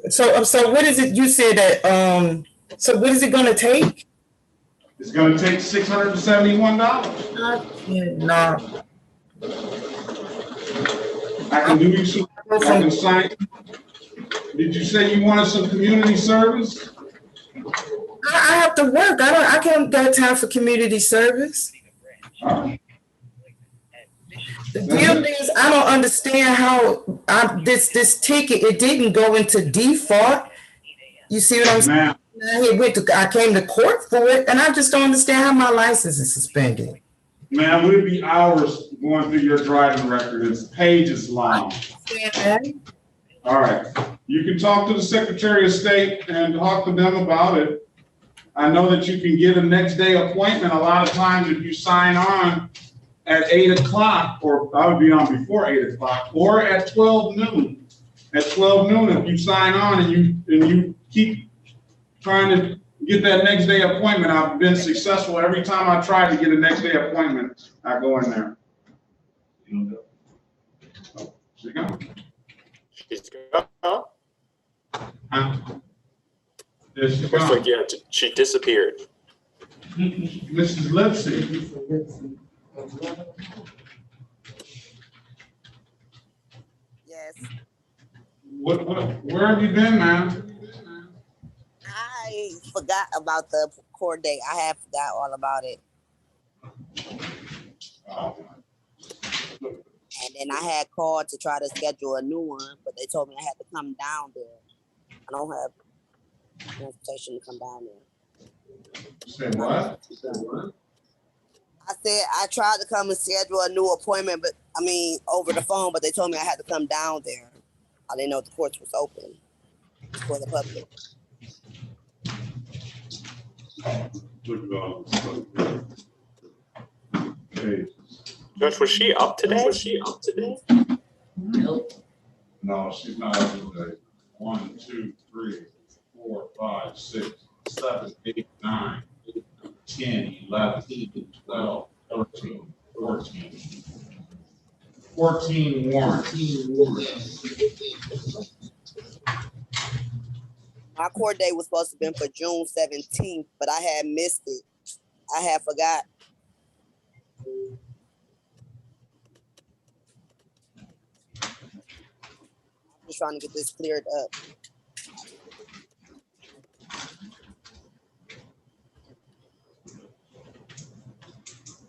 So what is it? You said that. So what is it going to take? It's going to take $671. I cannot. I can do you some. I can sign. Did you say you wanted some community service? I have to work. I can't got time for community service. The deal is, I don't understand how this ticket, it didn't go into default. You see what I'm saying? I came to court for it, and I just don't understand how my license is suspended. Man, we'd be hours going through your driving record. It's pages long. All right. You can talk to the Secretary of State and talk to them about it. I know that you can get a next day appointment. A lot of times if you sign on at 8 o'clock, or I would be on before 8 o'clock, or at 12 noon. At 12 noon, if you sign on and you keep trying to get that next day appointment, I've been successful. Every time I try to get a next day appointment, I go in there. Oh, she's gone. She's gone. Huh? Yes, she's Looks gone. like, yeah, she disappeared. Mrs. Lipsy. Yes. Where have you been, man? I forgot about the court date. I have forgot all about it. And then I had called to try to schedule a new one, but they told me I had to come down there. I don't have transportation to come down there. You said what? I said I tried to come and schedule a new appointment, but over the phone, but they told me I had to come down there. I didn't know the courts was open for the public. Okay. Judge, was she up today? Nope. No, she's not up today. 1, 2, 3, 4, 5, 6, 7, 8, 9, 10, 11, 12, 13, 14. 14 warrants. My court date was supposed to have been for June 17th, but I had missed it. I had forgot. I'm just trying to get this cleared up.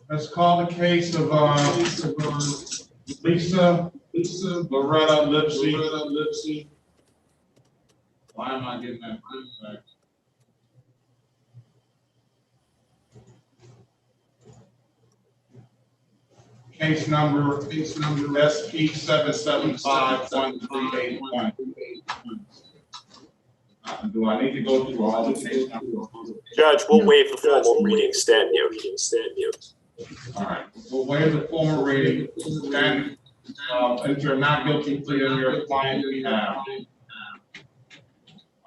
Let's call the case of Lisa Loretta Lipsy. Why am I getting that feedback? Case number SP 7751381. Do I need to go through all the case numbers? Judge, we'll waive the formal reading, stand mute. All right, we'll waive the formal reading and enter a not guilty plea on your client's behalf.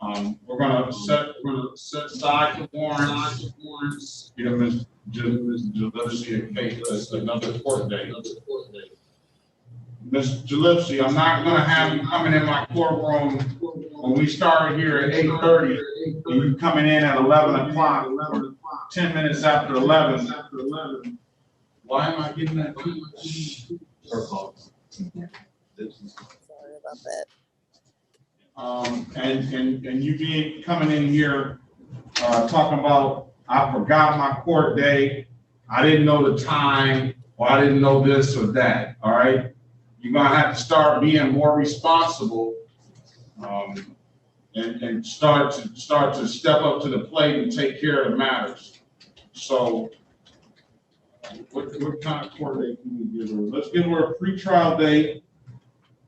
We're gonna set aside the warrants. Give Ms. Jalipsy a case, another court date. Ms. Jalipsy, I'm not gonna have you coming in my courtroom when we start here at 8:30, and you coming in at 11 o'clock, 10 minutes after 11. Why am I getting that? Sorry about that. And you being coming in here talking about I forgot my court date, I didn't know the time, or I didn't know this or that. All right, you're gonna have to start being more responsible, and start to step up to the plate and take care of the matters. So, what kind of court date can we give her? Let's give her a pretrial date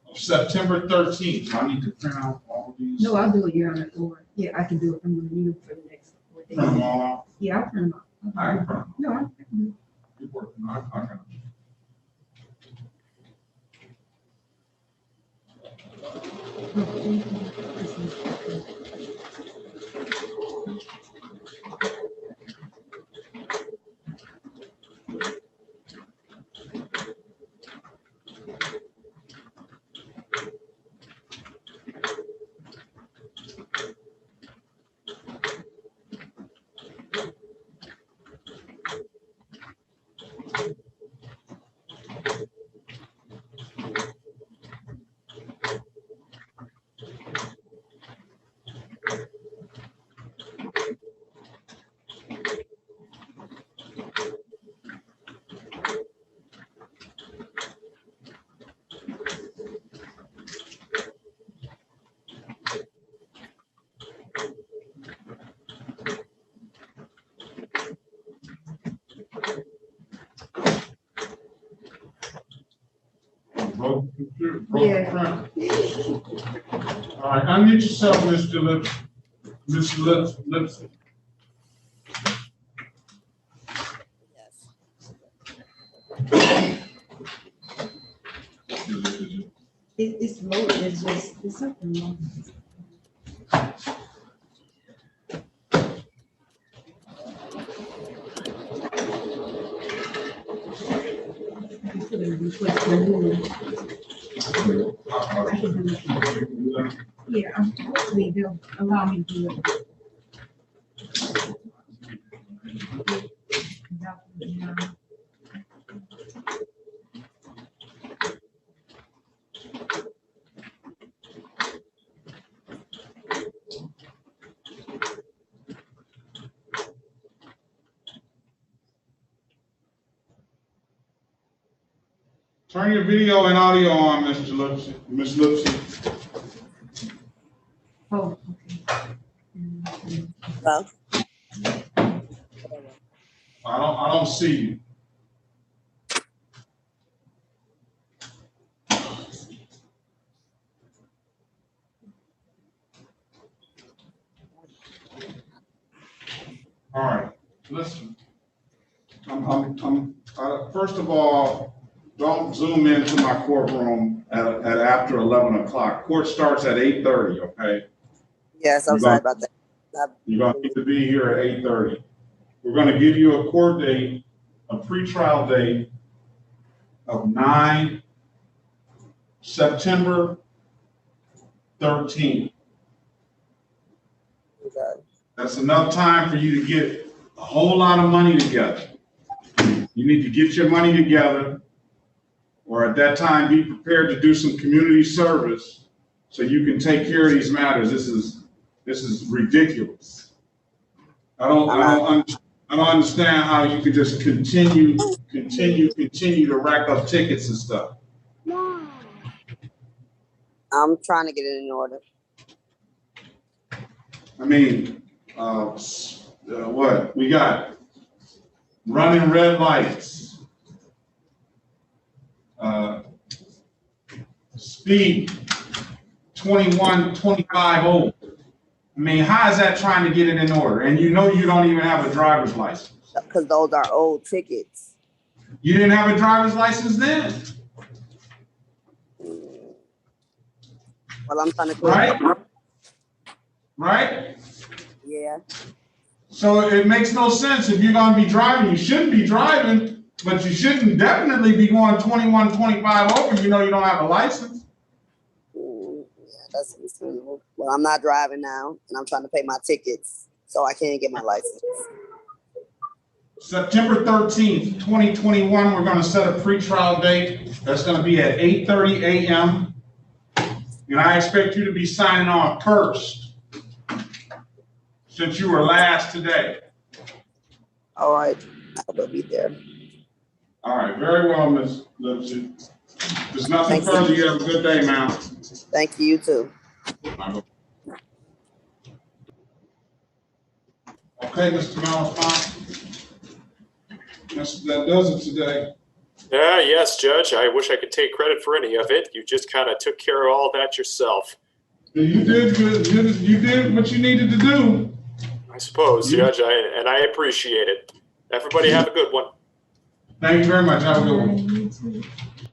of September 13th. I need to print out all of these. No, I'll do it, Your Honor. Or, yeah, I can do it. I'm gonna need it for the next 4 days. Print them all out. Yeah, I'll print them out. I can print them. No, I can do it. Good work. I can. Yeah. All right, unmute yourself, Mr. Lips. Mr. Lipson. It's loaded. It's just it's something wrong. Yeah, hopefully they'll allow me to do it. Turn your video and audio on, Mr. Lipsy. Ms. Lipsy. Oh, okay. Hello? I don't see you. All right, listen. First of all, don't zoom into my courtroom at after 11 o'clock. Court starts at 8:30, okay? Yes, I'm sorry about that. You're gonna need to be here at 8:30. We're gonna give you a court date, a pretrial date of September 13th. Okay. That's enough time for you to get a whole lot of money together. You need to get your money together, or at that time, be prepared to do some community service so you can take care of these matters. This is ridiculous. I don't understand how you could just continue to rack up tickets and stuff. I'm trying to get it in order. I mean, what we got? Running red lights, speed 21, 25 over. I mean, how is that trying to get it in order? And you know you don't even have a driver's license. Because those are old tickets. You didn't have a driver's license then? Well, I'm trying to clear right? right? Yeah. So it makes no sense if you're gonna be driving, you shouldn't be driving, but you shouldn't definitely be going 21, 25 over, you know you don't have a license. Yeah, that's understandable. Well, I'm not driving now, and I'm trying to pay my tickets, so I can't get my license. September 13th, 2021, we're gonna set a pretrial date. That's gonna be at 8:30 a.m. And I expect you to be signing off first, since you were last today. All right, I will be there. All right, very well, Ms. Lipsy. If there's nothing further, you have a good day, ma'am. Thank you, you too. Okay, Mr. Malafont. That does it today. Yes, Judge. I wish I could take credit for any of it. You just kind of took care of all that yourself. You did good. You did what you needed to do. I suppose, Judge, and I appreciate it. Everybody have a good one. Thank you very much. Have a good one.